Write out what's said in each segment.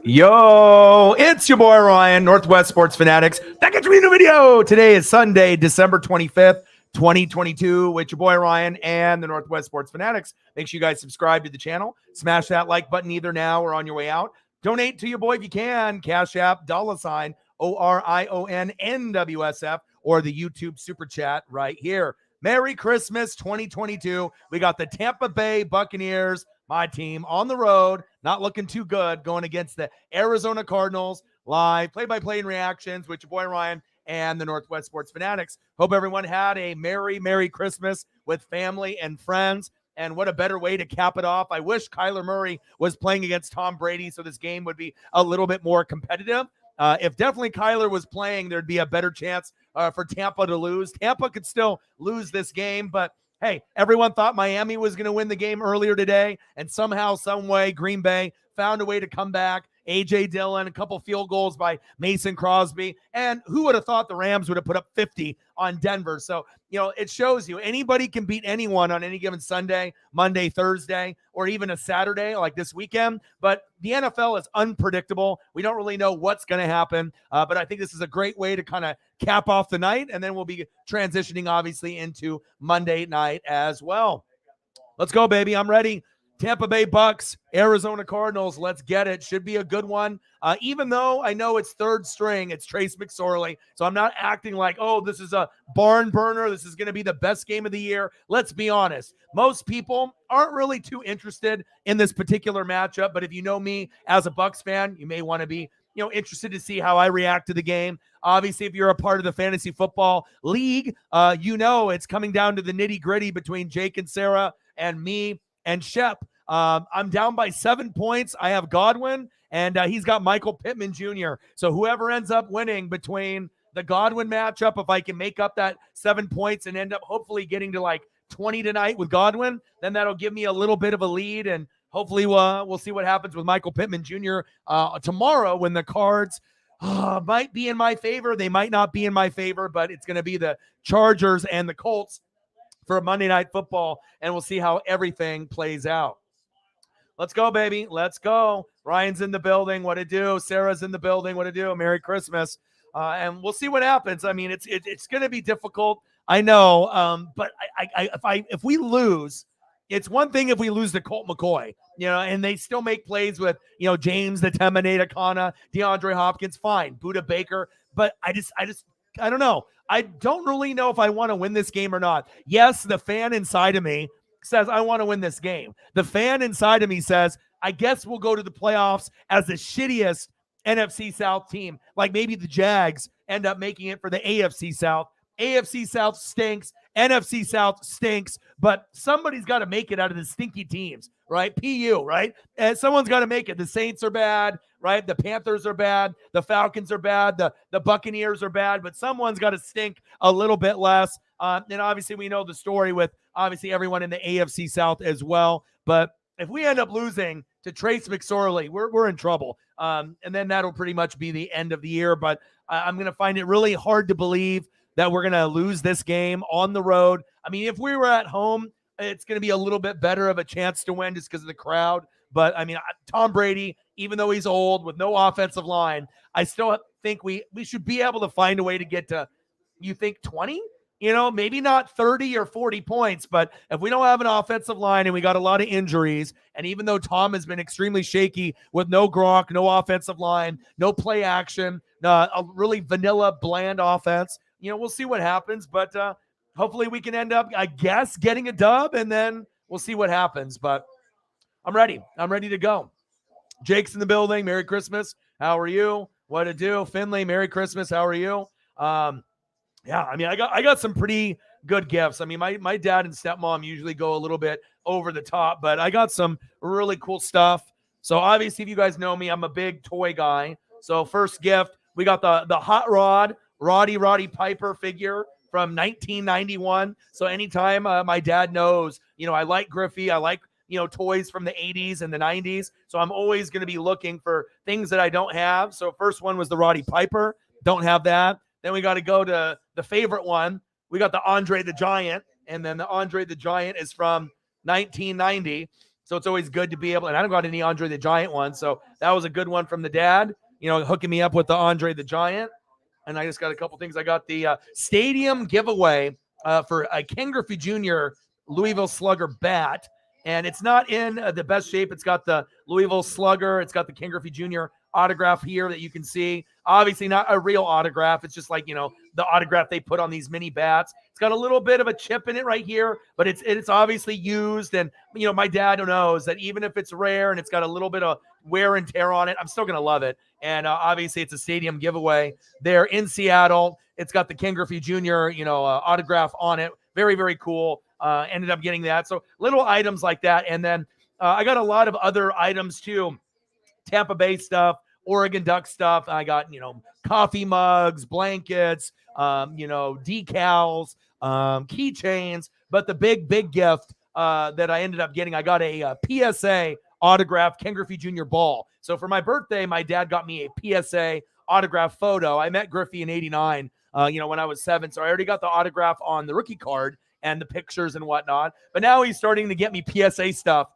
Yo, it's your boy Ryan, Northwest Sports Fanatics. Back at your new video. Today is Sunday, December 25th, 2022, with your boy Ryan and the Northwest Sports Fanatics. Make sure you guys subscribe to the channel. Smash that like button either now or on your way out. Donate to your boy if you can. Cash App, $ ORIONNWSF, or the YouTube Super Chat right here. Merry Christmas 2022. We got the Tampa Bay Buccaneers, my team, on the road, not looking too good, going against the Arizona Cardinals. Live play-by-play and reactions with your boy Ryan and the Northwest Sports Fanatics. Hope everyone had a Merry Christmas with family and friends. And what a better way to cap it off. I wish Kyler Murray was playing against Tom Brady so this game would be a little bit more competitive. If definitely Kyler was playing, there'd be a better chance for Tampa to lose. Tampa could still lose this game, but hey, everyone thought Miami was going to win the game earlier today, and somehow, some way, Green Bay found a way to come back. A.J. Dillon, a couple field goals by Mason Crosby, and who would have thought the Rams would have put up 50 on Denver? So, it shows you anybody can beat anyone on any given Sunday, Monday, Thursday, or even a Saturday like this weekend. But the NFL is unpredictable. We don't really know what's going to happen, but I think this is a great way to kind of cap off the night, and then we'll be transitioning, obviously, into Monday night as well. Let's go, baby. I'm ready. Tampa Bay Bucks, Arizona Cardinals. Let's get it. Should be a good one. Even though I know it's third string, it's Trace McSorley. So I'm not acting like, oh, this is a barn burner. This is going to be the best game of the year. Let's be honest. Most people aren't really too interested in this particular matchup. But if you know me as a Bucks fan, you may want to be interested to see how I react to the game. Obviously, if you're a part of the fantasy football league, it's coming down to the nitty gritty between Jake and Sarah and me and Shep. I'm down by 7 points. I have Godwin, and he's got Michael Pittman Jr. So whoever ends up winning between the Godwin matchup, if I can make up that 7 points and end up hopefully getting to like 20 tonight with Godwin, then that'll give me a little bit of a lead, and hopefully we'll see what happens with Michael Pittman Jr. Tomorrow when the Cards might be in my favor. They might not be in my favor, but it's going to be the Chargers and the Colts for Monday Night Football, and we'll see how everything plays out. Let's go, baby. Let's go. Ryan's in the building. What to do? Sarah's in the building. What to do? Merry Christmas. And we'll see what happens. I mean, it's going to be difficult. I know. But if we lose, it's one thing if we lose to Colt McCoy, and they still make plays with, James, the Teminator, Kana, DeAndre Hopkins, fine, Buda Baker. But I don't know. I don't really know if I want to win this game or not. Yes, the fan inside of me says I want to win this game. The fan inside of me says, I guess we'll go to the playoffs as the shittiest NFC South team. Like maybe the Jags end up making it for the AFC South. AFC South stinks. NFC South stinks. But somebody's got to make it out of the stinky teams, right? PU, right? And someone's got to make it. The Saints are bad, right? The Panthers are bad. The Falcons are bad. The Buccaneers are bad. But someone's got to stink a little bit less. And obviously we know the story with obviously everyone in the AFC South as well. But if we end up losing to Trace McSorley, we're in trouble. And then that'll pretty much be the end of the year. But I'm going to find it really hard to believe that we're going to lose this game on the road. I mean, if we were at home, it's going to be a little bit better of a chance to win just because of the crowd. But, I mean, Tom Brady, even though he's old with no offensive line, I still think we should be able to find a way to get to, you think, 20? Maybe not 30 or 40 points, but if we don't have an offensive line and we got a lot of injuries, and even though Tom has been extremely shaky with no Gronk, no offensive line, no play action, a really vanilla, bland offense, we'll see what happens, but hopefully we can end up, I guess, getting a dub, and then we'll see what happens, but I'm ready. I'm ready to go. Jake's in the building. Merry Christmas. How are you? What to do? Finley, Merry Christmas. How are you? Yeah, I mean, I got some pretty good gifts. I mean, my dad and stepmom usually go a little bit over the top, but I got some really cool stuff. So obviously, if you guys know me, I'm a big toy guy. So first gift, we got the Hot Rod Roddy Piper figure from 1991. So anytime my dad knows, I like Griffey, I like, toys from the 80s and the 90s. So I'm always going to be looking for things that I don't have. So first one was the Roddy Piper. Don't have that. Then we got to go to the favorite one. We got the Andre the Giant. And then the Andre the Giant is from 1990. So it's always good to be able, and I don't got any Andre the Giant one. So that was a good one from the dad, hooking me up with the Andre the Giant. And I just got a couple things. I got the stadium giveaway for a Ken Griffey Jr. Louisville Slugger bat. And it's not in the best shape. It's got the Louisville Slugger. It's got the Ken Griffey Jr. autograph here that you can see. Obviously not a real autograph. It's just like, the autograph they put on these mini bats. It's got a little bit of a chip in it right here, but it's obviously used. And, my dad knows that even if it's rare and it's got a little bit of wear and tear on it, I'm still going to love it. And obviously it's a stadium giveaway there in Seattle. It's got the Ken Griffey Jr., autograph on it. Very, very cool. Ended up getting that. So little items like that. And then I got a lot of other items too. Tampa Bay stuff, Oregon Duck stuff. I got, coffee mugs, blankets, decals, keychains. But the big gift that I ended up getting, I got a PSA autographed Ken Griffey Jr. ball. So for my birthday, my dad got me a PSA autograph photo. I met Griffey in 89, when I was 7. So I already got the autograph on the rookie card and the pictures and whatnot. But now he's starting to get me PSA stuff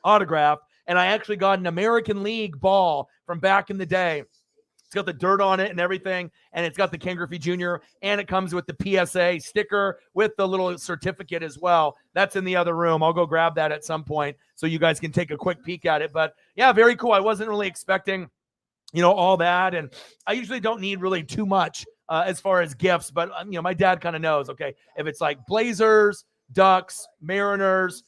autographed. And I actually got an American League ball from back in the day. It's got the dirt on it and everything. And it's got the Ken Griffey Jr. And it comes with the PSA sticker with the little certificate as well. That's in the other room. I'll go grab that at some point so you guys can take a quick peek at it. But yeah, very cool. I wasn't really expecting, all that. And I usually don't need really too much as far as gifts. But, my dad kind of knows, okay, if it's like Blazers, Ducks, Mariners,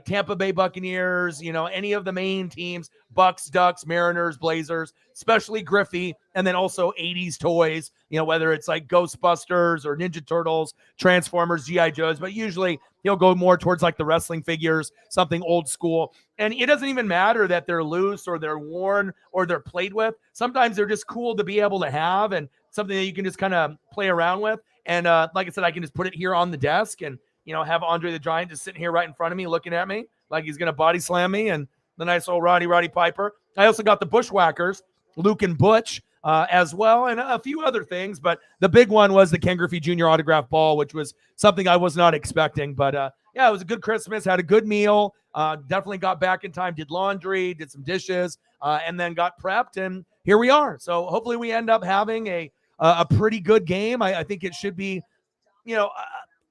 Tampa Bay Buccaneers, any of the main teams, Bucks, Ducks, Mariners, Blazers, especially Griffey, and then also 80s toys, whether it's like Ghostbusters or Ninja Turtles, Transformers, G.I. Joes, but usually he'll go more towards like the wrestling figures, something old school. And it doesn't even matter that they're loose or they're worn or they're played with. Sometimes they're just cool to be able to have and something that you can just kind of play around with. And like I said, I can just put it here on the desk and have Andre the Giant just sitting here right in front of me looking at me like he's going to body slam me, and the nice old Roddy Piper. I also got the Bushwhackers, Luke and Butch, as well, and a few other things. But the big one was the Ken Griffey Jr. autograph ball, which was something I was not expecting. But, yeah, it was a good Christmas, had a good meal, definitely got back in time, did laundry, did some dishes, and then got prepped, and here we are. So hopefully we end up having a pretty good game. I think it should be,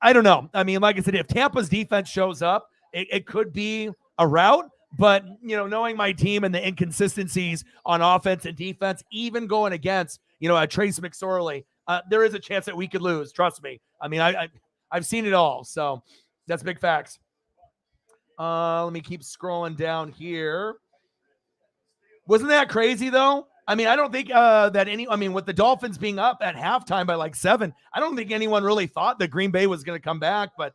I don't know. I mean, like I said, if Tampa's defense shows up, it could be a rout. But, knowing my team and the inconsistencies on offense and defense, even going against, a Trace McSorley, there is a chance that we could lose. Trust me. I mean, I've seen it all. So that's big facts. Let me keep scrolling down here. Wasn't that crazy, though? I mean, I don't think with the Dolphins being up at halftime by like 7, I don't think anyone really thought that Green Bay was going to come back. But,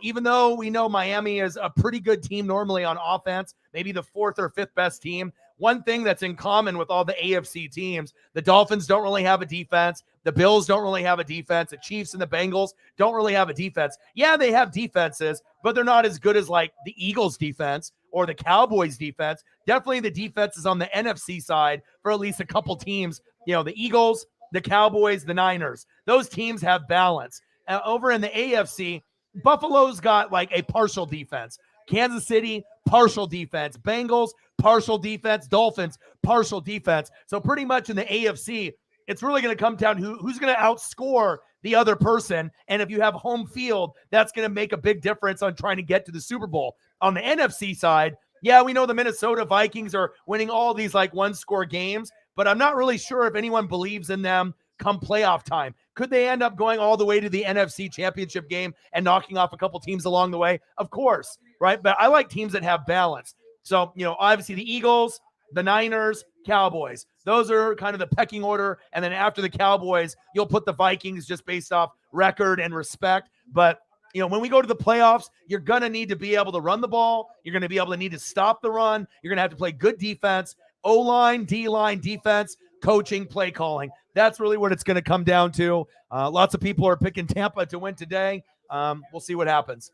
even though we know Miami is a pretty good team normally on offense, maybe the 4th or 5th best team, one thing that's in common with all the AFC teams, the Dolphins don't really have a defense. The Bills don't really have a defense. The Chiefs and the Bengals don't really have a defense. Yeah, they have defenses, but they're not as good as like the Eagles defense or the Cowboys defense. Definitely the defense is on the NFC side for at least a couple teams. The Eagles, the Cowboys, the Niners. Those teams have balance. Over in the AFC, Buffalo's got like a partial defense. Kansas City, partial defense. Bengals, partial defense. Dolphins, partial defense. So pretty much in the AFC, it's really going to come down to who's going to outscore the other person. And if you have home field, that's going to make a big difference on trying to get to the Super Bowl. On the NFC side, yeah, we know the Minnesota Vikings are winning all these like one-score games, but I'm not really sure if anyone believes in them come playoff time. Could they end up going all the way to the NFC Championship game and knocking off a couple teams along the way? Of course, right? But I like teams that have balance. So, obviously the Eagles, the Niners, Cowboys. Those are kind of the pecking order. And then after the Cowboys, you'll put the Vikings just based off record and respect. But, when we go to the playoffs, you're going to need to be able to run the ball. You're going to be able to need to stop the run. You're going to have to play good defense, O-line, D-line, defense, coaching, play calling. That's really what it's going to come down to. Lots of people are picking Tampa to win today. We'll see what happens.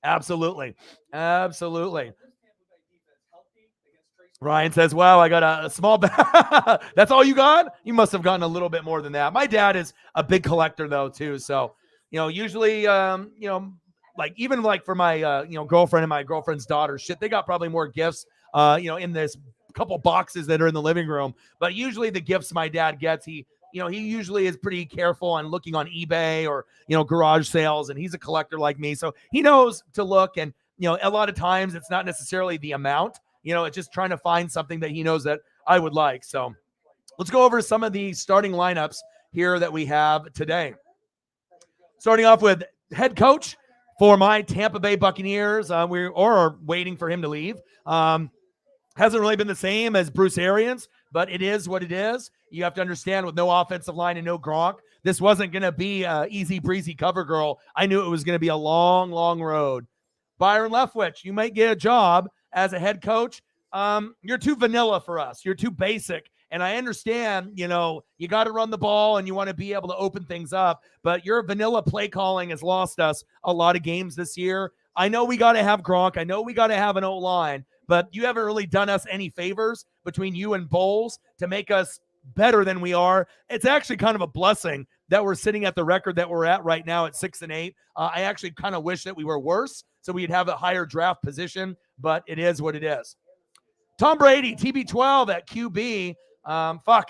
Absolutely. Ryan says, wow, I got a small bag. That's all you got? You must have gotten a little bit more than that. My dad is a big collector, though, too. So, usually, like even like for my girlfriend and my girlfriend's daughter, shit, they got probably more gifts in this couple boxes that are in the living room. But usually the gifts my dad gets, he usually is pretty careful on looking on eBay or garage sales, and he's a collector like me, so he knows to look. And a lot of times it's not necessarily the amount, it's just trying to find something that he knows that I would like. So let's go over some of the starting lineups here that we have today. Starting off with head coach for my Tampa Bay Buccaneers. We are waiting for him to leave. Hasn't really been the same as Bruce Arians, but it is what it is. You have to understand, with no offensive line and no Gronk, this wasn't going to be an easy breezy cover girl. I knew it was going to be a long, long road. Byron Leftwich, you might get a job as a head coach. You're too vanilla for us. You're too basic. And I understand, you got to run the ball and you want to be able to open things up, but your vanilla play calling has lost us a lot of games this year. I know we got to have Gronk. I know we got to have an O-line, but you haven't really done us any favors between you and Bowles to make us better than we are. It's actually kind of a blessing that we're sitting at the record that we're at right now at 6-8. I actually kind of wish that we were worse so we'd have a higher draft position, but it is what it is. Tom Brady, TB12 at QB.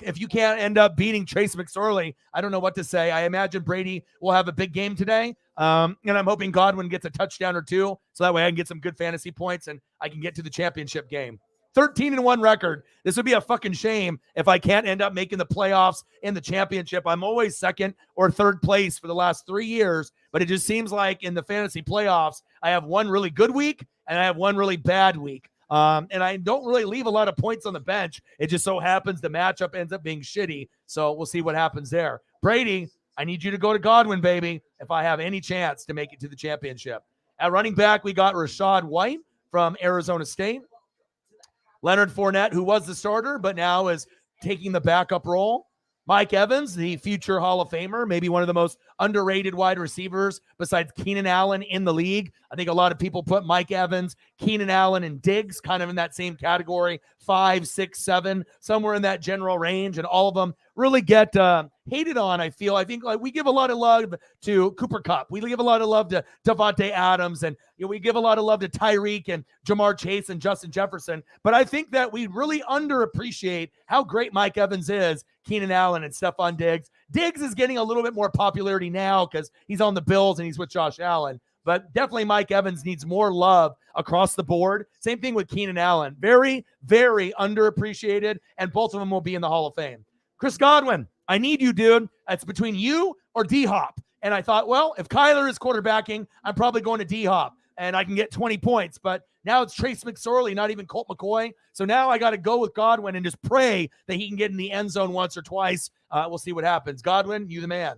If you can't end up beating Trace McSorley, I don't know what to say. I imagine Brady will have a big game today. And I'm hoping Godwin gets a touchdown or two, so that way I can get some good fantasy points and I can get to the championship game. 13-1 record. This would be a fucking shame if I can't end up making the playoffs in the championship. I'm always second or third place for the last 3 years, but it just seems like in the fantasy playoffs, I have one really good week and I have one really bad week. And I don't really leave a lot of points on the bench. It just so happens the matchup ends up being shitty. So we'll see what happens there. Brady, I need you to go to Godwin, baby, if I have any chance to make it to the championship. At running back, we got Rachaad White from Arizona State. Leonard Fournette, who was the starter, but now is taking the backup role. Mike Evans, the future Hall of Famer, maybe one of the most underrated wide receivers besides Keenan Allen in the league. I think a lot of people put Mike Evans, Keenan Allen, and Diggs kind of in that same category, 5, 6, 7, somewhere in that general range, and all of them really get hated on, I feel. I think like we give a lot of love to Cooper Kupp. We give a lot of love to Devontae Adams, and we give a lot of love to Tyreek and Jamar Chase and Justin Jefferson. But I think that we really underappreciate how great Mike Evans is, Keenan Allen, and Stephon Diggs. Diggs is getting a little bit more popularity now because he's on the Bills and he's with Josh Allen. But definitely Mike Evans needs more love across the board. Same thing with Keenan Allen. Very, very underappreciated, and both of them will be in the Hall of Fame. Chris Godwin, I need you, dude. It's between you or D-Hop. And I thought, well, if Kyler is quarterbacking, I'm probably going to D-Hop, and I can get 20 points. But now it's Trace McSorley, not even Colt McCoy. So now I got to go with Godwin and just pray that he can get in the end zone once or twice. We'll see what happens. Godwin, you the man.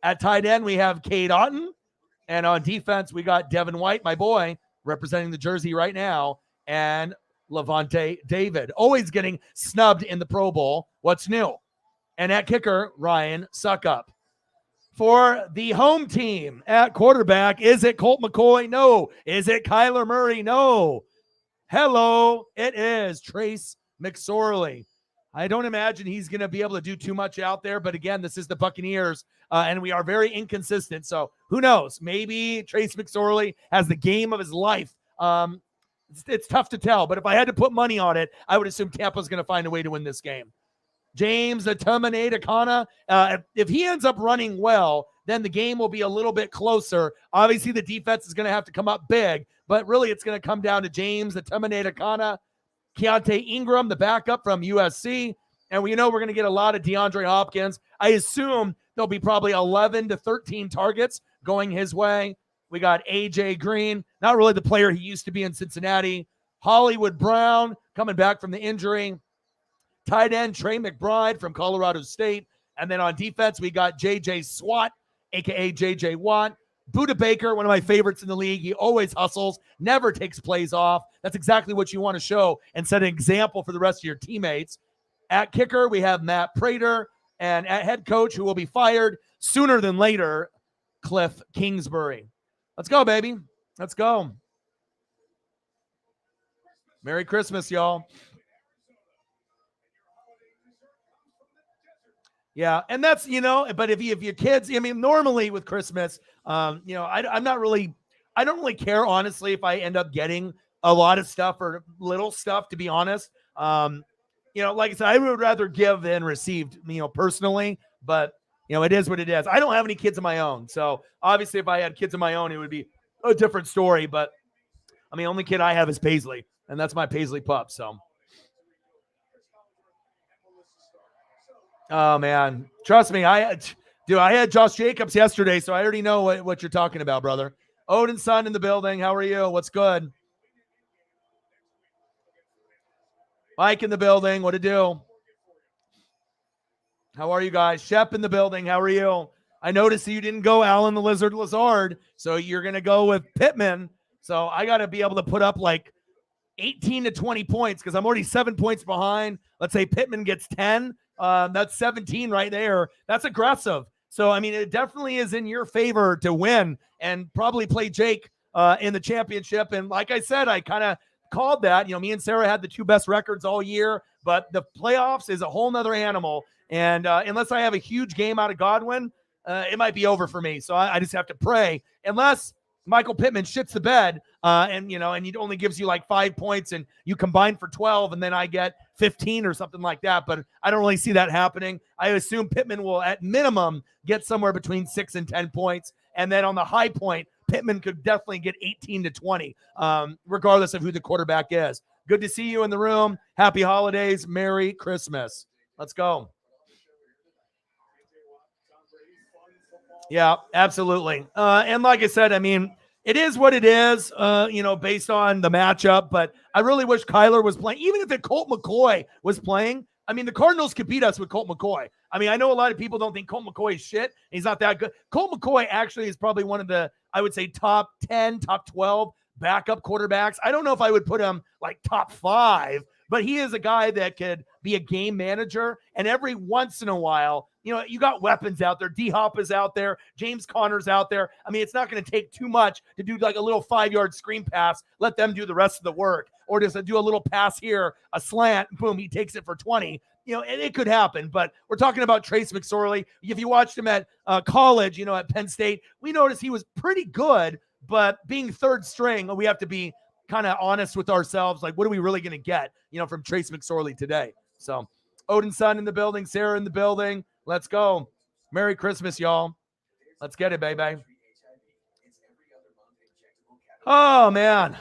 At tight end, we have Cade Otton. And on defense, we got Devin White, my boy, representing the jersey right now, and Levante David, always getting snubbed in the Pro Bowl. What's new? And at kicker, Ryan Suckup. For the home team at quarterback, is it Colt McCoy? No. Is it Kyler Murray? No. Hello, it is Trace McSorley. I don't imagine he's going to be able to do too much out there, but again, this is the Buccaneers, and we are very inconsistent, so who knows? Maybe Trace McSorley has the game of his life. It's tough to tell, but if I had to put money on it, I would assume Tampa's going to find a way to win this game. James the Terminator Kana, if he ends up running well, then the game will be a little bit closer. Obviously, the defense is going to have to come up big, but really it's going to come down to James the Terminator Kana, Keontae Ingram, the backup from USC, and we know we're going to get a lot of DeAndre Hopkins. I assume there'll be probably 11 to 13 targets going his way. We got A.J. Green, not really the player he used to be in Cincinnati. Hollywood Brown coming back from the injury. Tight end Trey McBride from Colorado State. And then on defense, we got J.J. Swat, a.k.a. J.J. Watt. Buda Baker, one of my favorites in the league. He always hustles, never takes plays off. That's exactly what you want to show and set an example for the rest of your teammates. At kicker, we have Matt Prater. And at head coach, who will be fired sooner than later, Cliff Kingsbury. Let's go, baby. Let's go. Merry Christmas, y'all. Yeah, and that's, but if your kids, normally with Christmas, I'm not really I don't really care, honestly, if I end up getting a lot of stuff or little stuff, to be honest. Like I said, I would rather give than receive, personally, but it is what it is. I don't have any kids of my own. So obviously if I had kids of my own, it would be a different story. But I mean, only kid I have is Paisley, and that's my Paisley pup. So, oh man, trust me. I had Josh Jacobs yesterday, so I already know what you're talking about, brother. Odin's son in the building. How are you? What's good? Mike in the building. What to do? How are you guys? Shep in the building. How are you? I noticed that you didn't go Alan the Lizard Lazard, so you're going to go with Pittman. So I got to be able to put up like 18 to 20 points because I'm already 7 points behind. Let's say Pittman gets 10. That's 17 right there. That's aggressive. So, I mean, it definitely is in your favor to win and probably play Jake in the championship. And like I said, I kind of called that. Me and Sarah had the 2 best records all year, but the playoffs is a whole nother animal. And unless I have a huge game out of Godwin, it might be over for me. So I just have to pray. Unless Michael Pittman shits the bed and it only gives you like 5 points and you combine for 12 and then I get 15 or something like that. But I don't really see that happening. I assume Pittman will at minimum get somewhere between 6 and 10 points. And then on the high point, Pittman could definitely get 18 to 20, regardless of who the quarterback is. Good to see you in the room. Happy holidays. Merry Christmas. Let's go. Yeah, absolutely. And like I said, I mean, it is what it is, based on the matchup. But I really wish Kyler was playing. Even if Colt McCoy was playing, I mean, the Cardinals could beat us with Colt McCoy. I mean, I know a lot of people don't think Colt McCoy is shit. He's not that good. Colt McCoy actually is probably one of the, I would say, top 10, top 12 backup quarterbacks. I don't know if I would put him like top 5, but he is a guy that could be a game manager. And every once in a while, you got weapons out there. D-Hop is out there. James Conner's out there. I mean, it's not going to take too much to do like a little 5-yard screen pass. Let them do the rest of the work. Or just do a little pass here, a slant, boom, he takes it for 20. It could happen. But we're talking about Trace McSorley. If you watched him at college, at Penn State, we noticed he was pretty good. But being third string, we have to be kind of honest with ourselves. Like, what are we really going to get, from Trace McSorley today? So, Odin's son in the building, Sarah in the building. Let's go. Merry Christmas, y'all. Let's get it, baby. Oh, man.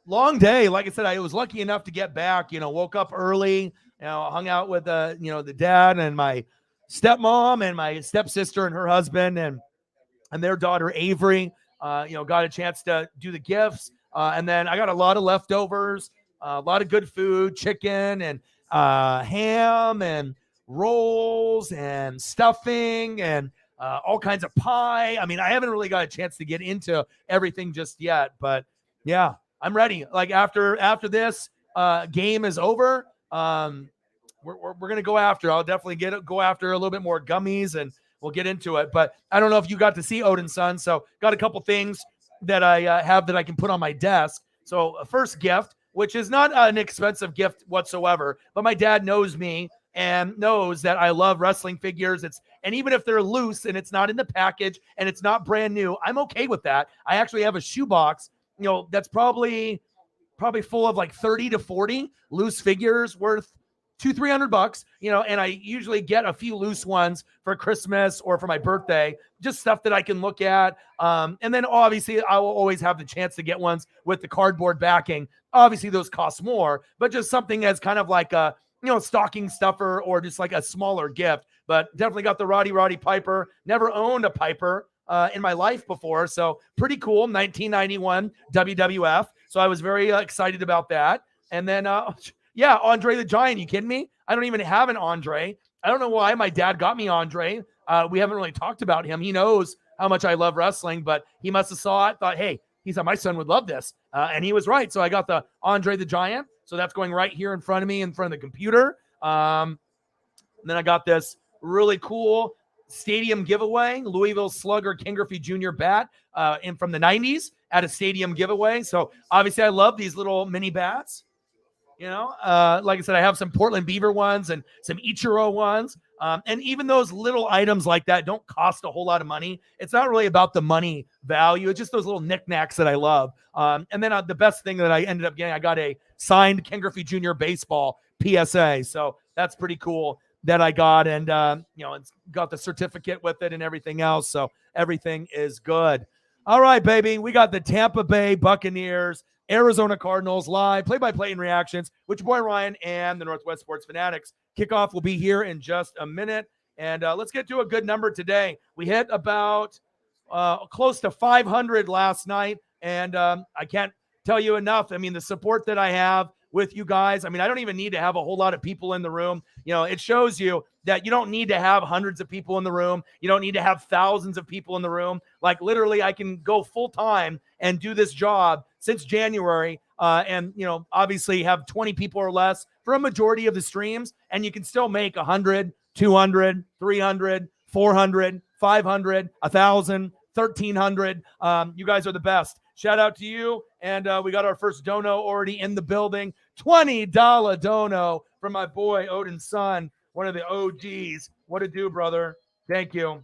Long day. Like I said, I was lucky enough to get back, woke up early, hung out with, the dad and my stepmom and my stepsister and her husband and their daughter, Avery. Got a chance to do the gifts. And then I got a lot of leftovers, a lot of good food, chicken and ham and rolls and stuffing and all kinds of pie. I mean, I haven't really got a chance to get into everything just yet, but yeah, I'm ready. Like after this game is over, we're going to go after. I'll definitely go after a little bit more gummies and we'll get into it. But I don't know if you got to see Odin's son. So got a couple things that I have that I can put on my desk. So first gift, which is not an expensive gift whatsoever, but my dad knows me and knows that I love wrestling figures. And even if they're loose and it's not in the package and it's not brand new, I'm okay with that. I actually have a shoebox, that's probably full of like 30 to 40 loose figures worth $200-300, and I usually get a few loose ones for Christmas or for my birthday, just stuff that I can look at. And then obviously I will always have the chance to get ones with the cardboard backing. Obviously those cost more, but just something as kind of like a, stocking stuffer or just like a smaller gift. But definitely got the Roddy Piper. Never owned a Piper in my life before. So pretty cool. 1991 WWF. So I was very excited about that. And then, yeah, Andre the Giant. You kidding me? I don't even have an Andre. I don't know why my dad got me Andre. We haven't really talked about him. He knows how much I love wrestling, but he must have saw it, thought, hey, he said, my son would love this. And he was right. So I got the Andre the Giant. So that's going right here in front of me, in front of the computer. And then I got this really cool stadium giveaway, Louisville Slugger Ken Griffey Jr. bat from the 90s at a stadium giveaway. So obviously I love these little mini bats. Like I said, I have some Portland Beaver ones and some Ichiro ones. And even those little items like that don't cost a whole lot of money. It's not really about the money value. It's just those little knickknacks that I love. And then the best thing that I ended up getting, I got a signed Ken Griffey Jr. baseball PSA. So that's pretty cool that I got. And, it's got the certificate with it and everything else. So everything is good. All right, baby. We got the Tampa Bay Buccaneers, Arizona Cardinals live, play-by-play and reactions with your boy Ryan and the Northwest Sports Fanatics. Kickoff will be here in just a minute. And let's get to a good number today. We hit about close to 500 last night. And I can't tell you enough. I mean, the support that I have with you guys. I mean, I don't even need to have a whole lot of people in the room. It shows you that you don't need to have hundreds of people in the room. You don't need to have thousands of people in the room. Like literally, I can go full time and do this job since January. And obviously have 20 people or less for a majority of the streams. And you can still make 100, 200, 300, 400, 500, 1,000, 1,300. You guys are the best. Shout out to you. And we got our first dono already in the building. $20 dono from my boy Odin's son, one of the OGs. What a do, brother. Thank you.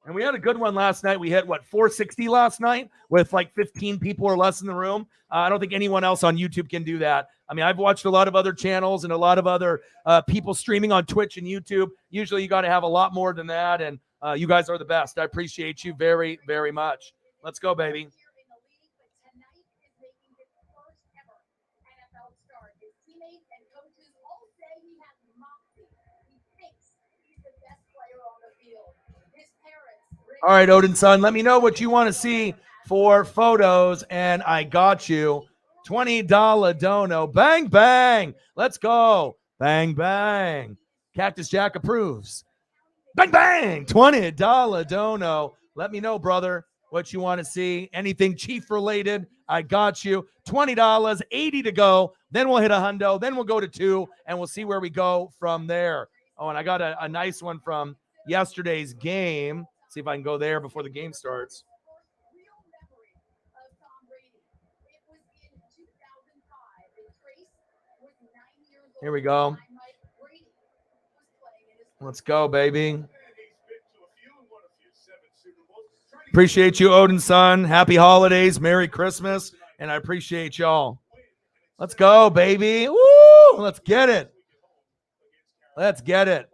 And we had a good one last night. We hit, 460 last night with like 15 people or less in the room. I don't think anyone else on YouTube can do that. I mean, I've watched a lot of other channels and a lot of other people streaming on Twitch and YouTube. Usually you got to have a lot more than that. And you guys are the best. I appreciate you very, very much. Let's go, baby. All right, Odin's son, let me know what you want to see for photos, and I got you. $20 dono. Bang, bang. Let's go. Bang, bang. Cactus Jack approves. Bang, bang. $20 dono. Let me know, brother, what you want to see. Anything Chief related, I got you. $20, 80 to go. Then we'll hit a hundo. Then we'll go to 2, and we'll see where we go from there. Oh, and I got a nice one from yesterday's game. See if I can go there before the game starts. Here we go. Let's go, baby. Appreciate you, Odin's son. Happy holidays. Merry Christmas. And I appreciate y'all. Let's go, baby. Woo! Let's get it. Let's get it.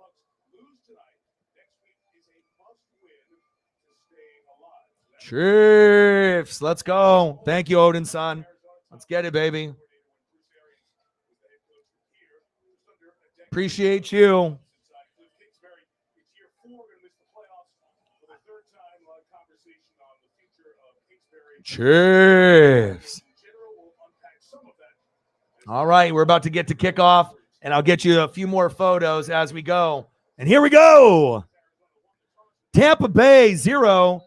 Chiefs. Let's go. Thank you, Odin's son. Let's get it, baby. Appreciate you. Chiefs. All right, we're about to get to kickoff, and I'll get you a few more photos as we go. And here we go. Tampa Bay 0,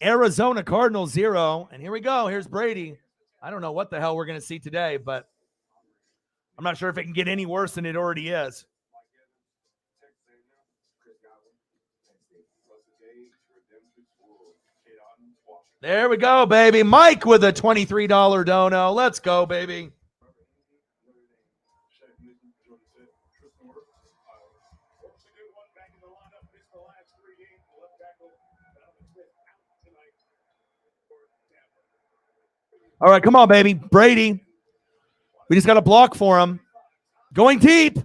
Arizona Cardinals 0. And here we go. Here's Brady. I don't know what the hell we're going to see today, but I'm not sure if it can get any worse than it already is. There we go, baby. Mike with a $23 dono. Let's go, baby. All right, come on, baby. Brady. We just got a block for him. Going deep.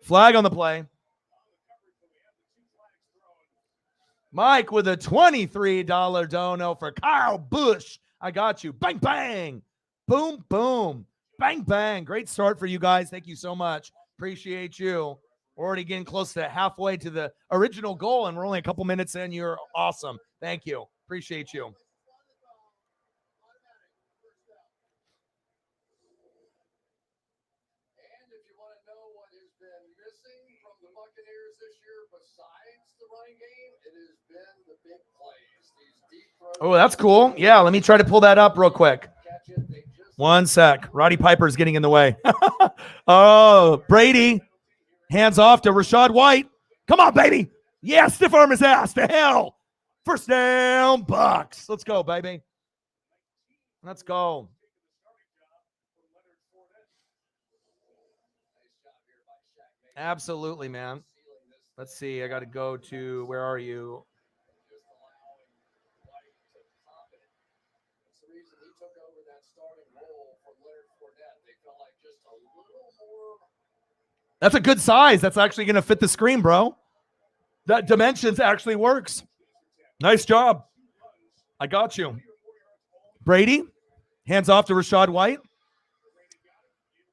Flag on the play. Mike with a $23 dono for Kyle Busch. I got you. Bang, bang. Boom, boom. Bang, bang. Great start for you guys. Thank you so much. Appreciate you. We're already getting close to halfway to the original goal, and we're only a couple minutes in. You're awesome. Thank you. Appreciate you. Buccaneers this year, besides the running game, it has been the big plays. These deep Oh, that's cool. Yeah, let me try to pull that up real quick. One sec. Roddy Piper's getting in the way. Oh, Brady. Hands off to Rashad White. Come on, baby. Yeah, stiff arm his ass to hell. First down, Bucks. Let's go, baby. Let's go. Absolutely, man. Let's see. I got to go to, where are you? That's a good size. That's actually going to fit the screen, bro. That dimensions actually works. Nice job. I got you. Brady, hands off to Rachaad White.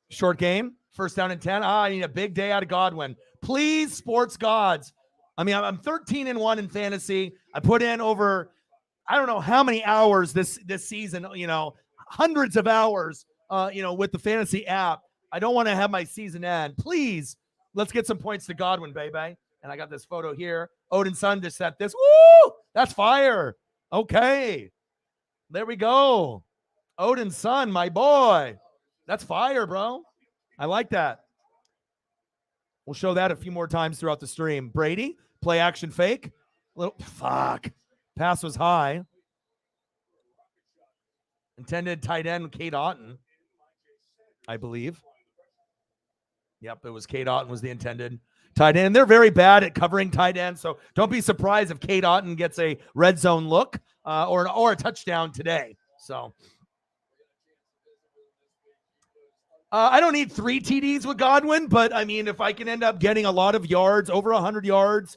Short game. First down and 10. I need a big day out of Godwin. Please, sports gods. I mean, I'm 13-1 in fantasy. I put in over, I don't know how many hours this season, hundreds of hours, with the fantasy app. I don't want to have my season end. Please, let's get some points to Godwin, baby. And I got this photo here. Odin's son just set this. Woo! That's fire. Okay. There we go. Odin's son, my boy. That's fire, bro. I like that. We'll show that a few more times throughout the stream. Brady, play action fake. Fuck. Pass was high. Intended tight end Kate Otten, I believe. Yep, it was Kate Otten was the intended tight end. They're very bad at covering tight ends, so don't be surprised if Kate Otten gets a red zone look or a touchdown today. So I don't need 3 TDs with Godwin, but I mean, if I can end up getting a lot of yards, over 100 yards,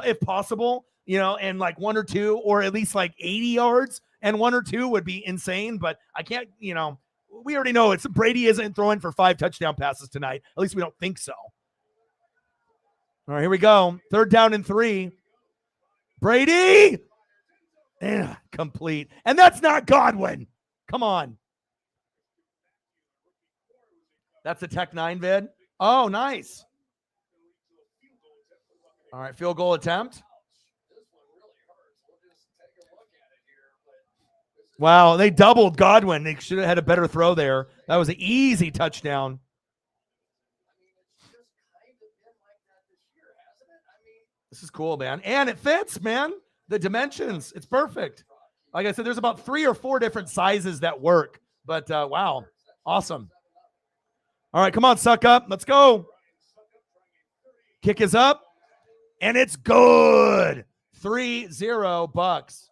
if possible, and like 1 or 2, or at least like 80 yards and 1 or 2 would be insane. But I can't, we already know Brady isn't throwing for 5 touchdown passes tonight. At least we don't think so. All right, here we go. 3rd down and 3. Brady, complete, and that's not Godwin. Come on. That's a Tech 9 vid. Oh, nice. All right, field goal attempt. Wow, they doubled Godwin. They should have had a better throw there. That was an easy touchdown. This is cool, man. And it fits, man. The dimensions, it's perfect. Like I said, there's about 3 or 4 different sizes that work. But wow, awesome. All right, come on, suck up. Let's go. Kick is up, and it's good. 3-0 Bucks.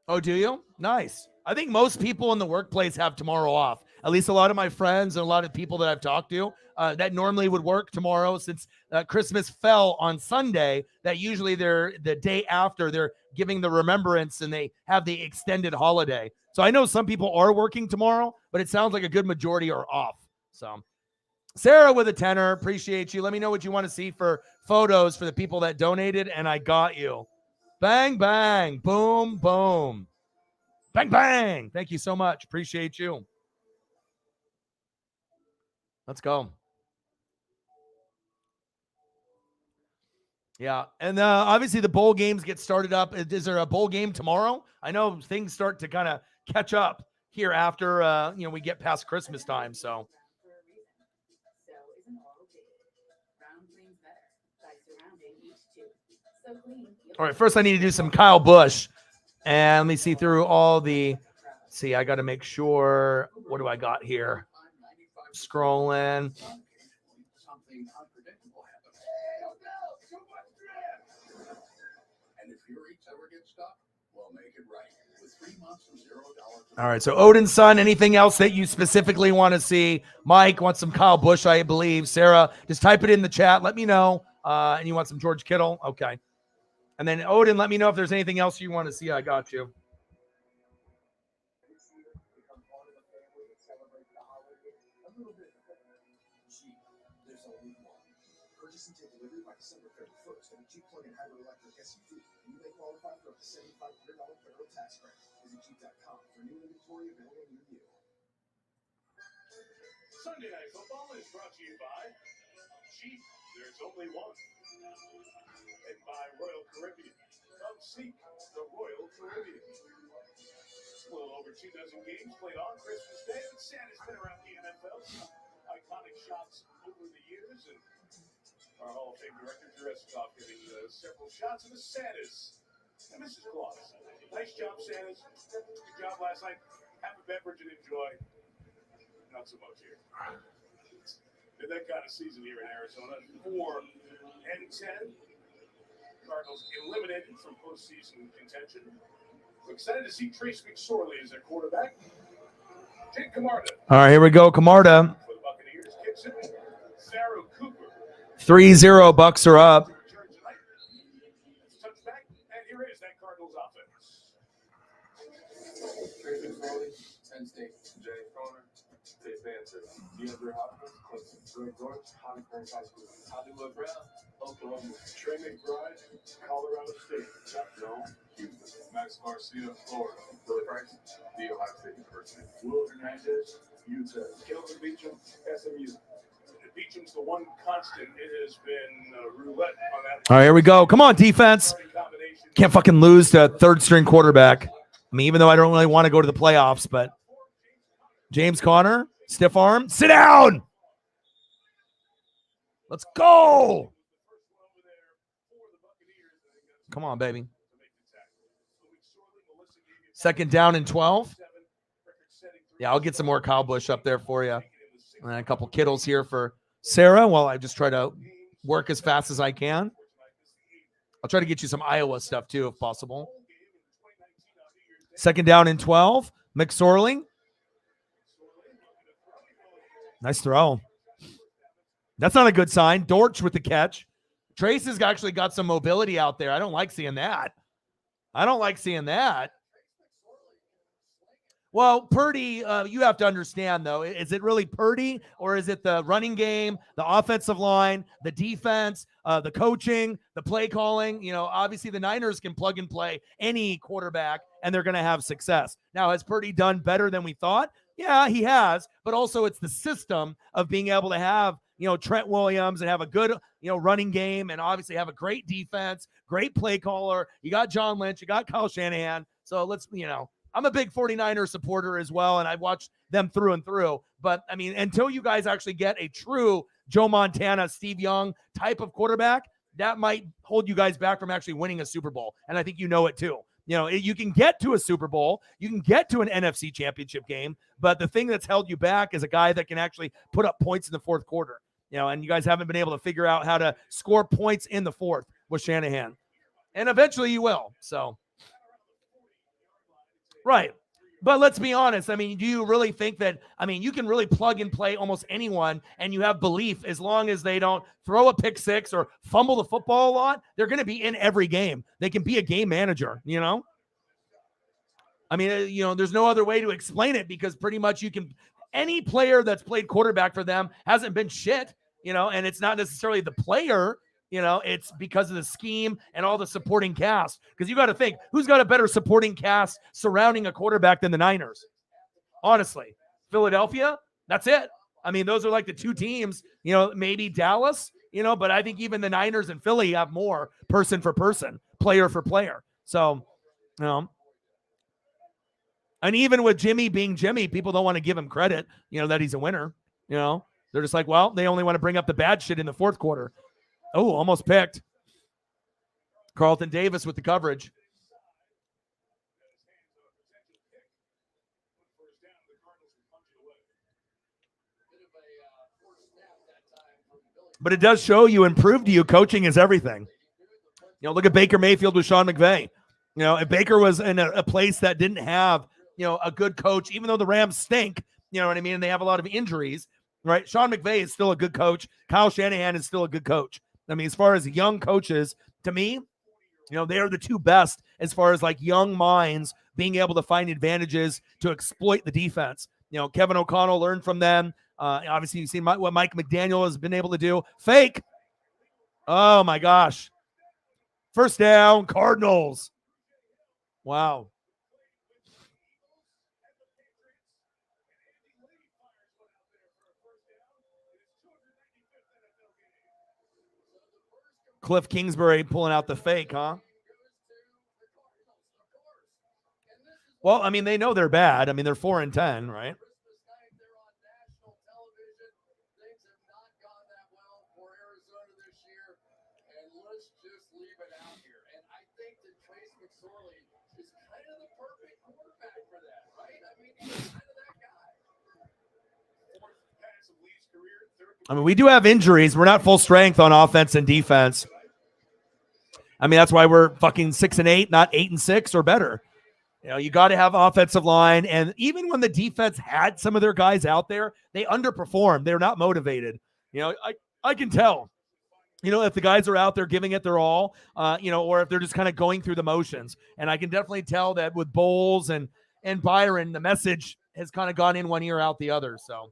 Oh, do you? Nice. I think most people in the workplace have tomorrow off. At least a lot of my friends and a lot of people that I've talked to that normally would work tomorrow, since Christmas fell on Sunday. That usually they're the day after they're giving the remembrance and they have the extended holiday. So I know some people are working tomorrow, but it sounds like a good majority are off. So Sarah with a tenner, appreciate you. Let me know what you want to see for photos for the people that donated, and I got you. Bang, bang, boom, boom. Bang, bang. Thank you so much. Appreciate you. Let's go. Yeah. And obviously the bowl games get started up. Is there a bowl game tomorrow? I know things start to kind of catch up here after, we get past Christmas time. So. All right. First, I need to do some Kyle Busch. And let me see through all the. See, I got to make sure. What do I got here? Scrolling. All right, so Odin's son, anything else that you specifically want to see? Mike wants some Kyle Busch, I believe. Sarah, just type it in the chat. Let me know. And you want some George Kittle? Okay. And then Odin, let me know if there's anything else you want to see. I got you. Purchase and take delivery by December 31st of a Jeep plug-in hybrid electric SUV. You may qualify for up to $7,500 federal tax credit. Visit Jeep.com for new inventory available near you. Sunday Night Football is brought to you by Jeep. There's only one. And by Royal Caribbean. Come seek the Royal Caribbean. A little over 2 dozen games played on Christmas Day, but Santa's been around the NFL. Iconic shots over the years, and our Hall of Fame director, Kickoff, getting several shots of the Santas and Mrs. Claus. Nice job, Santas. Good job last night. Have a beverage and enjoy. Not so much here. In that kind of season here in Arizona, 4-10. Cardinals eliminated from postseason contention. We're excited to see Trace McSorley as their quarterback. Jake Camarda. All right, here we go. Camarda. For the Buccaneers kicks it. Pharaoh Cooper. 3-0 Bucks are up. Touchback, and here is that Cardinals offense. Trace McSorley, Penn State. Jay Croner, State Panther. DeAndre Hopkins, Clemson. Greg George, Holly Springs High School. Hollywood Brown, Oklahoma. Trey McBride, Colorado State. Chuck Jones, Houston. Max Garcia, Florida. Billy Price, The Ohio State University. Will Hernandez, Utah. Kelvin Beachum, SMU. Beacham's the one constant. It has been roulette on that. All right, here we go. Come on, defense. Can't fucking lose to third string quarterback. I mean, even though I don't really want to go to the playoffs, but James Conner, stiff arm, sit down. Let's go. Come on, baby. Second down and 12. Yeah, I'll get some more Kyle Busch up there for you. And a couple Kittles here for Sarah while I just try to work as fast as I can. I'll try to get you some Iowa stuff too, if possible. Second down and 12. McSorley. Nice throw. That's not a good sign. Dortch with the catch. Trace has actually got some mobility out there. I don't like seeing that. Well, Purdy, you have to understand, though. Is it really Purdy, or is it the running game, the offensive line, the defense, the coaching, the play calling? You know, obviously the Niners can plug and play any quarterback, and they're going to have success. Now, has Purdy done better than we thought? Yeah, he has. But also it's the system of being able to have, you know, Trent Williams and have a good, you know, running game, and obviously have a great defense, great play caller. You got John Lynch, you got Kyle Shanahan. So let's, you know, I'm a big 49er supporter as well, and I've watched them through and through. But, I mean, until you guys actually get a true Joe Montana, Steve Young type of quarterback, that might hold you guys back from actually winning a Super Bowl. And I think you know it too. You know, you can get to a Super Bowl, you can get to an NFC championship game, but the thing that's held you back is a guy that can actually put up points in the fourth quarter. You know, and you guys haven't been able to figure out how to score points in the fourth with Shanahan. And eventually you will, so. Right. But let's be honest. I mean, do you really think that, I mean, you can really plug and play almost anyone and you have belief as long as they don't throw a pick six or fumble the football a lot, they're going to be in every game. They can be a game manager, you know? I mean, you know, there's no other way to explain it because pretty much you can, any player that's played quarterback for them hasn't been shit, you know, and it's not necessarily the player. You know, it's because of the scheme and all the supporting cast. Because you got to think, who's got a better supporting cast surrounding a quarterback than the Niners? Honestly, Philadelphia, that's it. I mean, those are like the two teams, you know, maybe Dallas, you know, but I think even the Niners and Philly have more person for person, player for player. So, you know, and even with Jimmy being Jimmy, people don't want to give him credit, you know, that he's a winner. You know, they're just like, well, they only want to bring up the bad shit in the fourth quarter. Oh, almost picked. Carlton Davis with the coverage. But it does show you and prove to you coaching is everything. You know, look at Baker Mayfield with Sean McVay. You know, if Baker was in a place that didn't have, you know, a good coach, even though the Rams stink, you know what I mean, and they have a lot of injuries, right? Sean McVay is still a good coach. Kyle Shanahan is still a good coach. I mean, as far as young coaches, to me, you know, they're the two best as far as like young minds being able to find advantages to exploit the defense. You know, Kevin O'Connell learned from them. Obviously, you've seen what Mike McDaniel has been able to do. Fake. Oh, my gosh. First down, Cardinals. Wow. Cliff Kingsbury pulling out the fake, huh? Well, I mean, they know they're bad. I mean, they're 4-10, right? I mean, we do have injuries. We're not full strength on offense and defense. I mean, that's why we're fucking 6-8, not 8-6 or better. You know, you got to have offensive line. And even when the defense had some of their guys out there, they underperformed. They're not motivated. You know, I can tell, you know, if the guys are out there giving it their all, you know, or if they're just kind of going through the motions. And I can definitely tell that with Bowles and Byron, the message has kind of gone in one ear, out the other. So.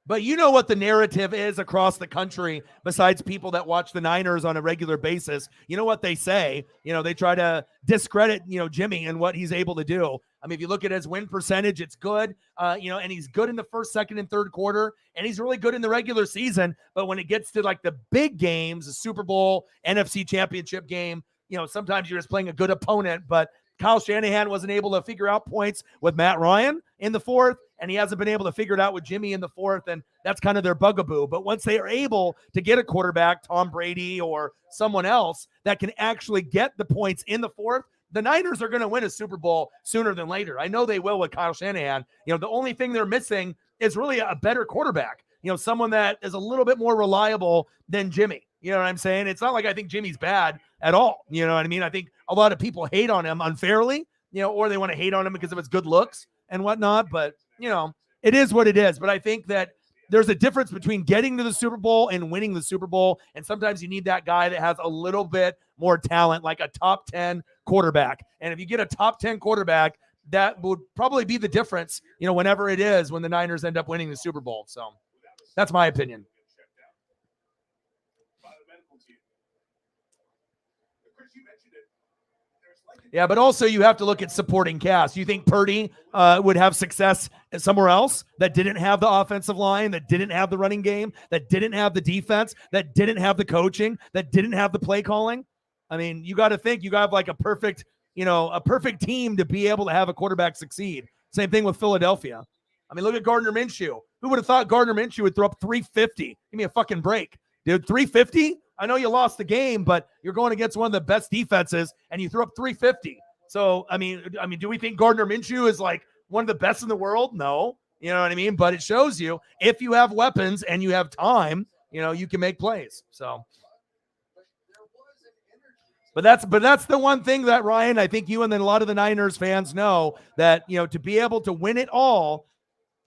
But you know what the narrative is across the country, besides people that watch the Niners on a regular basis. You know what they say? You know, they try to discredit, you know, Jimmy and what he's able to do. I mean, if you look at his win percentage, it's good, you know, and he's good in the first, second, and third quarter, and he's really good in the regular season. But when it gets to like the big games, the Super Bowl, NFC Championship game, you know, sometimes you're just playing a good opponent. But Kyle Shanahan wasn't able to figure out points with Matt Ryan in the fourth, and he hasn't been able to figure it out with Jimmy in the fourth, and that's kind of their bugaboo. But once they are able to get a quarterback, Tom Brady or someone else, that can actually get the points in the fourth, the Niners are going to win a Super Bowl sooner than later. I know they will with Kyle Shanahan. You know, the only thing they're missing is really a better quarterback, you know, someone that is a little bit more reliable than Jimmy. You know what I'm saying? It's not like I think Jimmy's bad at all. You know what I mean? I think a lot of people hate on him unfairly, you know, or they want to hate on him because of his good looks and whatnot. But, you know, it is what it is. But I think that there's a difference between getting to the Super Bowl and winning the Super Bowl. And sometimes you need that guy that has a little bit more talent, like a top 10 quarterback. And if you get a top 10 quarterback, that would probably be the difference, you know, whenever it is when the Niners end up winning the Super Bowl. So that's my opinion. Yeah, but also you have to look at supporting cast. You think Purdy would have success somewhere else that didn't have the offensive line, that didn't have the running game, that didn't have the defense, that didn't have the coaching, that didn't have the play calling? I mean, you got to think you got like a perfect team to be able to have a quarterback succeed. Same thing with Philadelphia. I mean, look at Gardner Minshew. Who would have thought Gardner Minshew would throw up 350? Give me a fucking break, dude. 350? I know you lost the game, but you're going against one of the best defenses, and you threw up 350. So, I mean, do we think Gardner Minshew is like one of the best in the world? No. You know what I mean? But it shows you if you have weapons and you have time, you know, you can make plays. So, but that's the one thing that, Ryan, I think you and then a lot of the Niners fans know that, you know, to be able to win it all,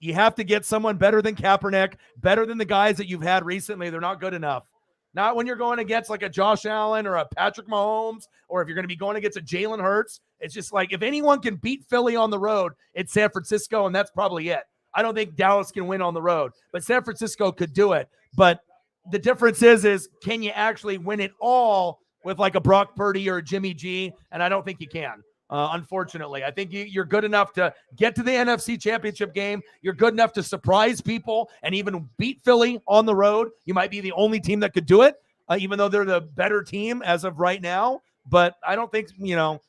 you have to get someone better than Kaepernick, better than the guys that you've had recently. They're not good enough. Not when you're going against like a Josh Allen or a Patrick Mahomes, or if you're going to be going against a Jalen Hurts. It's just like if anyone can beat Philly on the road, it's San Francisco, and that's probably it. I don't think Dallas can win on the road, but San Francisco could do it. But the difference is can you actually win it all with like a Brock Purdy or a Jimmy G? And I don't think you can. Unfortunately, I think you're good enough to get to the NFC Championship game. You're good enough to surprise people and even beat Philly on the road. You might be the only team that could do it, even though they're the better team as of right now. But I don't think, you know,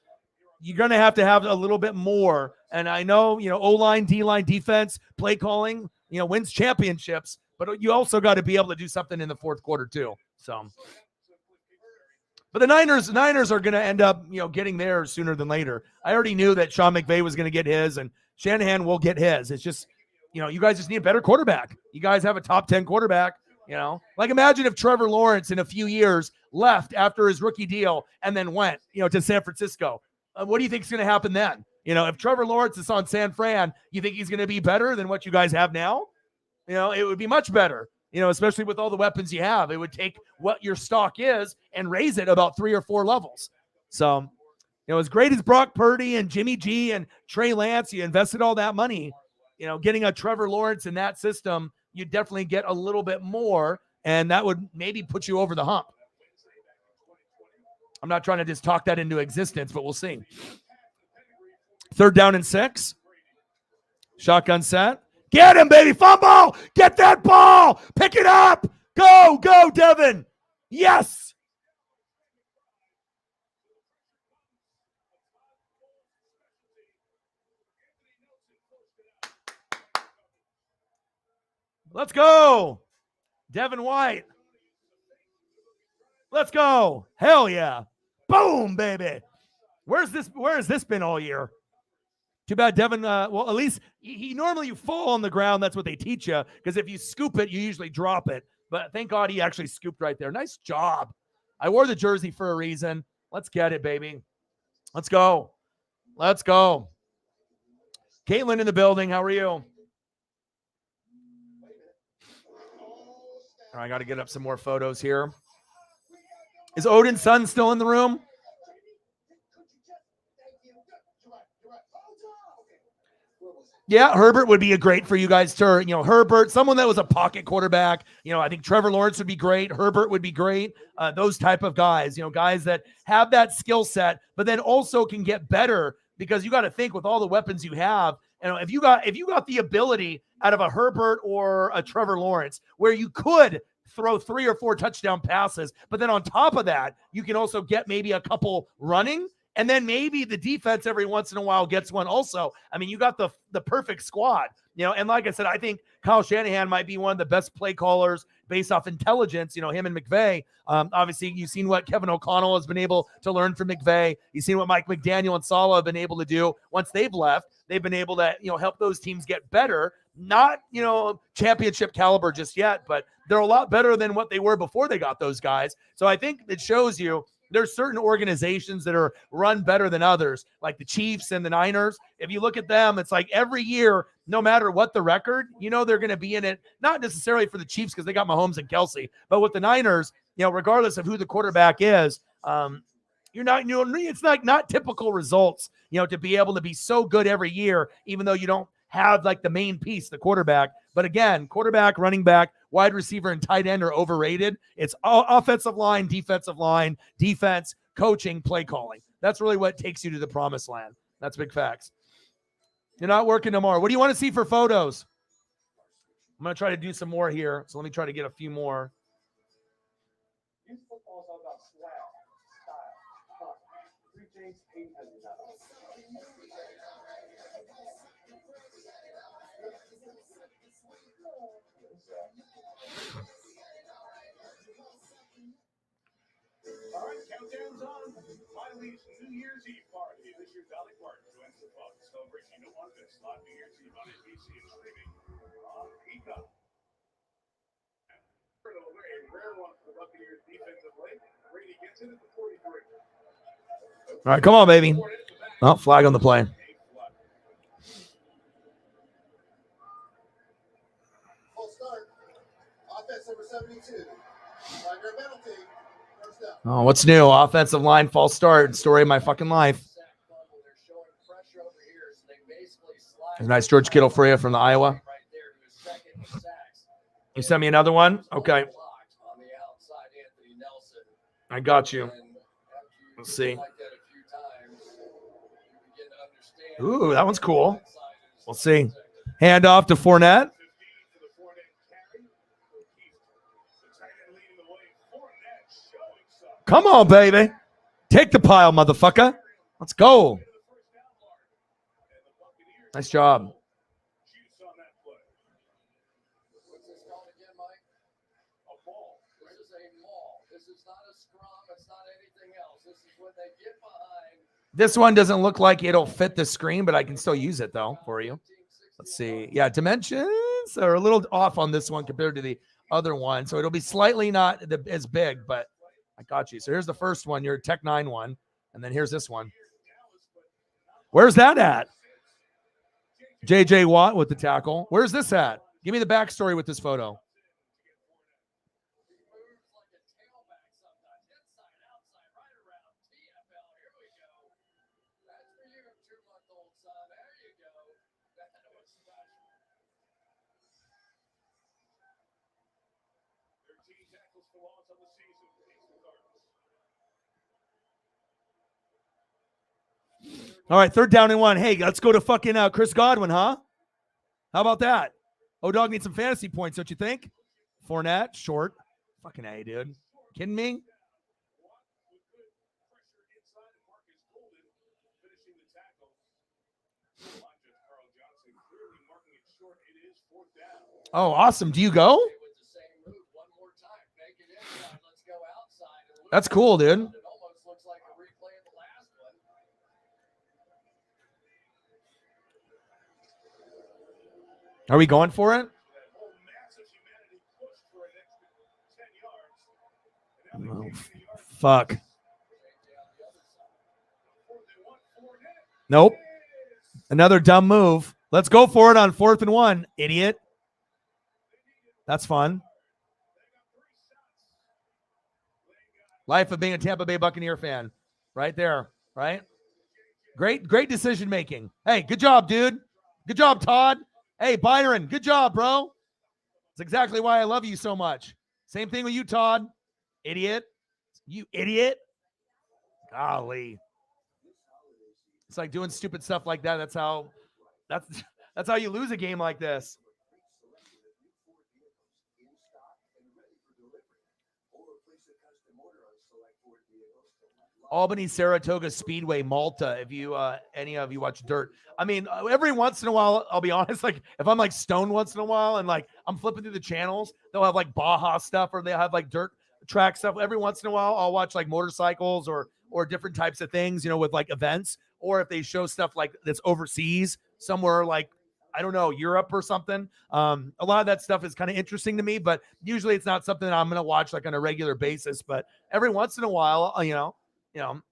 you're going to have a little bit more. And I know, you know, O-line, D-line, defense, play calling, you know, wins championships. But you also got to be able to do something in the fourth quarter too. So. But the Niners are going to end up, you know, getting there sooner than later. I already knew that Sean McVay was going to get his, and Shanahan will get his. It's just, you know, you guys just need a better quarterback. You guys have a top 10 quarterback, you know. Like imagine if Trevor Lawrence in a few years left after his rookie deal and then went, you know, to San Francisco. What do you think is going to happen then? You know, if Trevor Lawrence is on San Fran, you think he's going to be better than what you guys have now? You know, it would be much better. You know, especially with all the weapons you have, it would take what your stock is and raise it about 3 or 4 levels. So, you know, as great as Brock Purdy and Jimmy G and Trey Lance, you invested all that money, you know, getting a Trevor Lawrence in that system, you definitely get a little bit more, and that would maybe put you over the hump. I'm not trying to just talk that into existence, but we'll see. 3rd down and 6. Shotgun set. Get him, baby. Fumble. Get that ball. Pick it up. Go, Devin. Yes. Let's go. Devin White. Let's go. Hell yeah. Boom, baby. Where has this been all year? Too bad Devin, well, at least he normally you fall on the ground. That's what they teach you. Because if you scoop it, you usually drop it. But thank God he actually scooped right there. Nice job. I wore the jersey for a reason. Let's get it, baby. Let's go. Let's go. Caitlin in the building. How are you? All right, I got to get up some more photos here. Is Odin's son still in the room? Yeah, Herbert would be a great for you guys to, Herbert, someone that was a pocket quarterback. I think Trevor Lawrence would be great. Herbert would be great. Those type of guys, guys that have that skill set, but then also can get better because you got to think with all the weapons you have. If you got the ability out of a Herbert or a Trevor Lawrence where you could throw 3 or 4 touchdown passes, but then on top of that, you can also get maybe a couple running. And then maybe the defense every once in a while gets one also. I mean, you got the perfect squad, and like I said, I think Kyle Shanahan might be one of the best play callers based off intelligence, him and McVay. Obviously, you've seen what Kevin O'Connell has been able to learn from McVay. You've seen what Mike McDaniel and Saleh have been able to do once they've left. They've been able to, help those teams get better. Not, championship caliber just yet, but they're a lot better than what they were before they got those guys. So I think it shows you there's certain organizations that are run better than others, like the Chiefs and the Niners. If you look at them, it's like every year, no matter what the record, they're going to be in it, not necessarily for the Chiefs because they got Mahomes and Kelsey, but with the Niners, regardless of who the quarterback is, it's like not typical results, to be able to be so good every year, even though you don't have like the main piece, the quarterback. But again, quarterback, running back, wide receiver, and tight end are overrated. It's all offensive line, defense, coaching, play calling. That's really what takes you to the promised land. That's big facts. You're not working tomorrow. What do you want to see for photos? I'm going to try to do some more here. So let me try to get a few more. All right, countdown's on. Miley's New Year's Eve party. This year, Dolly Parton joins the fun. Celebration you don't want to miss. Live New Year's Eve on NBC and streaming on Kickoff. A rare one for the Buccaneers defensive lane. Brady gets it at the 43. All right, come on, baby. Oh, flag on the play. Full start. Offense number 72. Flag penalty. Oh, what's new? Offensive line false start. Story of my fucking life. There's a nice George Kittle for you from the Iowa. You sent me another one? Okay. I got you. Let's see. Ooh, that one's cool. We'll see. Hand off to Fournette. Come on, baby. Take the pile, motherfucker. Let's go. Nice job. This one doesn't look like it'll fit the screen, but I can still use it, though, for you. Let's see. Yeah, dimensions are a little off on this one compared to the other one. So it'll be slightly not as big, but I got you. So here's the first one, your Tech 9 one. And then here's this one. Where's that at? J.J. Watt with the tackle. Where's this at? Give me the backstory with this photo. All right, 3rd down and 1. Hey, let's go to fucking Chris Godwin, huh? How about that? O-Dog needs some fantasy points, don't you think? Fournette, short. Fucking A, dude. Kidding me? Oh, awesome. Do you go? That's cool, dude. Are we going for it? Oh, fuck. Nope. Another dumb move. Let's go for it on 4th and 1, idiot. That's fun. Life of being a Tampa Bay Buccaneer fan. Right there, right? Great decision making. Hey, good job, dude. Good job, Todd. Hey, Byron, good job, bro. That's exactly why I love you so much. Same thing with you, Todd. Idiot. You idiot. Golly. It's like doing stupid stuff like that. That's how you lose a game like this. Albany, Saratoga Speedway, Malta. If you any of you watch Dirt, I mean, every once in a while, I'll be honest. Like if I'm like stoned once in a while, and like I'm flipping through the channels, they'll have like Baja stuff, or they have like dirt track stuff. Every once in a while, I'll watch like motorcycles or different types of things, with like events, or if they show stuff like that's overseas somewhere, like I don't know, Europe or something. A lot of that stuff is kind of interesting to me, but usually it's not something that I'm gonna watch like on a regular basis. But every once in a while,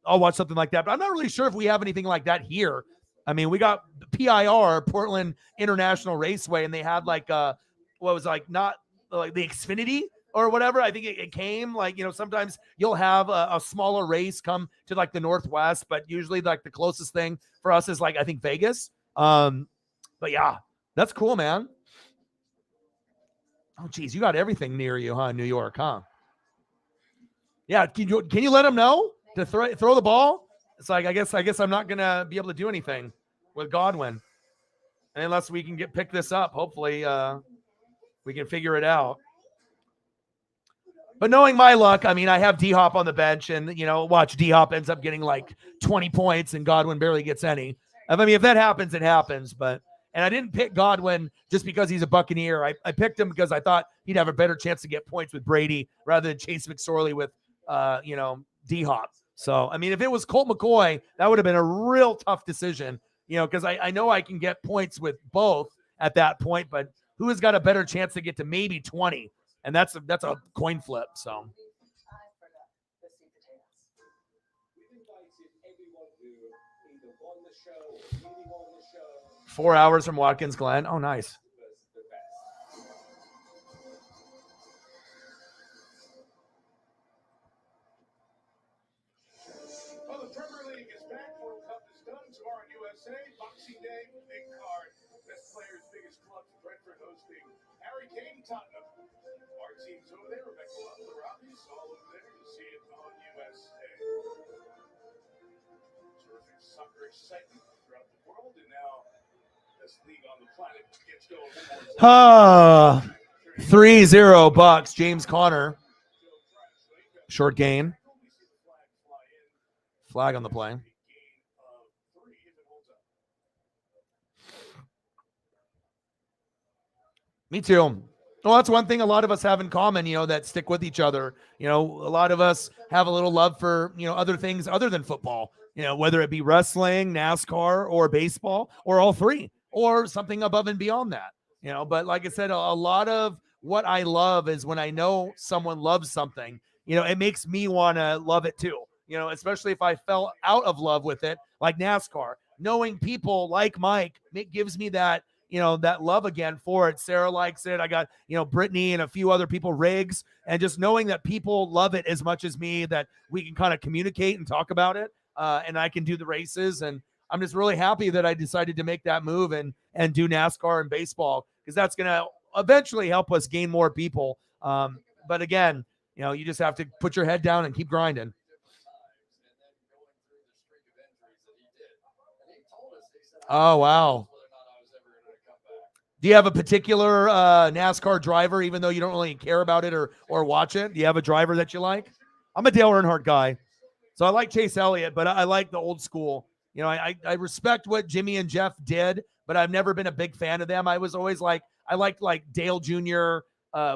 I'll watch something like that, but I'm not really sure if we have anything like that here. I mean, we got PIR, Portland International Raceway, and they had like not like the Xfinity or whatever. I think it came like, sometimes you'll have a smaller race come to like the Northwest, but usually like the closest thing for us is like, I think Vegas. But yeah, that's cool, man. Oh, geez, you got everything near you, huh? New York, huh? Yeah, can you let them know to throw the ball? It's like I guess I'm not gonna be able to do anything with Godwin unless we can pick this up. Hopefully, we can figure it out. But knowing my luck, I mean, I have D-Hop on the bench, and watch D-Hop ends up getting like 20 points, and Godwin barely gets any. I mean, if that happens, it happens. And I didn't pick Godwin just because he's a Buccaneer. I picked him because I thought he'd have a better chance to get points with Brady rather than Chase McSorley with D-Hop. So, I mean, if it was Colt McCoy, that would have been a real tough decision, because I know I can get points with both at that point, but who has got a better chance to get to maybe 20? And that's a coin flip. So. 4 hours from Watkins Glen. Oh, nice. Well, the Premier League is back. World Cup is done. Tomorrow in USA, Boxing Day, big card. Best players, biggest clubs. Brentford hosting Harry Kane, Tottenham. Our team's over there. Rebecca Love, the Robbies, all over there. You see it on USA. Terrific soccer excitement throughout the world, and now this league on the planet gets going. 3-0 Bucks. James Conner. Short gain. Flag on the play. Me too. Well, that's one thing a lot of us have in common, that stick with each other. A lot of us have a little love for, other things other than football, whether it be wrestling, NASCAR, or baseball, or all three, or something above and beyond that, But like I said, a lot of what I love is when I know someone loves something, it makes me want to love it too, especially if I fell out of love with it, like NASCAR. Knowing people like Mike, it gives me that, that love again for it. Sarah likes it. I got, Brittany and a few other people, Riggs, and just knowing that people love it as much as me, that we can kind of communicate and talk about it. And I can do the races. And I'm just really happy that I decided to make that move and do NASCAR and baseball, because that's going to eventually help us gain more people. But again, you just have to put your head down and keep grinding. Oh, wow. Do you have a particular NASCAR driver, even though you don't really care about it or watch it? Do you have a driver that you like? I'm a Dale Earnhardt guy. So I like Chase Elliott, but I like the old school. You know, I respect what Jimmy and Jeff did, but I've never been a big fan of them. I was always like, I liked like Dale Jr.,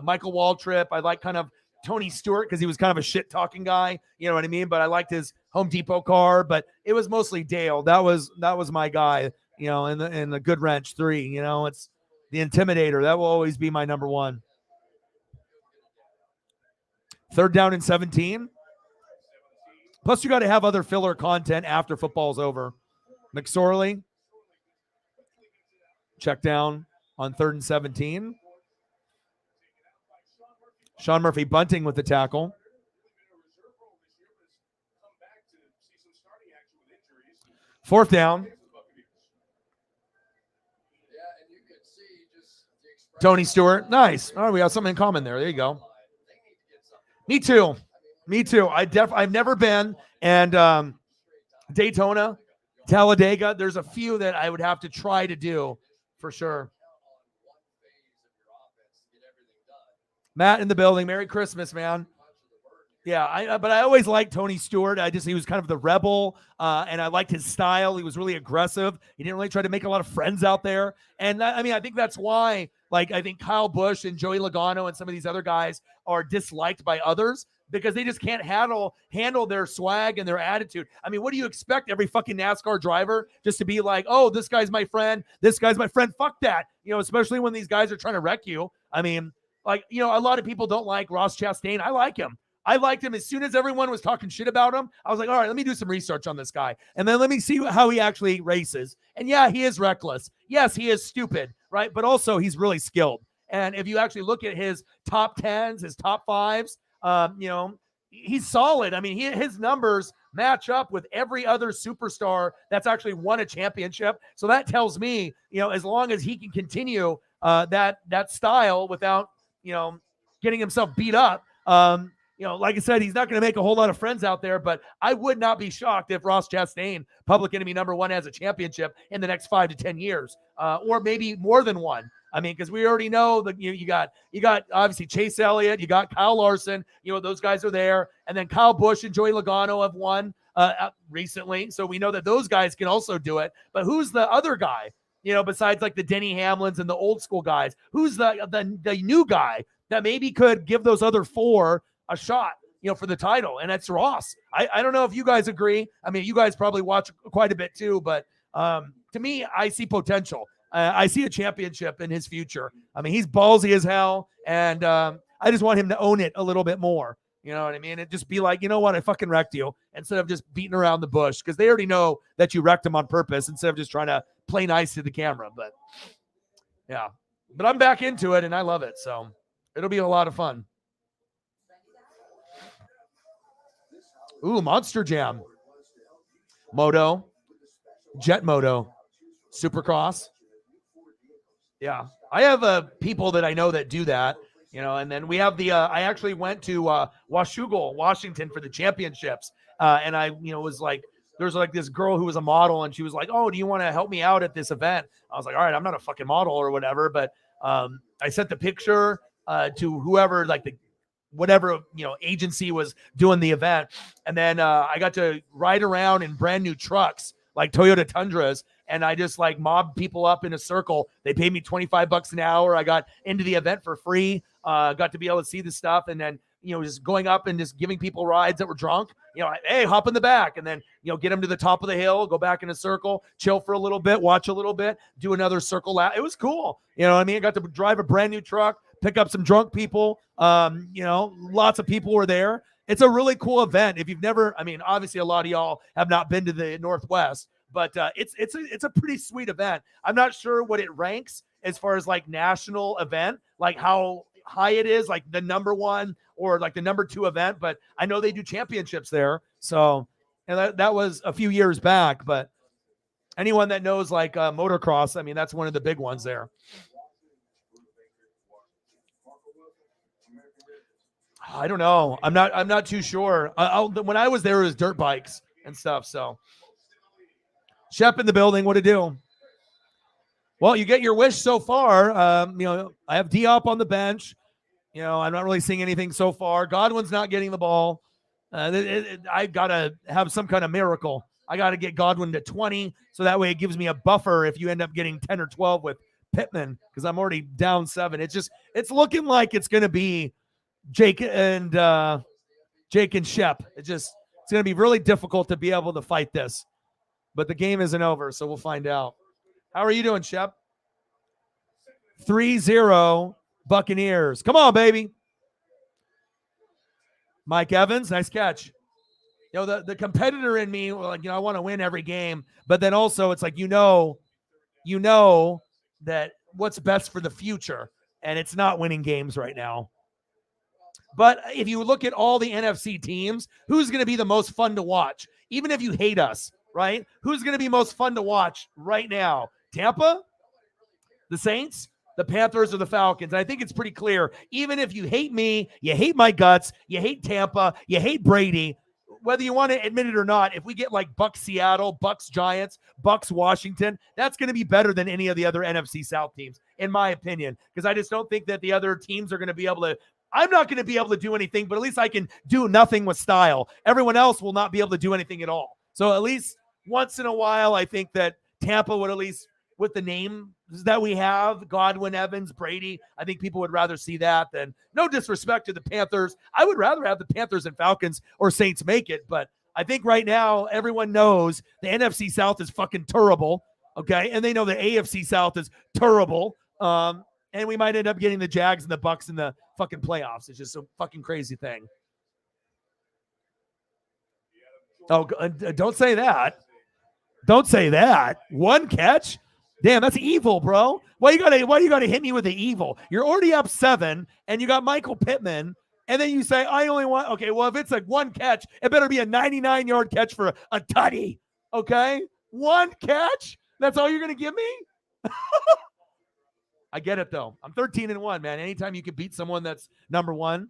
Michael Waltrip. I like kind of Tony Stewart because he was kind of a shit-talking guy. You know what I mean? But I liked his Home Depot car, but it was mostly Dale. That was my guy, you know, in the Good Wrench 3. You know, it's the Intimidator. That will always be my number one. 3rd down and 17. Plus, you got to have other filler content after football's over. McSorley, check down on 3rd and 17. Sean Murphy bunting with the tackle. 4th down. Tony Stewart. Nice. All right, we got something in common there. There you go. Me too. I've never been. And Daytona, Talladega, there's a few that I would have to try to do for sure. Matt in the building. Merry Christmas, man. Yeah, but I always liked Tony Stewart. He was kind of the rebel, and I liked his style. He was really aggressive. He didn't really try to make a lot of friends out there. And I think that's why, like, I think Kyle Busch and Joey Logano and some of these other guys are disliked by others because they just can't handle their swag and their attitude. I mean, what do you expect every fucking NASCAR driver just to be like, oh, this guy's my friend. This guy's my friend. Fuck that. You know, especially when these guys are trying to wreck you. I mean, like, you know, a lot of people don't like Ross Chastain. I like him. I liked him as soon as everyone was talking shit about him. I was like, all right, let me do some research on this guy. And then let me see how he actually races. And yeah, he is reckless. Yes, he is stupid, right? But also he's really skilled. And if you actually look at his top 10s, his top 5s, you know, he's solid. I mean, his numbers match up with every other superstar that's actually won a championship. So that tells me, you know, as long as he can continue that style without, you know, getting himself beat up, you know, like I said, he's not going to make a whole lot of friends out there, but I would not be shocked if Ross Chastain, public enemy number 1, has a championship in the next 5 to 10 years, or maybe more than one. I mean, because we already know that you got obviously Chase Elliott, you got Kyle Larson, you know, those guys are there, and then Kyle Busch and Joey Logano have won recently, so we know that those guys can also do it. But who's the other guy? You know, besides like the Denny Hamlins and the old school guys, who's the new guy that maybe could give those other 4 a shot, you know, for the title? And that's Ross. I don't know if you guys agree. I mean, you guys probably watch quite a bit too, but to me, I see potential. I see a championship in his future. I mean, he's ballsy as hell, and I just want him to own it a little bit more. You know what I mean? And just be like, you know what, I fucking wrecked you, instead of just beating around the bush, because they already know that you wrecked him on purpose instead of just trying to play nice to the camera. But yeah, but I'm back into it, and I love it. So it'll be a lot of fun. Ooh, Monster Jam. Moto. Jet Moto. Supercross. Yeah. I have people that I know that do that, you know, and then we have I actually went to Washougal, Washington for the championships. And I, you know, was like, there's like this girl who was a model, and she was like, oh, do you want to help me out at this event? I was like, all right, I'm not a fucking model or whatever, but I sent the picture to whoever, like whatever, you know, agency was doing the event. And then I got to ride around in brand new trucks, like Toyota Tundras. And I just like mobbed people up in a circle. They paid me $25 an hour. I got into the event for free. Got to be able to see the stuff. And then, you know, just going up and just giving people rides that were drunk, you know, hey, hop in the back, and then, you know, get them to the top of the hill, go back in a circle, chill for a little bit, watch a little bit, do another circle lap. It was cool. You know what I mean? I got to drive a brand new truck, pick up some drunk people. You know, lots of people were there. It's a really cool event. If you've never, I mean, obviously a lot of y'all have not been to the Northwest, but it's a pretty sweet event. I'm not sure what it ranks as far as like national event, like how high it is, like the number 1 or like the number 2 event, but I know they do championships there. So, and that was a few years back, but anyone that knows like motocross, I mean, that's one of the big ones there. I don't know. I'm not too sure. When I was there, it was dirt bikes and stuff. So Shep in the building. What to do? Well, you get your wish so far. I have Diop on the bench. I'm not really seeing anything so far. Godwin's not getting the ball. I got to have some kind of miracle. I got to get Godwin to 20, so that way it gives me a buffer if you end up getting 10 or 12 with Pittman, because I'm already down 7. It's looking like it's going to be Jake and Shep. It's going to be really difficult to be able to fight this. But the game isn't over, so we'll find out. How are you doing, Shep? 3-0 Buccaneers. Come on, baby. Mike Evans, nice catch. The competitor in me, I want to win every game, but then also it's like, that what's best for the future, and it's not winning games right now. But if you look at all the NFC teams, who's going to be the most fun to watch? Even if you hate us, right? Who's going to be most fun to watch right now? Tampa, the Saints, the Panthers, or the Falcons? I think it's pretty clear. Even if you hate me, you hate my guts, you hate Tampa, you hate Brady, whether you want to admit it or not, if we get like Bucs Seattle, Bucs Giants, Bucs Washington, that's going to be better than any of the other NFC South teams, in my opinion, because I just don't think that the other teams are going to be able to. I'm not going to be able to do anything, but at least I can do nothing with style. Everyone else will not be able to do anything at all. So at least once in a while, I think that Tampa would, at least with the names that we have, Godwin, Evans, Brady, I think people would rather see that than, no disrespect to the Panthers. I would rather have the Panthers and Falcons or Saints make it. But I think right now everyone knows the NFC South is fucking terrible. Okay. And they know the AFC South is terrible. And we might end up getting the Jags and the Bucks in the fucking playoffs. It's just a fucking crazy thing. Oh, don't say that. Don't say that. One catch? Damn, that's evil, bro. Why you gotta hit me with the evil? You're already up 7, and you got Michael Pittman, and then you say, I only want, okay, well, if it's like one catch, it better be a 99-yard catch for a tutty, okay? One catch? That's all you're gonna give me? I get it, though. I'm 13-1, man. Anytime you can beat someone that's number 1,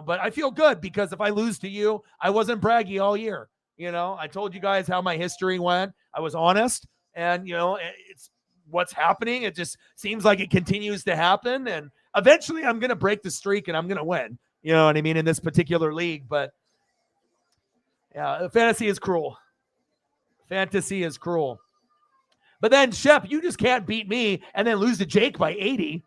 but I feel good because if I lose to you, I wasn't braggy all year. I told you guys how my history went. I was honest, and, it's what's happening. It just seems like it continues to happen, and eventually I'm going to break the streak and I'm going to win. You know what I mean? In this particular league, but yeah, fantasy is cruel. Fantasy is cruel. But then, Shep, you just can't beat me and then lose to Jake by 80.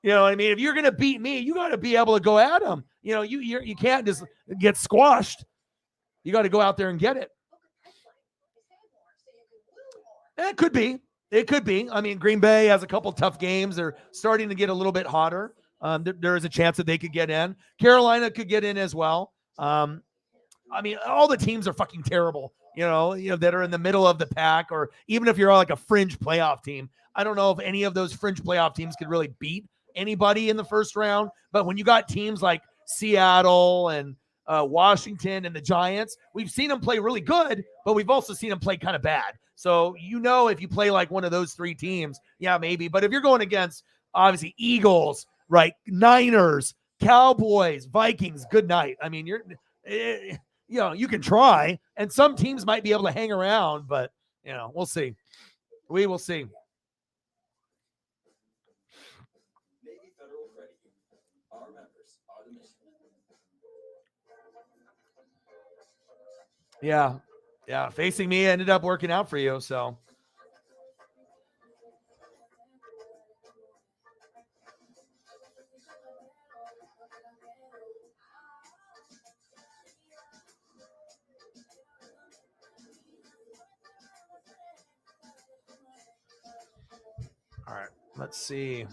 You know what I mean? If you're going to beat me, you got to be able to go at him. You can't just get squashed. You got to go out there and get it. It could be. It could be. I mean, Green Bay has a couple tough games. They're starting to get a little bit hotter. There is a chance that they could get in. Carolina could get in as well. I mean, all the teams are fucking terrible. That are in the middle of the pack, or even if you're like a fringe playoff team. I don't know if any of those fringe playoff teams could really beat anybody in the first round. But when you got teams like Seattle and Washington and the Giants, we've seen them play really good, but we've also seen them play kind of bad. So, if you play like one of those 3 teams, yeah, maybe. But if you're going against, obviously, Eagles, right, Niners, Cowboys, Vikings, good night. I mean, you can try, and some teams might be able to hang around, but, we'll see. We will see. Navy Federal Credit Union. Our members are the mission. Yeah. Facing me ended up working out for you, so. All right, let's see.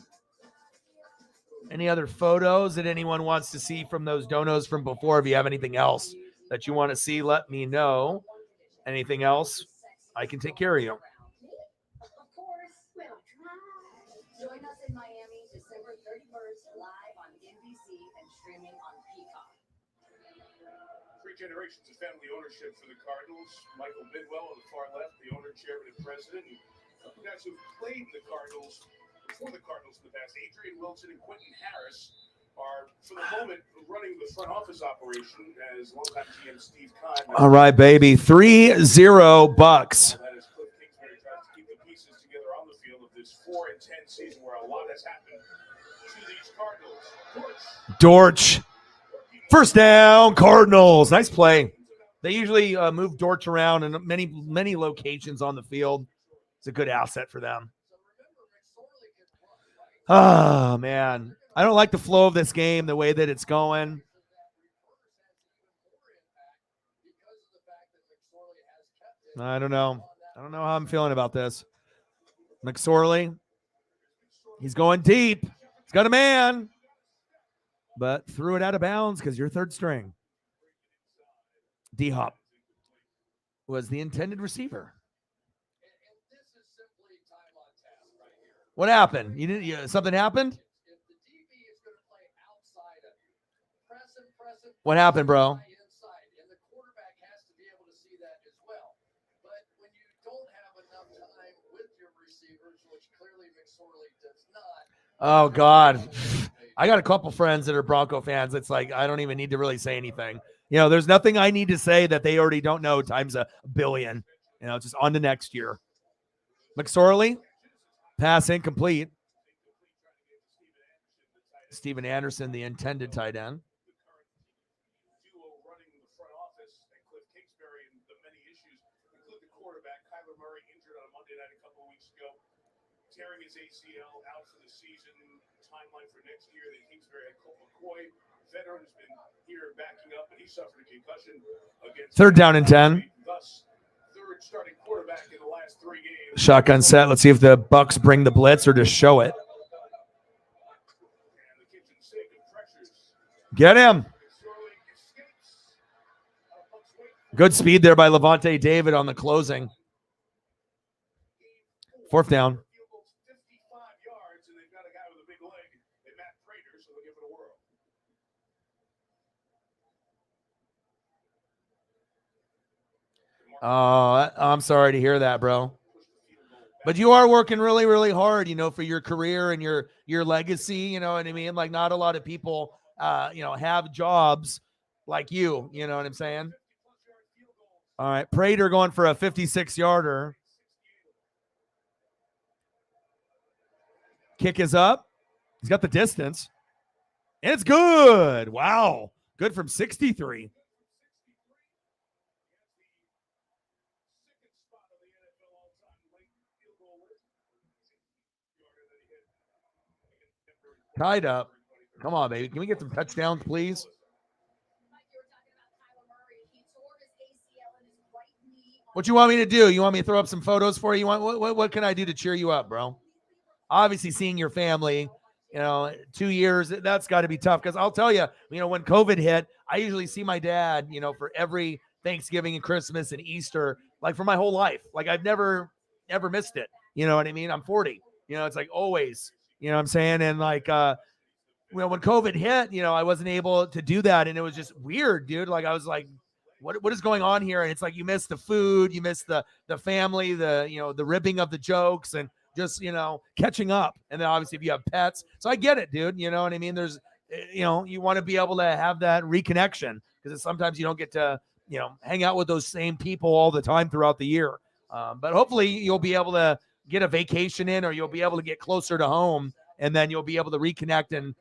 Any other photos that anyone wants to see from those donos from before? If you have anything else that you want to see, let me know. Anything else, I can take care of you. Of course. Join us in Miami, December 31st, live on NBC and streaming on Kickoff. 3 generations of family ownership for the Cardinals. Michael Bidwell on the far left, the owner, chairman, and president. And the guys who've played the Cardinals, before the Cardinals in the past, Adrian Wilson and Quentin Harris, are, for the moment, running the front office operation as longtime GM Steve Kahn. All right, baby. 3-0 Bucks. That is Cliff Kingsbury tries to keep the pieces together on the field of this 4-3 Dortch. First down, Cardinals. Nice play. They usually move Dortch around in many locations on the field. It's a good asset for them. Oh, man. I don't like the flow of this game, the way that it's going. I don't know. I don't know how I'm feeling about this. McSorley, he's going deep. He's got a man, but threw it out of bounds because you're third string. D-Hop was the intended receiver. What happened? Something happened? What happened, bro? Oh, God. I got a couple friends that are Bronco fans. It's like I don't even need to really say anything. There's nothing I need to say that they already don't know times a billion. Just on to next year. McSorley, pass incomplete. Steven Anderson, the intended tight end. Tearing his ACL out for the season. Timeline for next year. That Kingsbury had Colt McCoy, veteran, has been here backing up, but he suffered a concussion against. Third down and 10. Thus, third starting quarterback in the last 3 games. Shotgun set. Let's see if the Bucs bring the blitz or just show it. Get him. Good speed there by Levante David on the closing. Fourth down. Oh, I'm sorry to hear that, bro. But you are working really, really hard, for your career and your legacy. You know what I mean? Like, not a lot of people, have jobs like you. You know what I'm saying? All right, Prater going for a 56-yarder. Kick is up. He's got the distance. And it's good. Wow. Good from 63. Tied up. Come on, baby. Can we get some touchdowns, please? What you want me to do? You want me to throw up some photos for you? What can I do to cheer you up, bro? Obviously, seeing your family, 2 years, that's got to be tough. Because I'll tell you, when COVID hit, I usually see my dad, for every Thanksgiving and Christmas and Easter, like for my whole life. Like I've never missed it. You know what I mean? I'm 40. It's like always. You know what I'm saying? And like, when COVID hit, I wasn't able to do that. And it was just weird, dude. Like I was like, what is going on here? And it's like, you miss the food, you miss the family, the ribbing of the jokes and just, catching up. And then obviously if you have pets, so I get it, dude. You know what I mean? There's, you want to be able to have that reconnection because sometimes you don't get to, hang out with those same people all the time throughout the year. But hopefully you'll be able to get a vacation in, or you'll be able to get closer to home, and then you'll be able to reconnect, and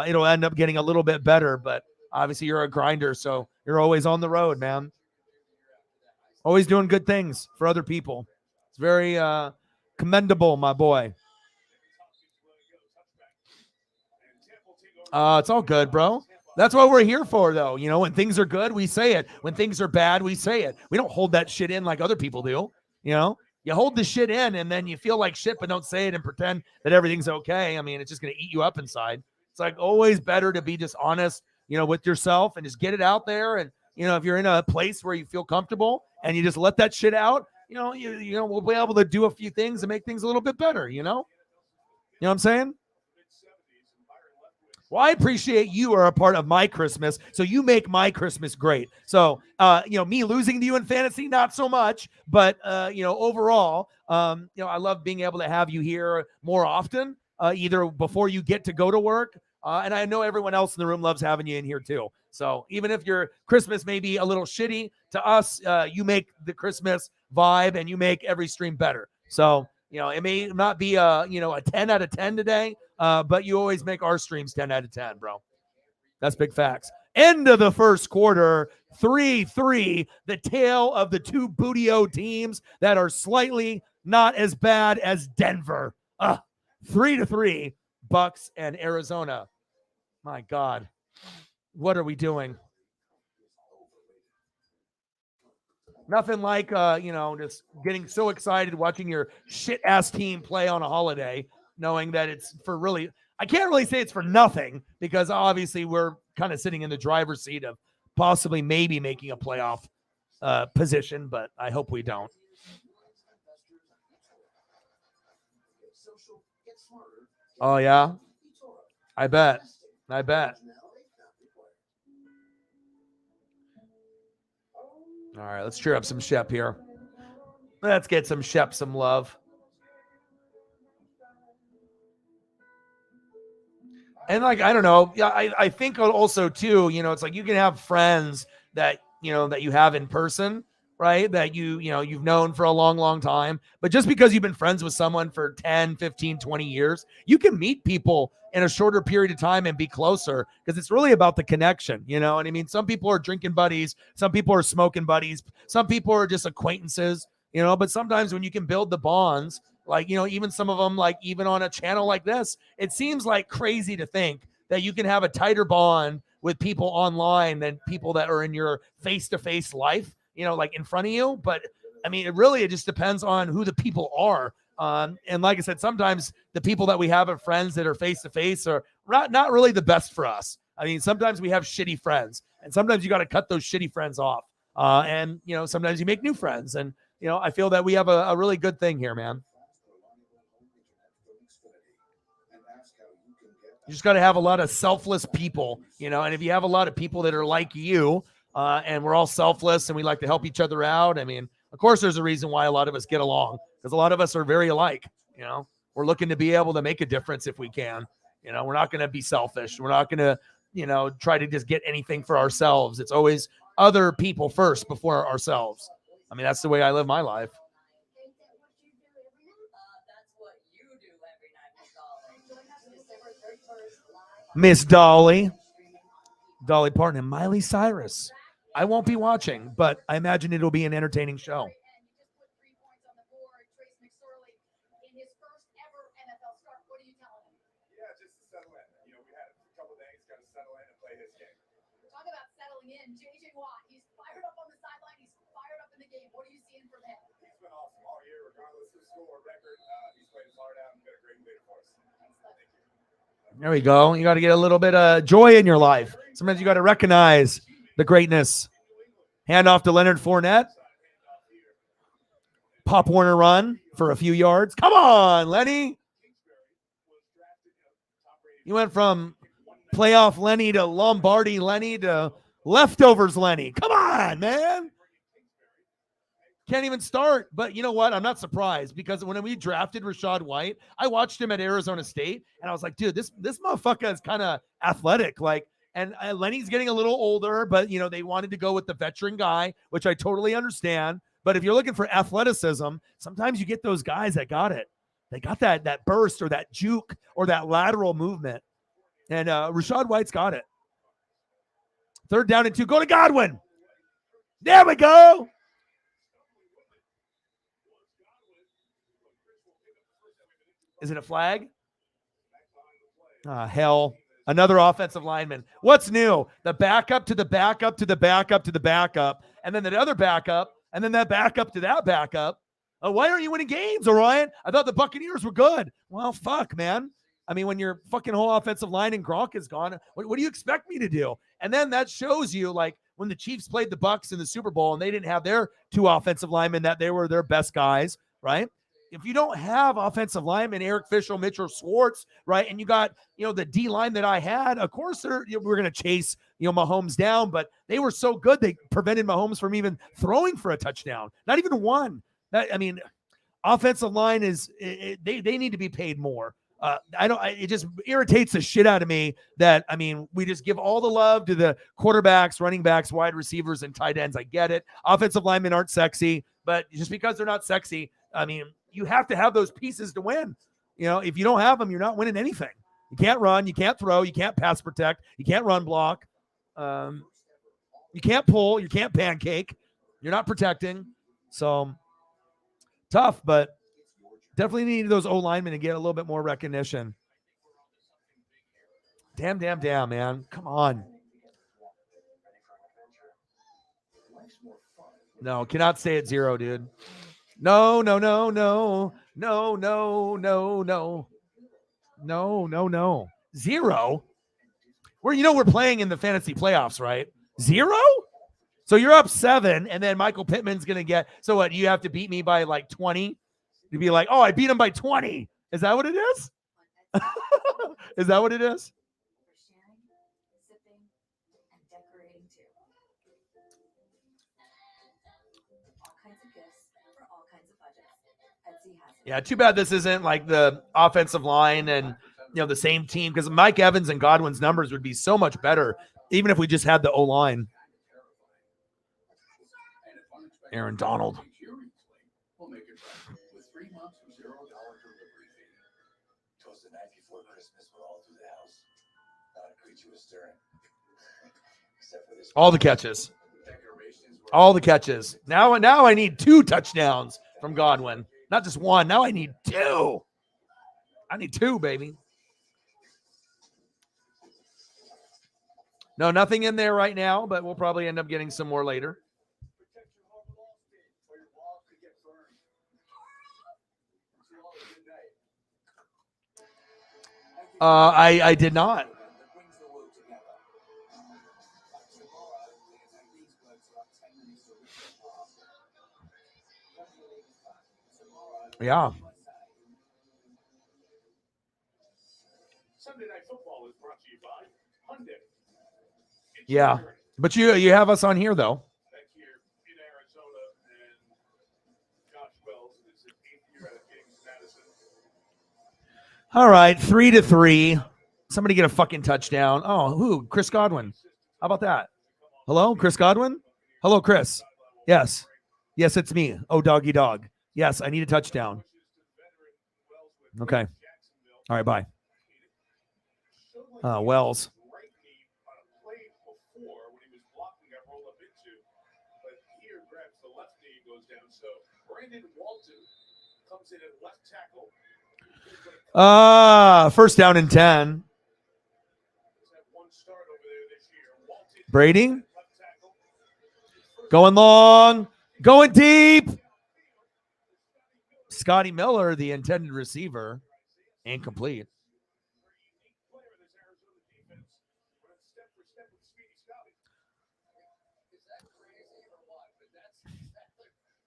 it'll end up getting a little bit better. But obviously you're a grinder, so you're always on the road, man. Always doing good things for other people. It's very commendable, my boy. It's all good, bro. That's what we're here for, though. When things are good, we say it. When things are bad, we say it. We don't hold that shit in like other people do. You hold the shit in, and then you feel like shit, but don't say it and pretend that everything's okay. I mean, it's just going to eat you up inside. It's like always better to be just honest, with yourself and just get it out there. And, if you're in a place where you feel comfortable and you just let that shit out, we'll be able to do a few things and make things a little bit better, You know what I'm saying? Well, I appreciate you are a part of my Christmas, so you make my Christmas great. So, me losing to you in fantasy, not so much, but, overall, I love being able to have you here more often, either before you get to go to work, and I know everyone else in the room loves having you in here too. So even if your Christmas may be a little shitty to us, you make the Christmas vibe and you make every stream better. So, it may not be a 10 out of 10 today, but you always make our streams 10 out of 10, bro. That's big facts. End of the first quarter, 3-3, the tale of the two Bootio teams that are slightly not as bad as Denver. 3-3, Bucks and Arizona. My God, what are we doing? Nothing like, just getting so excited watching your shit-ass team play on a holiday, knowing that it's for really, I can't really say it's for nothing, because obviously we're kind of sitting in the driver's seat of possibly maybe making a playoff position, but I hope we don't. Oh, yeah? I bet. All right, let's cheer up some Shep here. Let's get some Shep some love. And like, I don't know. Yeah, I think also too, it's like you can have friends that, that you have in person, right? That you've known for a long, long time. But just because you've been friends with someone for 10, 15, 20 years, you can meet people in a shorter period of time and be closer, because it's really about the connection, And I mean, some people are drinking buddies, some people are smoking buddies, some people are just acquaintances, but sometimes when you can build the bonds, like, even some of them, like even on a channel like this, it seems like crazy to think that you can have a tighter bond with people online than people that are in your face-to-face life, like in front of you. But I mean, it just depends on who the people are. And like I said, sometimes the people that we have as friends that are face-to-face are not really the best for us. I mean, sometimes we have shitty friends, and sometimes you got to cut those shitty friends off. And sometimes you make new friends. And, I feel that we have a really good thing here, man. You just got to have a lot of selfless people, and if you have a lot of people that are like you, and we're all selfless and we like to help each other out. I mean, of course, there's a reason why a lot of us get along, because a lot of us are very alike. We're looking to be able to make a difference if we can. We're not going to be selfish. We're not going to, try to just get anything for ourselves. It's always other people first before ourselves. I mean, that's the way I live my life. Miss Dolly Parton, and Miley Cyrus. I won't be watching, but I imagine it'll be an entertaining show. Yeah, just to settle in. We had a couple days, got to settle in and play his game. Talk about settling in. J.J. Watt, he's fired up on the sideline. He's fired up in the game. What are you seeing from him? He's been awesome all year, regardless of score or record. He's played his heart out and got a great leader for us. Thank you. There we go. You got to get a little bit of joy in your life. Sometimes you got to recognize the greatness. Hand off to Leonard Fournette. Pop Warner run for a few yards. Come on, Lenny. You went from playoff Lenny to Lombardi Lenny to leftovers Lenny. Come on, man. Can't even start. But you know what? I'm not surprised, because when we drafted Rachaad White, I watched him at Arizona State, and I was like, dude, this motherfucker is kind of athletic. Like, and Lenny's getting a little older, but they wanted to go with the veteran guy, which I totally understand. But if you're looking for athleticism, sometimes you get those guys that got it. They got that burst or that juke or that lateral movement. And Rachaad White's got it. 3rd down and 2. Go to Godwin. There we go. Is it a flag? Hell. Another offensive lineman. What's new? The backup to the backup to the backup to the backup. And then the other backup. And then that backup to that backup. Why aren't you winning games, Orion? I thought the Buccaneers were good. Well, fuck, man. I mean, when your fucking whole offensive line and Gronk is gone, what do you expect me to do? And then that shows you, like, when the Chiefs played the Bucs in the Super Bowl and they didn't have their 2 offensive linemen, that they were their best guys, right? If you don't have offensive linemen, Eric Fischel, Mitchell Schwartz, right, and you got, the D line that I had, of course, we're going to chase, Mahomes down, but they were so good they prevented Mahomes from even throwing for a touchdown, not even one. Offensive line is they need to be paid more. It just irritates the shit out of me that, we just give all the love to the quarterbacks, running backs, wide receivers, and tight ends. I get it. Offensive linemen aren't sexy, but just because they're not sexy, you have to have those pieces to win. If you don't have them, you're not winning anything. You can't run. You can't throw. You can't pass protect. You can't run block. You can't pull. You can't pancake. You're not protecting. So tough, but definitely need those O linemen to get a little bit more recognition. Damn, man. Come on. No, cannot stay at 0, dude. No. No. 0? We're playing in the fantasy playoffs, right? 0? So you're up 7, and then Michael Pittman's going to get, so what, you have to beat me by like 20? To be like, oh, I beat him by 20. Is that what it is? Is that what it is? Yeah, too bad this isn't like the offensive line and the same team, because Mike Evans and Godwin's numbers would be so much better even if we just had the O line. Aaron Donald. All the catches. Now I need 2 touchdowns from Godwin. Not just 1. Now I need 2. I need 2, baby. No, nothing in there right now, but we'll probably end up getting some more later. I did not. Yeah. Sunday Night Football is brought to you by Hyundai. Yeah. But you have us on here, though. Back here in Arizona, and Josh Wells is his 8th year out of James Madison. All right, 3-3. Somebody get a fucking touchdown. Oh, who? Chris Godwin. How about that? Hello, Chris Godwin? Hello, Chris. Yes. Yes, it's me. Oh, doggy dog. Yes, I need a touchdown. Okay. All right, bye. Wells. First down and 10. Brady. Going long. Going deep. Scotty Miller, the intended receiver. Incomplete.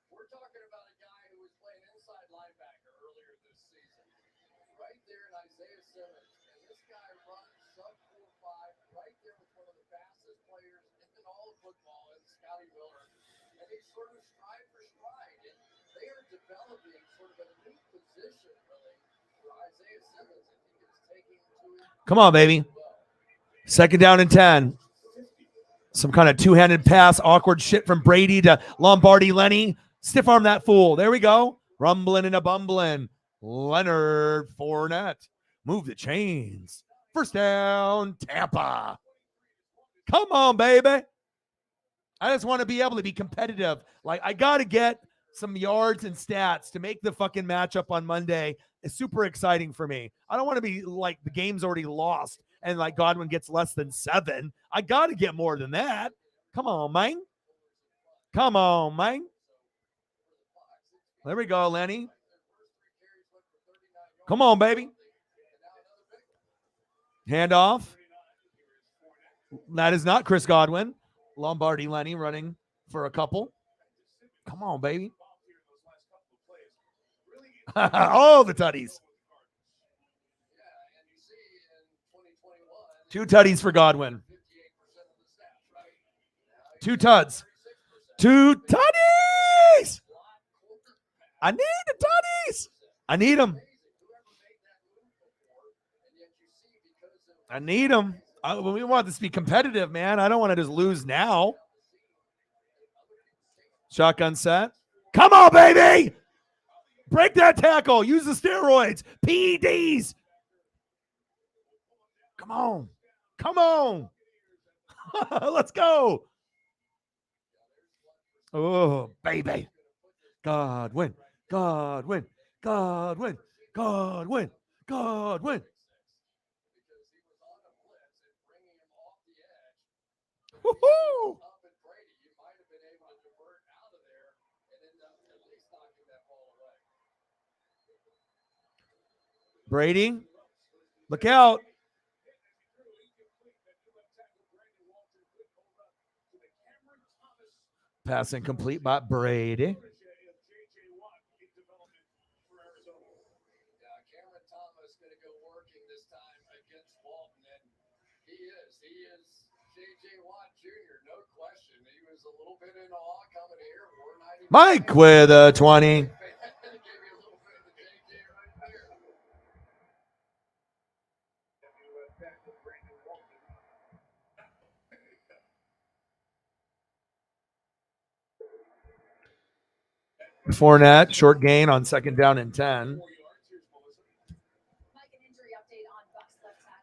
We're talking about a guy who was playing inside linebacker earlier this season. Right there in Isaiah Simmons. And this guy runs sub 4.5 right there with one of the fastest players in all of football, and Scotty Miller. And they sort of stride for stride. And they are developing sort of a new position, really, for Isaiah Simmons. I think it's taking to it. Come on, baby. Second down and 10. Some kind of two-handed pass, awkward shit from Brady to Lombardi Lenny. Stiff arm that fool. There we go. Rumbling and a bumbling. Leonard Fournette. Move the chains. First down, Tampa. Come on, baby. I just want to be able to be competitive. Like, I got to get some yards and stats to make the fucking matchup on Monday. It's super exciting for me. I don't want to be like the game's already lost and like Godwin gets less than 7. I got to get more than that. Come on, man. Come on, man. There we go, Lenny. Come on, baby. Handoff. That is not Chris Godwin. Lombardi Lenny running for a couple. Come on, baby. Oh, the tutties. 2 tutties for Godwin. 2 tuds. 2 tutties. I need the tutties. I need them. I need them. We want this to be competitive, man. I don't want to just lose now. Shotgun set. Come on, baby. Break that tackle. Use the steroids. PEDs. Come on. Come on. Let's go. Oh, baby. Godwin. Godwin. Godwin. Godwin. Godwin. Woohoo! Brady, look out. Pass incomplete by Brady. Cameron Thomas going to go working this time against Walton, and he is J.J. Watt Jr., no question. He was a little bit in awe coming here. Mike with a 20. Fournette, short gain on second down and 10.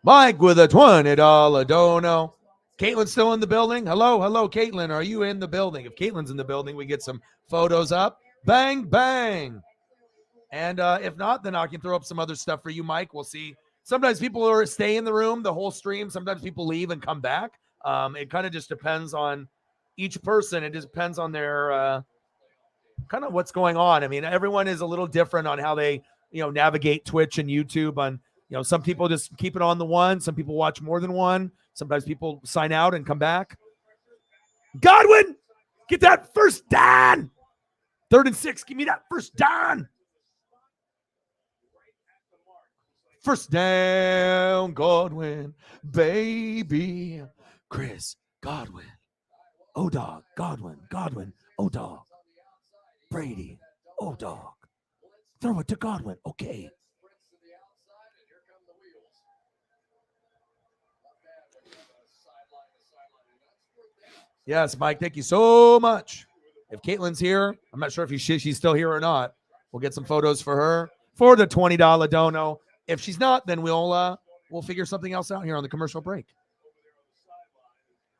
Mike with a $20 dono. Caitlin's still in the building. Hello, Caitlin. Are you in the building? If Caitlin's in the building, we get some photos up. Bang, bang. And if not, then I can throw up some other stuff for you, Mike. We'll see. Sometimes people stay in the room the whole stream. Sometimes people leave and come back. It kind of just depends on each person. It just depends on their kind of what's going on. I mean, everyone is a little different on how they, navigate Twitch and YouTube. On, some people just keep it on the one. Some people watch more than one. Sometimes people sign out and come back. Godwin, get that first down. 3rd and 6. Give me that first down. First down, Godwin, baby. Chris, Godwin. O-Dog, Godwin, O-Dog. Brady, O-Dog. Throw it to Godwin. Okay. Yes, Mike, thank you so much. If Caitlin's here, I'm not sure if she's still here or not. We'll get some photos for her for the $20 dono. If she's not, then we'll figure something else out here on the commercial break.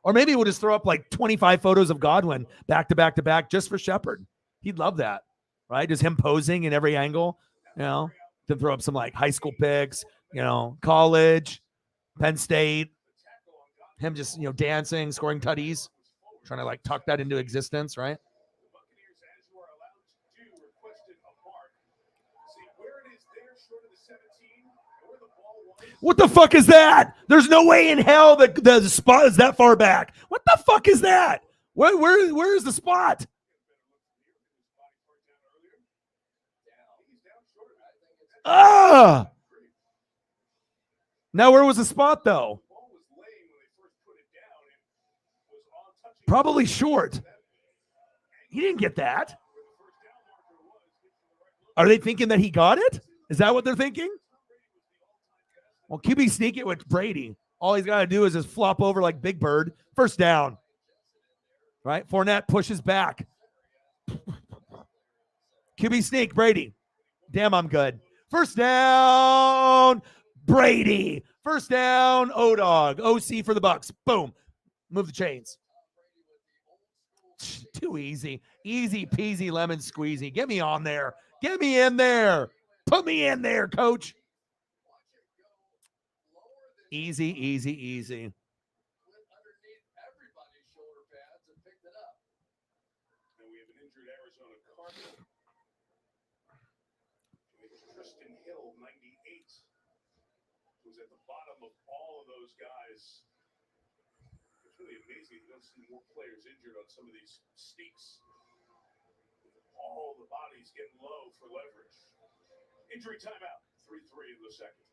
Or maybe we'll just throw up like 25 photos of Godwin back to back to back just for Shepard. He'd love that, right? Just him posing in every angle, to throw up some like high school pics, college, Penn State, him just, dancing, scoring tutties, trying to like tuck that into existence, right? What the fuck is that? There's no way in hell that the spot is that far back. What the fuck is that? Where is the spot? Ah! Now where was the spot though? Probably short. He didn't get that. Are they thinking that he got it? Is that what they're thinking? Well, QB sneak it with Brady. All he's got to do is just flop over like Big Bird. First down. Right? Fournette pushes back. QB sneak, Brady. Damn, I'm good. First down, Brady. First down, O-Dog. OC for the Bucks. Boom. Move the chains. Too easy. Easy peasy lemon squeezy. Get me on there. Get me in there. Put me in there, coach. Easy, easy, easy. Underneath everybody's shoulder pads and picked it up. And we have an injured Arizona Cardinal. Tristan Hill, 98, who's at the bottom of all of those guys. It's really amazing. You don't see more players injured on some of these steeps. All the bodies getting low for leverage. Injury timeout. 3-3 in the second.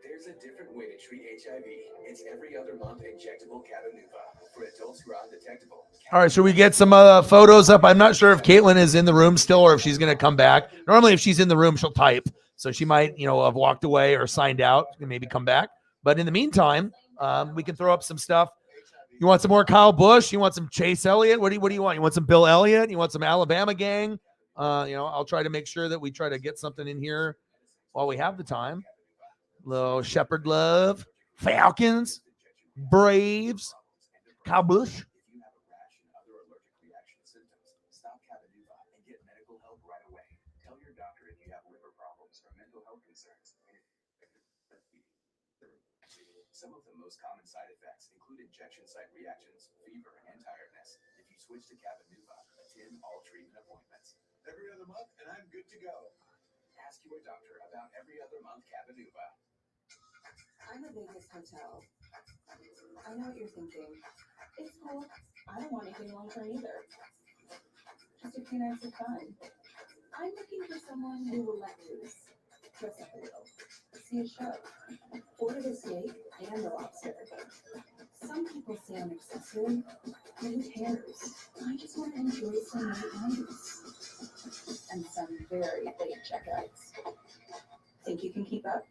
There's a different way to treat HIV. It's every other month injectable Cabenuva for adults who are undetectable. All right, should we get some photos up? I'm not sure if Caitlin is in the room still or if she's going to come back. Normally, if she's in the room, she'll type. So she might, have walked away or signed out and maybe come back. But in the meantime, we can throw up some stuff. You want some more Kyle Busch? You want some Chase Elliott? What do you want? You want some Bill Elliott? You want some Alabama gang? I'll try to make sure that we try to get something in here while we have the time. Little Shepherd Love, Falcons, Braves, Kyle Busch. If you have a rash and other allergic reaction symptoms, stop Cabenuva and get medical help right away. Tell your doctor if you have liver problems or mental health concerns. Some of the most common side effects include injection site reactions, fever, and tiredness. If you switch to Cabenuva, attend all treatment appointments. Every other month, and I'm good to go. Ask your doctor about every other month Cabenuva. I'm a Vegas hotel. I know what you're thinking. It's cool. I don't want anything long term either. Just a few nights of fun. I'm looking for someone who will let loose, dress up a little, see a show, order the steak and the lobster. Some people say I'm excessive, but who cares? I just want to enjoy some late nights and some very late checkouts. Think you can keep up?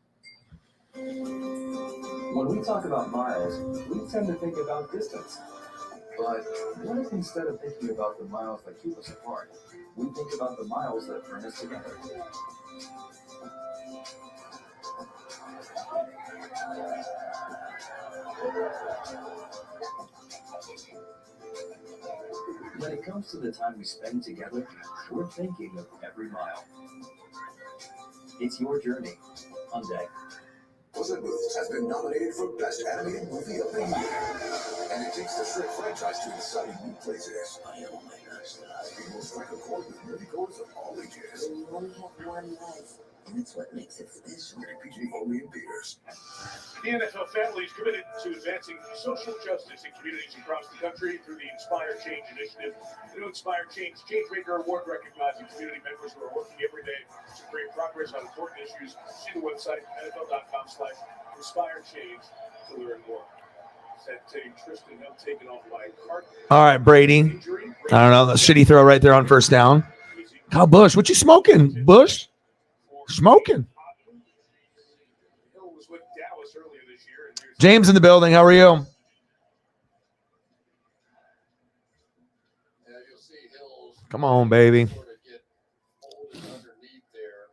When we talk about miles, we tend to think about distance. But what if instead of thinking about the miles that keep us apart, we think about the miles that bring us together? When it comes to the time we spend together, we're thinking of every mile. It's your journey. Hyundai. Puss in Boots has been nominated for Best Animated Movie of the Year. And it takes the Shrek franchise to exciting new places. I am my master. It will strike a chord with moviegoers of all ages. You only have one life. That's what makes it special. Rated PG only in theaters. The NFL family is committed to advancing social justice in communities across the country through the Inspire Change initiative. The new Inspire Change Changemaker Award recognizing community members who are working every day to create progress on important issues. See the website, NFL.com/InspireChange to learn more. Tristan Hill taken off by Cardinals. All right, Brady. I don't know. The shitty throw right there on first down. Kyle Busch, what you smoking, Bush? Smoking. James in the building. How are you? Yeah, you'll see Hills Come on, baby. sort of get underneath there.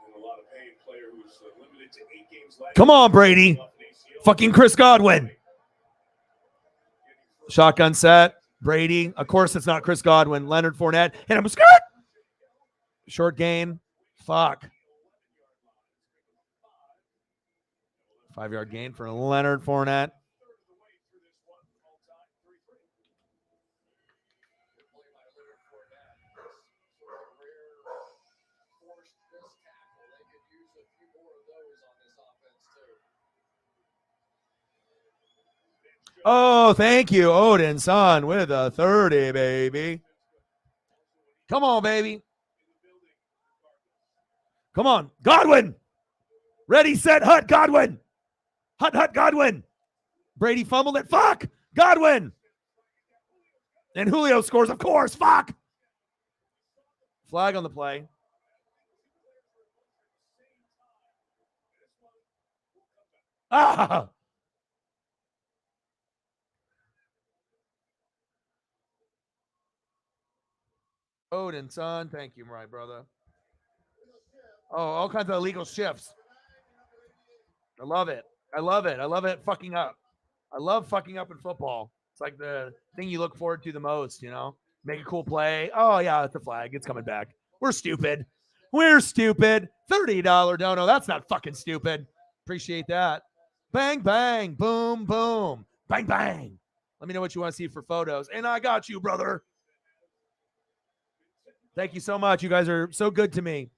And a lot of pain player who's limited to 8 games last Come on, Brady. Fucking Chris Godwin. Shotgun set. Brady. Of course, it's not Chris Godwin. Leonard Fournette. Hit him a skirt. Short gain. Fuck. 5-yard gain for Leonard Fournette. Oh, thank you, Odin, son, with a 30, baby. Come on, baby. Come on. Godwin. Ready, set, hut, Godwin. Hut, Godwin. Brady fumbled it. Fuck. Godwin. And Julio scores, of course. Fuck. Flag on the play. Ah. Odin, son. Thank you, my brother. Oh, all kinds of illegal shifts. I love it. I love it. I love it fucking up. I love fucking up in football. It's like the thing you look forward to the most, you know? Make a cool play. Oh, yeah, it's a flag. It's coming back. We're stupid. We're stupid. $30 dono. That's not fucking stupid. Appreciate that. Bang, bang. Boom, boom. Bang, bang. Let me know what you want to see for photos. And I got you, brother. Thank you so much. You guys are so good to me.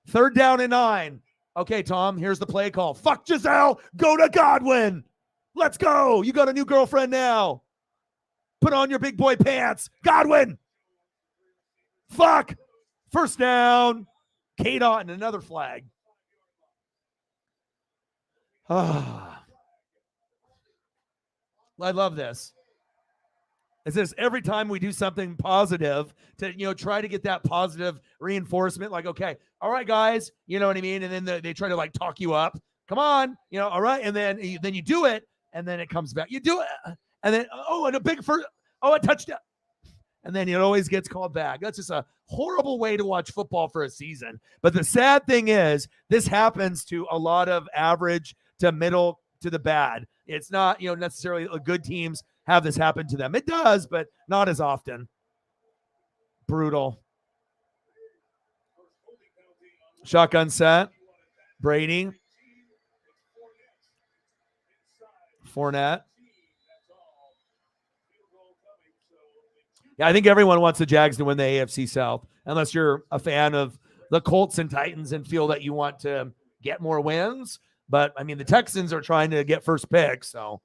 3rd down and 9. Okay, Tom, here's the play call. Fuck Giselle. Go to Godwin. Let's go. You got a new girlfriend now. Put on your big boy pants. Godwin. Fuck. 1st down. K-Dot and another flag. Ah. I love this. It's this every time we do something positive to, try to get that positive reinforcement. Like, okay, all right, guys, you know what I mean? And then they try to like talk you up. Come on, all right. And then you do it. And then it comes back. You do it. And then, and a big first, a touchdown. and then it always gets called back. That's just a horrible way to watch football for a season. But the sad thing is, this happens to a lot of average to middle to the bad. It's not, necessarily good teams have this happen to them. It does, but not as often. Brutal. Shotgun set. Brady. Fournette. Yeah, I think everyone wants the Jags to win the AFC South, unless you're a fan of the Colts and Titans and feel that you want to get more wins. But, I mean, the Texans are trying to get first pick, so.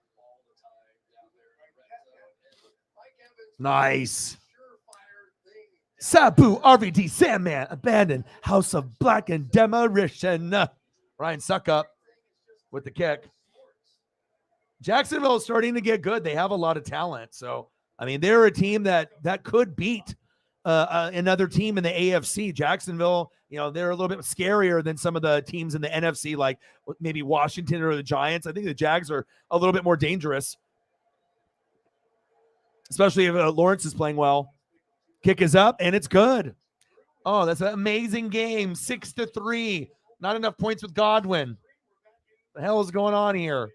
Nice. Sabu, RVD, Sandman, abandoned, House of Black and Demolition. Ryan Suckup with the kick. Jacksonville is starting to get good. They have a lot of talent. So, I mean, they're a team that could beat another team in the AFC. Jacksonville, they're a little bit scarier than some of the teams in the NFC, like maybe Washington or the Giants. I think the Jags are a little bit more dangerous, especially if Lawrence is playing well. Kick is up, and it's good. Oh, that's an amazing game. 6-3. Not enough points with Godwin. The hell is going on here?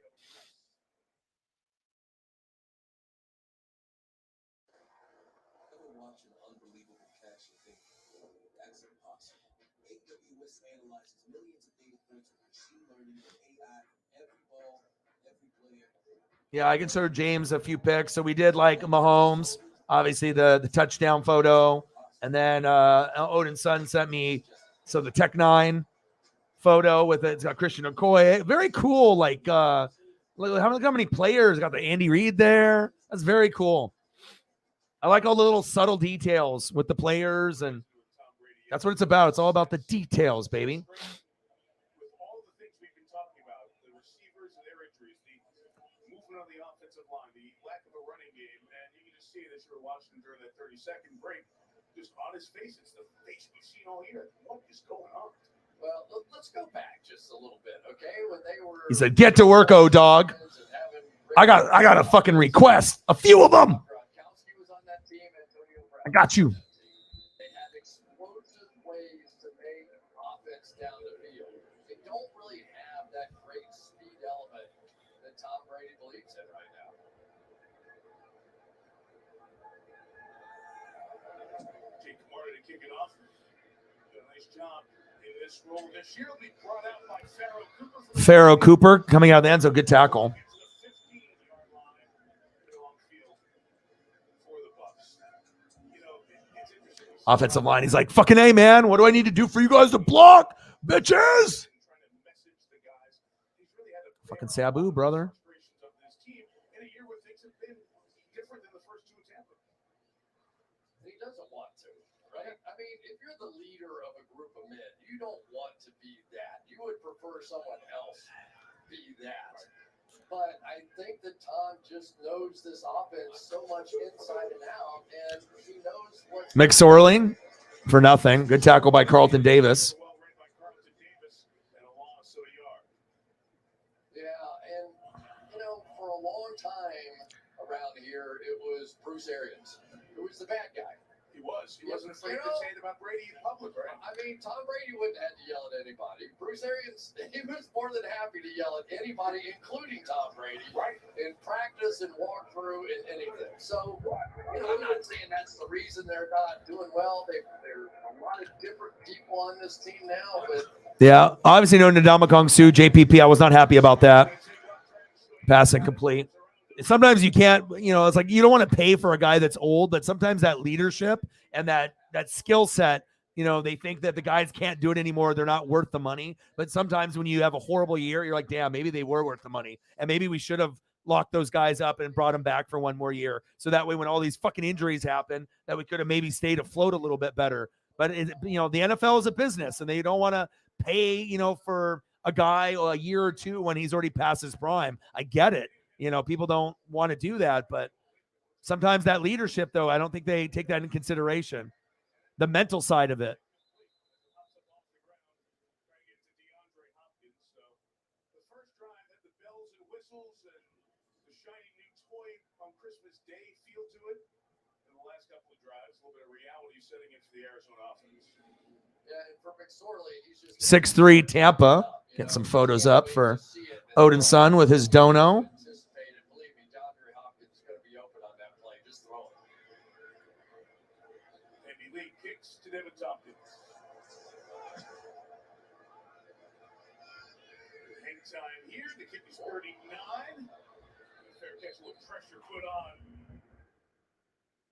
Yeah, I can show James a few picks. So we did like Mahomes, obviously the touchdown photo. And then Odin's son sent me the Tech 9 photo with it's got Christian Okoye. Very cool. Like how many players got the Andy Reid there? That's very cool. I like all the little subtle details with the players, and that's what it's about. It's all about the details, baby. On the offensive line, the lack of a running game, and you can just see it as you were watching during that 30-second break. Just on his face, it's the face we've seen all year. What is going on? Well, let's go back just a little bit, okay? When they were, he said, "Get to work, O-Dog." I got a fucking request. A few of them. I got you. They have explosive ways to make offense down the field. They don't really have that great speed element that Tom Brady believes in right now. Jake Martin to kick it off. Did a nice job in this role this year. Will be brought out by Pharaoh Cooper coming out of the end zone. Good tackle. Offensive line. He's like, fucking A, man. What do I need to do for you guys to block? Bitches. Fucking Sabu, brother. He doesn't want to, right? I mean, if you're the leader of a group of men, you don't want to be that. You would prefer someone else be that. But I think that Tom just knows this offense so much inside and out, and he knows what. McSorley for nothing. Good tackle by Carlton Davis. Yeah, and for a long time around here, it was Bruce Arians who was the bad guy. He was. He wasn't afraid to say it about Brady in public, right? I mean, Tom Brady wouldn't have to yell at anybody. Bruce Arians, he was more than happy to yell at anybody, including Tom Brady, right? In practice and walk through and anything. So, I'm not saying that's the reason they're not doing well. There are a lot of different people on this team now, but yeah, obviously no Ndamukong Suh, JPP. I was not happy about that. Pass incomplete. Sometimes you can't, it's like you don't want to pay for a guy that's old, but sometimes that leadership and that skill set, they think that the guys can't do it anymore. They're not worth the money. But sometimes when you have a horrible year, you're like, damn, maybe they were worth the money. And maybe we should have locked those guys up and brought them back for one more year. So that way, when all these fucking injuries happen, that we could have maybe stayed afloat a little bit better. But, the NFL is a business and they don't want to pay, for a guy a year or two when he's already past his prime. I get it. People don't want to do that, but sometimes that leadership, though, I don't think they take that in consideration. The mental side of it. The first drive had the bells and whistles and the shiny new toy on Christmas Day feel to it. And the last couple of drives, a little bit of reality setting into the Arizona offense. Yeah, and for McSorley, he's just 6-3 Tampa. Get some photos up for Odin's son with his dono. anticipated. Believe me, DeAndre Hopkins is going to be open on that play. Just throw it. Andy Lee kicks to Devin Tompkins. Hang time here. The kick is 39. Fair catch, a little pressure put on.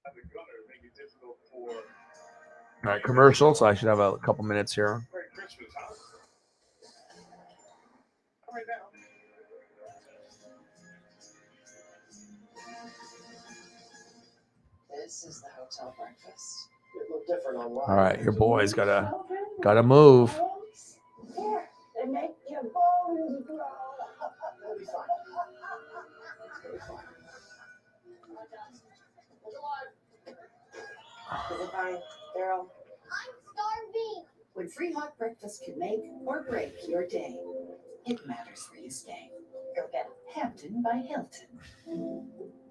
The gunner make it difficult for. All right, commercial. So I should have a couple minutes here. Merry Christmas, huh? All right now. This is the hotel breakfast. It looked different online. All right, your boy's gotta move. Here, they make your bones grow. It'll be fine. It'll be fine. Look alive. Is it fine, Daryl? I'm starving. When free hot breakfast can make or break your day, it matters where you stay. Go get Hampton by Hilton.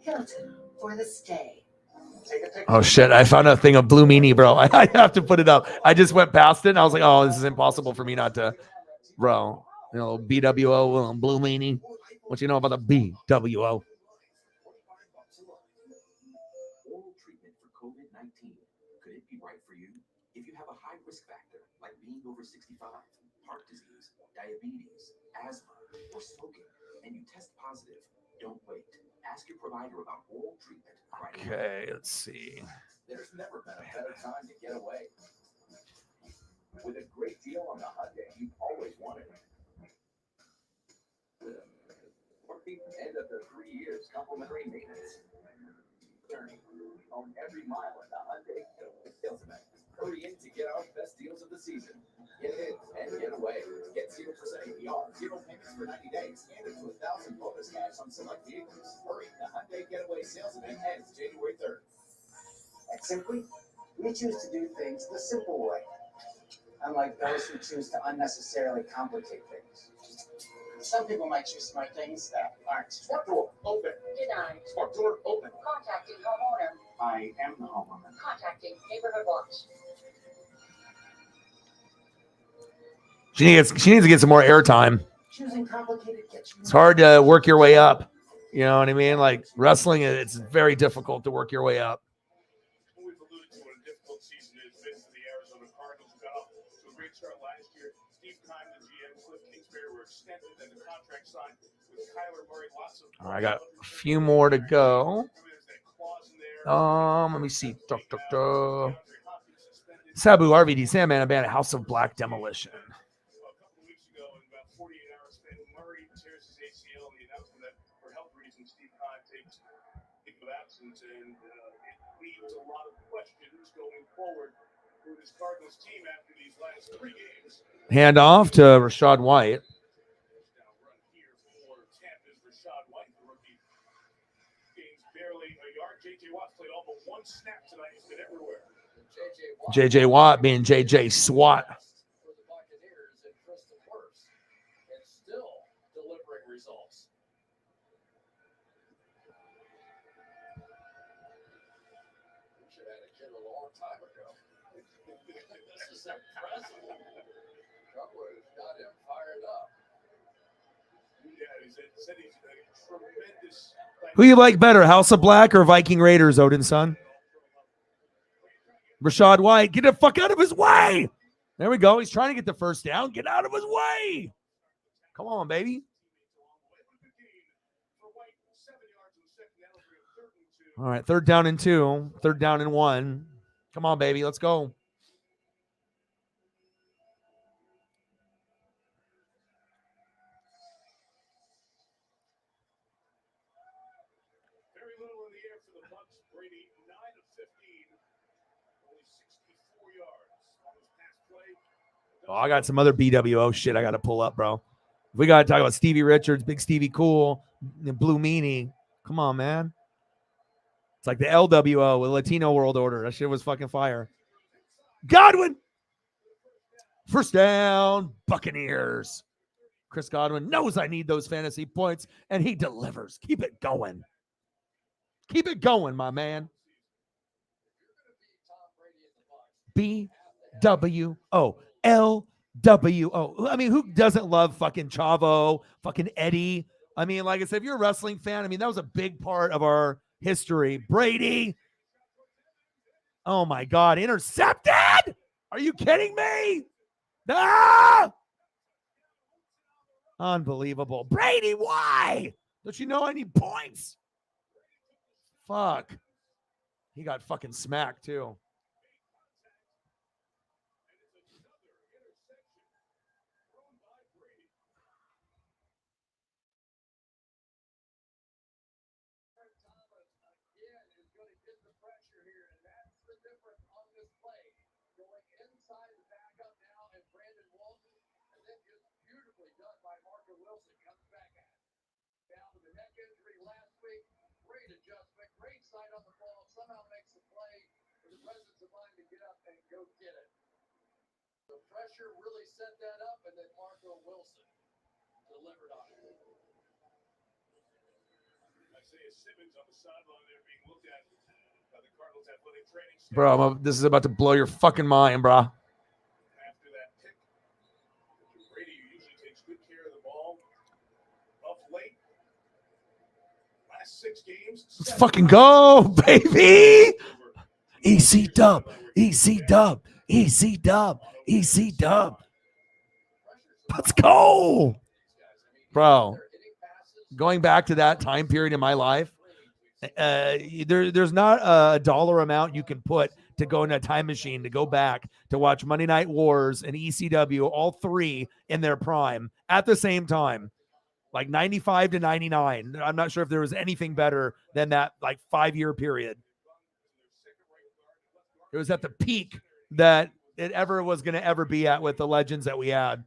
Hilton for the stay. Take a picture. Oh shit! I found a thing of Blue Meanie, bro. I have to put it up. I just went past it and I was like, oh, this is impossible for me not to, bro. You know, BWO, Blue Meanie. What you know about the BWO? Oral treatment for COVID-19. Could it be right for you? If you have a high risk factor, like being over 65, heart disease, diabetes, asthma, or smoking, and you test positive, don't wait. Ask your provider about oral treatment right now. Okay, let's see. There's never been a better time to get away. With a great deal on the Hyundai you've always wanted. And up to 3 years complimentary maintenance. Journey. Own every mile in the Hyundai sales event. Hurry in to get our best deals of the season. Get in and get away. Get 0% APR, 0 payments for 90 days, and up to 1,000 bonus cash on select vehicles. Hurry, the Hyundai Getaway sales event ends January 3rd. At Simply, we choose to do things the simple way, unlike those who choose to unnecessarily complicate things. Some people might choose smart things that aren't. Smart door open. Denied. Smart door open. Contacting homeowner. I am the homeowner. Contacting neighborhood watch. She needs to get some more airtime. Choosing complicated gets you. It's hard to work your way up. You know what I mean? Like wrestling, it's very difficult to work your way up. We've alluded to what a difficult season it has been for the Arizona Cardinals. Got off to a great start last year. Steve Keim, the GM, Cliff Kingsbury were extended, and the contract signed with Kyler Murray. Lots of. All right, I got a few more to go. Let me see. Sabu, RVD, Sandman, and Band, House of Black, Demolition. A couple of weeks ago, in about 48 hours, Murray tears his ACL, and the announcement that for health reasons, Steve Keim takes leave of absence, and it leaves a lot of questions going forward for this Cardinals team after these last 3 games. Hand off to Rashad White. Touchdown run here for Tampa's Rashad White, the rookie. Gains barely a yard. J.J. Watt's played all but one snap tonight. He's been everywhere. J.J. Watt being J.J. SWAT. For the Buccaneers and Tristan Wirfs, and still delivering results. We should have had a kid a long time ago. This is impressive. Trouble is, got him fired up. Yeah, he said he's a tremendous. Who you like better, House of Black or Viking Raiders, Odin's son? Rashad White, get the fuck out of his way. There we go. He's trying to get the first down. Get out of his way. Come on, baby. All right, 3rd down and 2. 3rd down and 1. Come on, baby. Let's go. Very little in the air for the Bucs. Brady 9 of 15, only 64 yards on his pass play. Oh, I got some other BWO shit I got to pull up, bro. We got to talk about Stevie Richards, Big Stevie Cool, and Blue Meanie. Come on, man. It's like the LWO, the Latino World Order. That shit was fucking fire. Godwin. First down, Buccaneers. Chris Godwin knows I need those fantasy points, and he delivers. Keep it going. Keep it going, my man. BWO. LWO. I mean, who doesn't love fucking Chavo, fucking Eddie? I mean, like I said, if you're a wrestling fan, I mean, that was a big part of our history. Brady. Oh my God, intercepted? Are you kidding me? Ah! Unbelievable. Brady, why? Don't you know I need points? Fuck. He got fucking smacked too. Wilson comes back at it. Down to the neck injury last week. Great adjustment, great sight on the ball. Somehow makes the play with the presence of mind to get up and go get it. The pressure really set that up, and then Marco Wilson delivered on it. Isaiah Simmons on the sideline there being looked at by the Cardinals athletic training staff. Bro, this is about to blow your fucking mind, bro. After that pick, Brady usually takes good care of the ball. Up late. Last 6 games. Let's fucking go, baby. EC dub. EC dub. EC dub. EC dub. Let's go. Bro, going back to that time period in my life, there's not a dollar amount you can put to go in a time machine to go back to watch Monday Night Wars and ECW, all three in their prime at the same time, like 95 to 99. I'm not sure if there was anything better than that, like 5-year period. It was at the peak that it ever was going to ever be at with the legends that we had.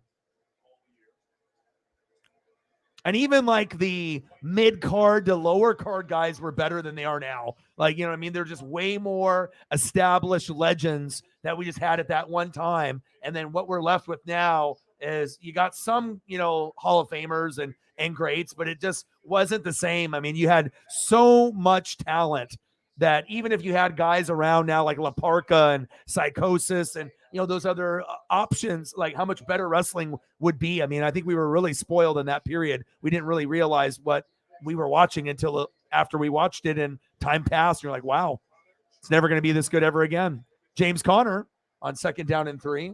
And even like the mid-card to lower card guys were better than they are now. Like, you know what I mean? They're just way more established legends that we just had at that one time. And then what we're left with now is you got some, you know, Hall of Famers and greats, but it just wasn't the same. I mean, you had so much talent that even if you had guys around now like La Parka and Psychosis and, you know, those other options, like how much better wrestling would be. I mean, I think we were really spoiled in that period. We didn't really realize what we were watching until after we watched it and time passed. You're like, wow, it's never going to be this good ever again. James Conner on 2nd down and 3.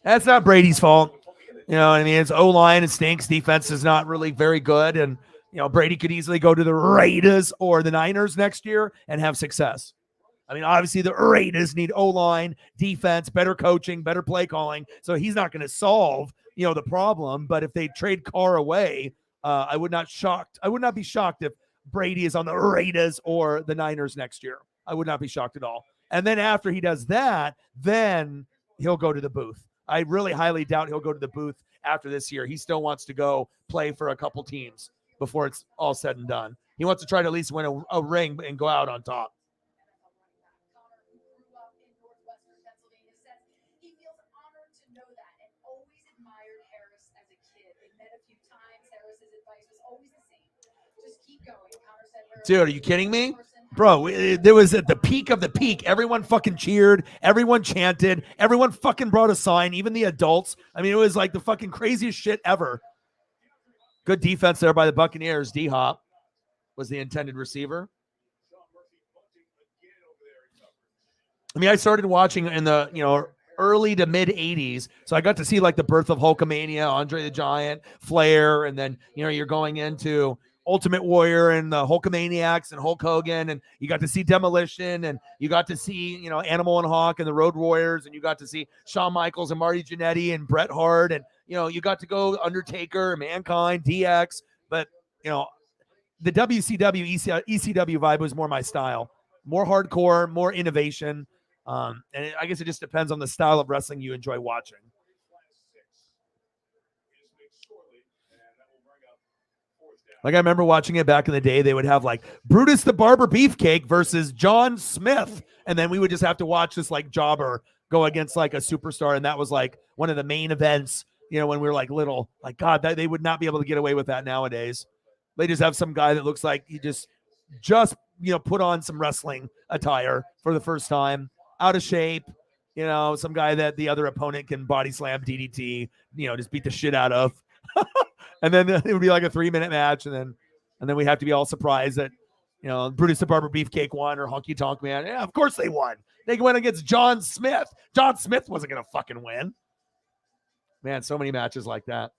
That's not Brady's fault. You know what I mean? It's O-line and stinks. Defense is not really very good. And, you know, Brady could easily go to the Raiders or the Niners next year and have success. I mean, obviously the Raiders need O-line, defense, better coaching, better play calling. So he's not going to solve, you know, the problem. But if they trade Carr away, I would not be shocked if Brady is on the Raiders or the Niners next year. I would not be shocked at all. And then after he does that, then he'll go to the booth. I really highly doubt he'll go to the booth after this year. He still wants to go play for a couple teams before it's all said and done. He wants to try to at least win a ring and go out on top. He feels honored to know that and always admired Harris as a kid. They met a few times. Harris's advice was always the same. Just keep going. Connor said, dude, are you kidding me? Bro, there was at the peak of the peak. Everyone fucking cheered. Everyone chanted. Everyone fucking brought a sign, even the adults. I mean, it was like the fucking craziest shit ever. Good defense there by the Buccaneers. D-Hop was the intended receiver. I mean, I started watching in the, you know, early to mid 80s. So I got to see like the birth of Hulkamania, Andre the Giant, Flair. And then, you know, you're going into Ultimate Warrior and the Hulkamaniacs and Hulk Hogan, and you got to see Demolition, and you got to see, you know, Animal and Hawk and the Road Warriors, and you got to see Shawn Michaels and Marty Jannetty and Bret Hart, and, you know, you got to go Undertaker, Mankind, DX, but, you know, the WCW, ECW vibe was more my style, more hardcore, more innovation, and I guess it just depends on the style of wrestling you enjoy watching. Like, I remember watching it back in the day. They would have like Brutus the Barber Beefcake versus John Smith. And then we would just have to watch this like jobber go against like a superstar. And that was like one of the main events when we were like little, like, God, they would not be able to get away with that nowadays. They just have some guy that looks like he just put on some wrestling attire for the first time, out of shape, some guy that the other opponent can body slam, DDT, just beat the shit out of. And then it would be like a 3-minute match. And then we have to be all surprised that, Brutus the Barber Beefcake won or Honky Tonk Man. Yeah, of course they won. They went against John Smith. John Smith wasn't going to fucking win. Man, so many matches like that.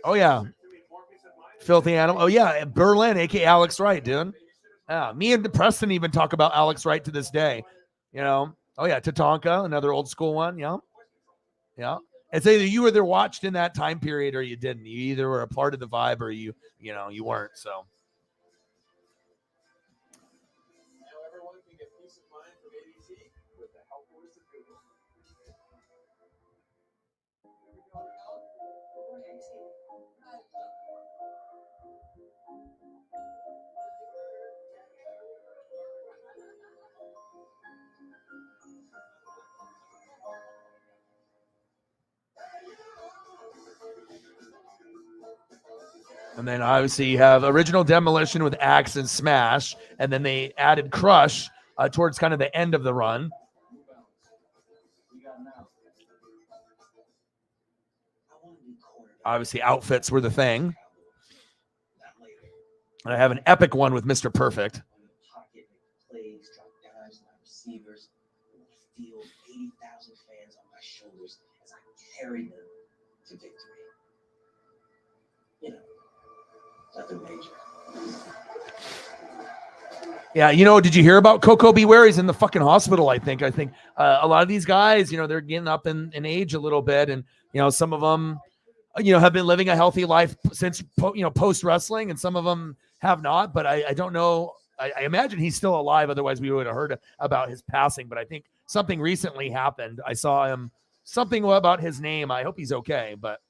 Oh, yeah. Filthy Animal. Oh, yeah. Berlin, a.k.a. Alex Wright, dude. Yeah, me and Preston even talk about Alex Wright to this day. Oh, yeah. Tatanka, another old school one. Yeah. Yeah. It's either you were there watched in that time period or you didn't. You either were a part of the vibe or you weren't. So. Now everyone can get peace of mind from ADT with the help of Google. And then obviously you have Original Demolition with Axe and Smash, and then they added Crush towards kind of the end of the run. Obviously outfits were the thing. And I have an epic one with Mr. Perfect. Feel 80,000 fans on my shoulders as I carry them to victory. Nothing major. Yeah, did you hear about Coco Beware? He's in the fucking hospital, I think. A lot of these guys, they're getting up in age a little bit, and some of them, have been living a healthy life since post wrestling, and some of them have not. But I don't know. I imagine he's still alive. Otherwise, we would have heard about his passing. But I think something recently happened. I saw him something about his name. I hope he's okay. But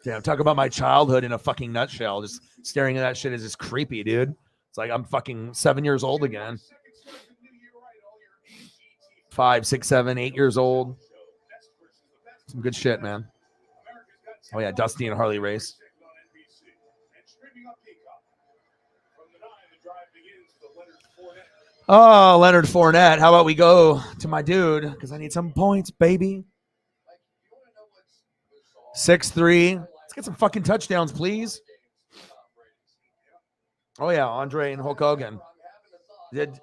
damn, talk about my childhood in a fucking nutshell. Just staring at that shit is just creepy, dude. It's like I'm fucking 7 years old again. 5, 6, 7, 8 years old. Some good shit, man. Oh yeah, Dusty and Harley race. Oh, Leonard Fournette. How about we go to my dude? Because I need some points, baby. 6'3". Let's get some fucking touchdowns, please. Oh yeah, Andre and Hulk Hogan.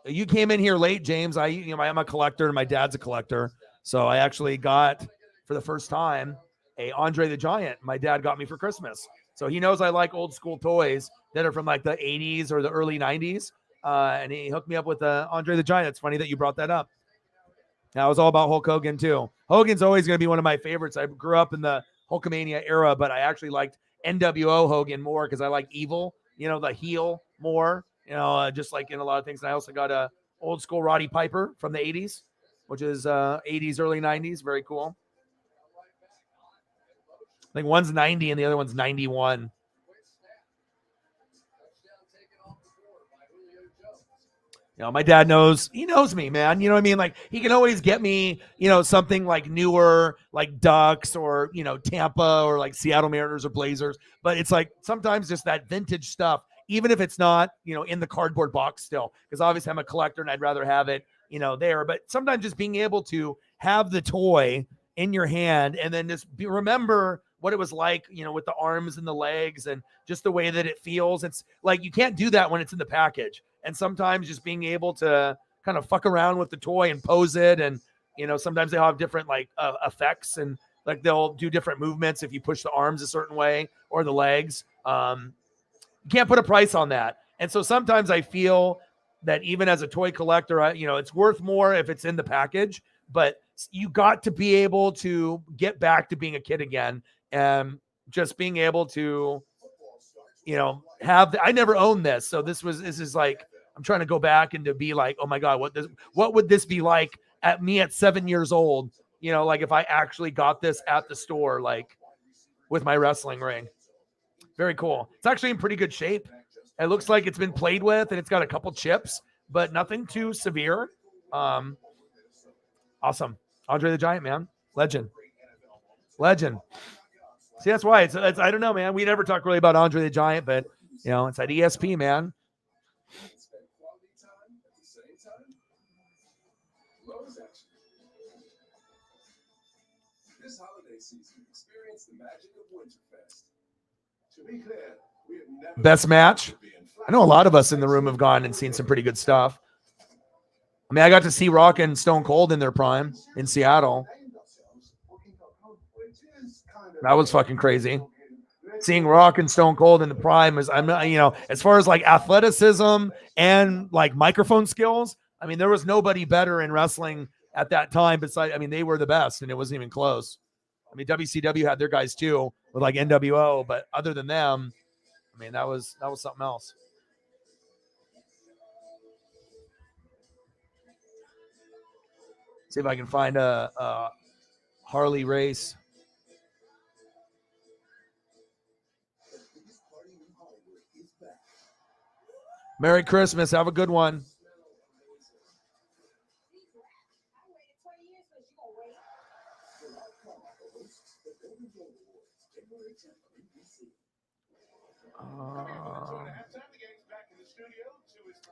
You came in here late, James. I'm a collector and my dad's a collector. So I actually got, for the first time, a Andre the Giant. My dad got me for Christmas. So he knows I like old school toys that are from like the 80s or the early 90s. And he hooked me up with Andre the Giant. It's funny that you brought that up. Now, it was all about Hulk Hogan, too. Hogan's always going to be one of my favorites. I grew up in the Hulkamania era, but I actually liked NWO Hogan more because I like evil, the heel more, just like in a lot of things. And I also got a old school Roddy Piper from the 80s, which is 80s, early 90s. Very cool. I think one's 90 and the other one's 91. My dad knows, he knows me, man. You know what I mean? Like, he can always get me, something like newer, like Ducks or, Tampa or like Seattle Mariners or Blazers. But it's like sometimes just that vintage stuff, even if it's not, in the cardboard box still, because obviously I'm a collector and I'd rather have it, there. But sometimes just being able to have the toy in your hand and then just remember what it was like, with the arms and the legs and just the way that it feels. It's like, you can't do that when it's in the package. And sometimes just being able to kind of fuck around with the toy and pose it. And, sometimes they'll have different like effects and like they'll do different movements if you push the arms a certain way or the legs. You can't put a price on that. And so sometimes I feel that even as a toy collector, it's worth more if it's in the package, but you got to be able to get back to being a kid again and just being able to, have. I never owned this, so this is like I'm trying to go back and to be like, oh my god, what would this be like at 7 years old? You know, like if I actually got this at the store, like with my wrestling ring. Very cool. It's actually in pretty good shape. It looks like it's been played with, and it's got a couple chips, but nothing too severe. Awesome. Andre the Giant, man. Legend. See, that's why it's I don't know, man. We never talk really about Andre the Giant, but you know, it's at ESP, man. This holiday season, experience the magic of Winterfest. To be clear, we have never Best match. I know a lot of us in the room have gone and seen some pretty good stuff. I mean, I got to see Rock and Stone Cold in their prime in Seattle. That was fucking crazy. Seeing Rock and Stone Cold in the prime is, as far as like athleticism and like microphone skills, I mean, there was nobody better in wrestling at that time. Besides, I mean, they were the best, and it wasn't even close. I mean, WCW had their guys too with like NWO, but other than them, I mean, that was something else. See if I can find a Harley race. Merry Christmas. Have a good one.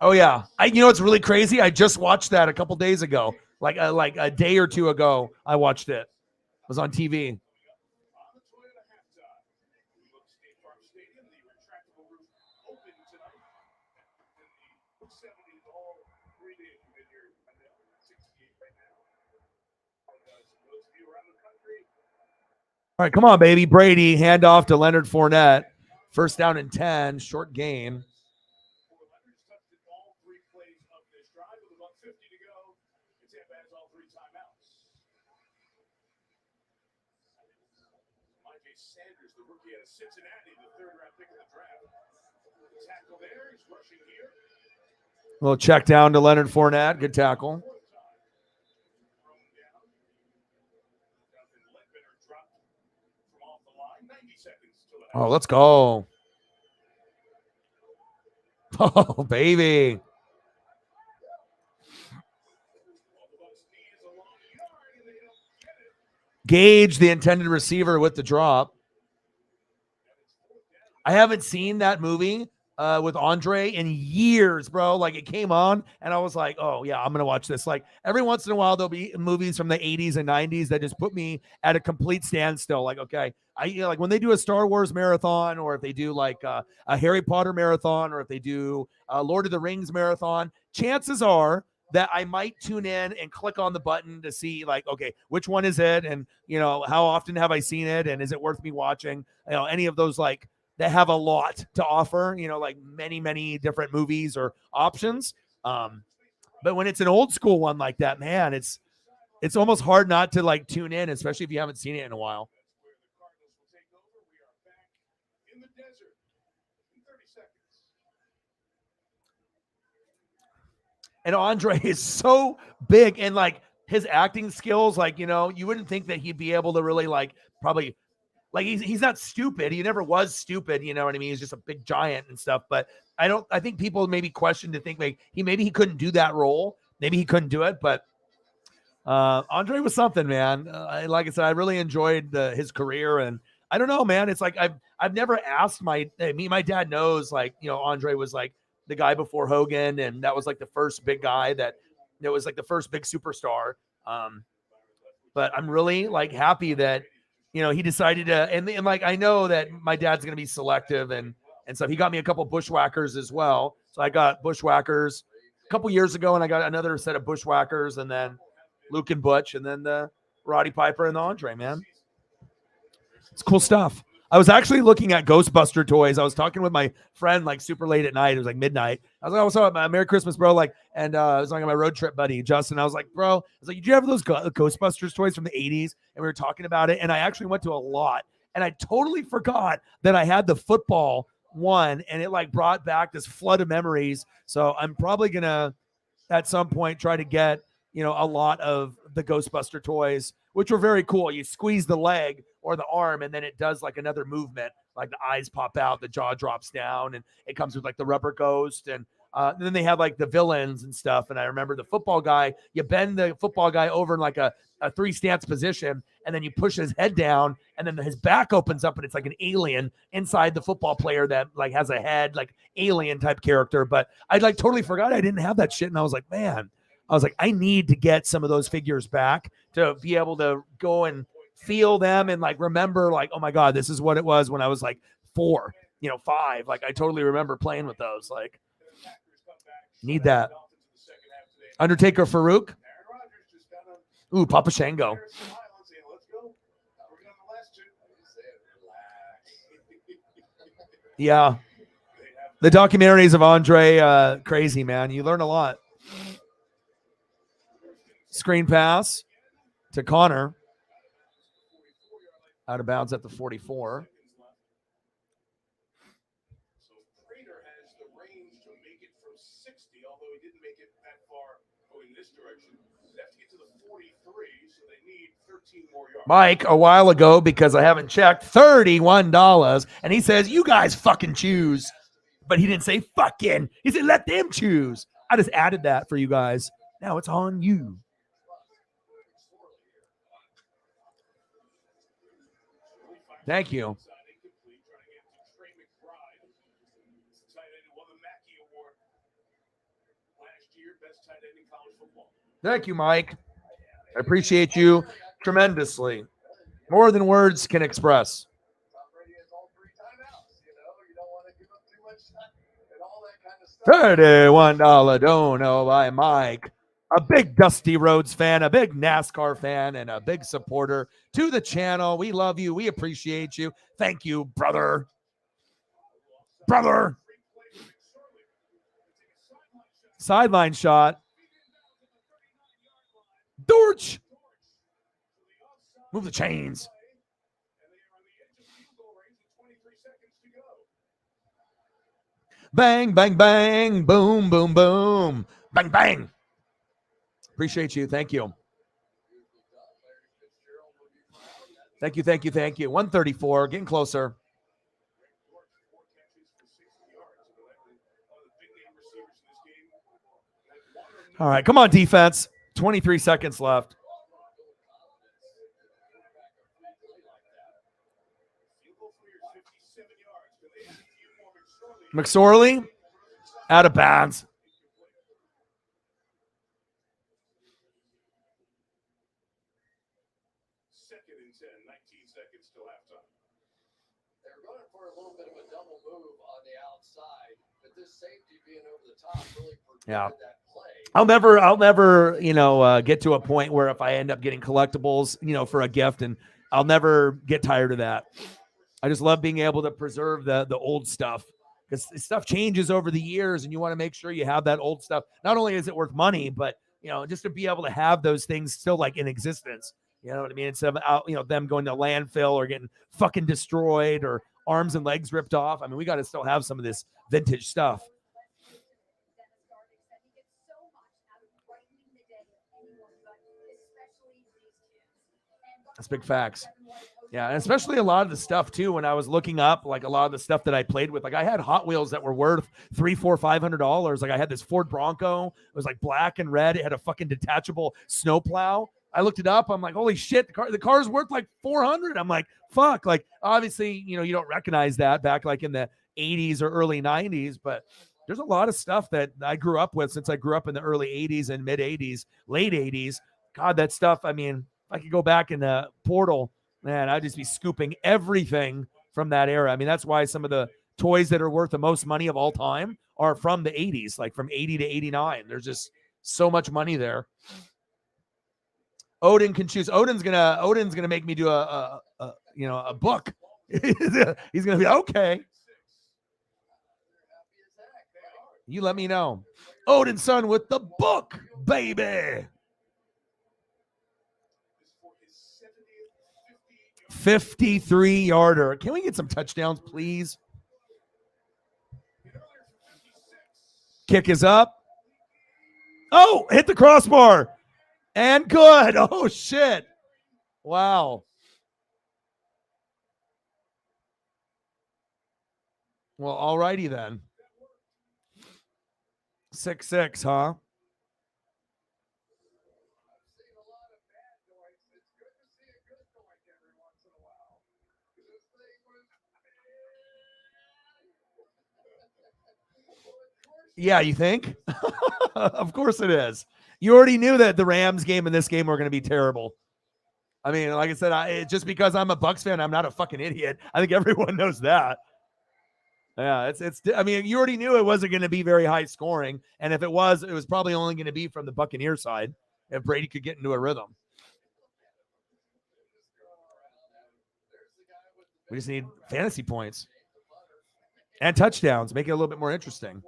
Oh yeah, it's really crazy. I just watched that a couple days ago, like a day or two ago. I watched it. It was on TV. All right, come on, baby. Brady, hand off to Leonard Fournette. First down and 10, short gain. Sanders, the rookie out of Cincinnati, the third-round pick of the draft. The tackle there, he's rushing here. A little check down to Leonard Fournette. Good tackle. Oh, let's go. Oh, baby. Gauge the intended receiver with the drop. I haven't seen that movie with Andre in years, bro. Like it came on and I was like, oh yeah, I'm going to watch this. Like every once in a while, there'll be movies from the 80s and 90s that just put me at a complete standstill. Like, okay, like when they do a Star Wars marathon, or if they do like a Harry Potter marathon, or if they do a Lord of the Rings marathon, chances are that I might tune in and click on the button to see like, okay, which one is it? And, how often have I seen it? And is it worth me watching? Any of those like that have a lot to offer, like many, many different movies or options. But when it's an old school one like that, man, it's almost hard not to like tune in, especially if you haven't seen it in a while. And Andre is so big, and like his acting skills, like, you wouldn't think that he'd be able to really like probably like he's not stupid. He never was stupid. You know what I mean? He's just a big giant and stuff. But I think people maybe question to think like he couldn't do that role. Maybe he couldn't do it, but Andre was something, man. Like I said, I really enjoyed his career, and I don't know, man. It's like I've never asked my dad knows, like, Andre was like the guy before Hogan, and that was like the first big guy that was like the first big superstar. But I'm really like happy that he decided to, and like I know that my dad's gonna be selective and stuff. He got me a couple bushwhackers as well. So I got bushwhackers a couple years ago, and I got another set of bushwhackers, and then Luke and Butch, and then the Roddy Piper and the Andre, man. It's cool stuff. I was actually looking at Ghostbuster toys. I was talking with my friend like super late at night. It was like midnight. I was like, "What's up, Merry Christmas, bro?" Like, and I was like my road trip buddy Justin. I was like, "Bro," I was like, "Did you have those Ghostbusters toys from the '80s?" And we were talking about it. And I actually went to a lot, and I totally forgot that I had the football one, and it like brought back this flood of memories. So I'm probably gonna at some point try to get, a lot of the Ghostbuster toys, which were very cool. You squeeze the leg or the arm, and then it does like another movement, like the eyes pop out, the jaw drops down, and it comes with like the rubber ghost. And then they have like the villains and stuff. And I remember the football guy, you bend the football guy over in like a three stance position, and then you push his head down, and then his back opens up, and it's like an alien inside the football player that like has a head, like alien type character. But I like totally forgot I didn't have that shit. And I was like, man, I need to get some of those figures back to be able to go and feel them and like remember like, oh my God, this is what it was when I was like 4, 5. Like I totally remember playing with those. Like, need that. Undertaker Farouk. Ooh, Papa Shango. Yeah. The documentaries of Andre, crazy, man. You learn a lot. Screen pass to Connor. Out of bounds at the 44. So Prater has the range to make it from 60, although he didn't make it that far going this direction. They have to get to the 43, so they need 13 more yards. Mike, a while ago, because I haven't checked, $31. And he says, you guys fucking choose. But he didn't say fucking. He said, let them choose. I just added that for you guys. Now it's on you. Thank you. Thank you, Mike. I appreciate you tremendously. More than words can express. $31 dono by Mike. A big Dusty Rhodes fan, a big NASCAR fan, and a big supporter to the channel. We love you. We appreciate you. Thank you, brother. Brother. Sideline shot. Dorch. Move the chains. Bang, bang, bang. Boom, boom, boom. Bang, bang. Appreciate you. Thank you. Thank you, thank you, thank you. 134, getting closer. All right, come on, defense. 23 seconds left. McSorley, out of bounds. Second and 10, 19 seconds till halftime. They're going for a little bit of a double move on the outside, but this safety being over the top really prevented that play. I'll never, get to a point where if I end up getting collectibles, for a gift, and I'll never get tired of that. I just love being able to preserve the old stuff, because stuff changes over the years, and you want to make sure you have that old stuff. Not only is it worth money, but just to be able to have those things still like in existence. You know what I mean? Instead of them going to landfill or getting fucking destroyed or arms and legs ripped off. I mean, we got to still have some of this vintage stuff. That's big facts. Yeah, and especially a lot of the stuff too. When I was looking up, like a lot of the stuff that I played with, like I had Hot Wheels that were worth $300, $400, $500. Like I had this Ford Bronco. It was like black and red. It had a fucking detachable snowplow. I looked it up. I'm like, holy shit, the car's worth like $400. I'm like, fuck. Like obviously, you don't recognize that back like in the 80s or early 90s, but there's a lot of stuff that I grew up with since I grew up in the early 80s and mid 80s, late 80s. God, that stuff. I mean, if I could go back in the portal, man, I'd just be scooping everything from that era. I mean, that's why some of the toys that are worth the most money of all time are from the 80s, like from 80 to 89. There's just so much money there. Odin can choose. Odin's gonna make me do a book. He's gonna be okay. You let me know. Odin's son with the book, baby. 53-yarder. Can we get some touchdowns, please? Kick is up. Oh, hit the crossbar. And good. Oh, shit. Wow. Well, all righty then. 6-6, huh? Yeah, you think? Of course it is. You already knew that the Rams game and this game were going to be terrible. I mean, like I said, just because I'm a Bucs fan, I'm not a fucking idiot. I think everyone knows that. Yeah, it's. I mean, you already knew it wasn't going to be very high scoring, and if it was probably only going to be from the Buccaneers side if Brady could get into a rhythm. We just need fantasy points and touchdowns, make it a little bit more interesting.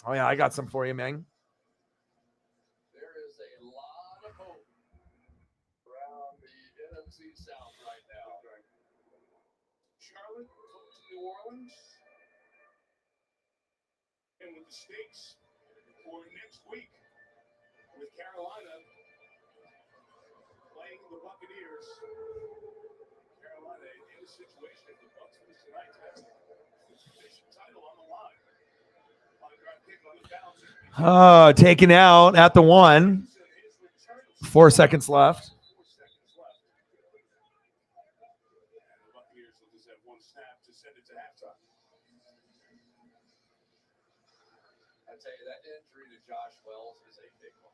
Oh yeah, I got some for you, man. There is a lot of hope around the NFC South right now. Charlotte to New Orleans. And with the stakes for next week with Carolina playing the Buccaneers. Carolina in a situation if the Bucs lose tonight to have the division title on the line. Taken out at the 1. 4 seconds left. I tell you, that injury to Josh Wells is a big one.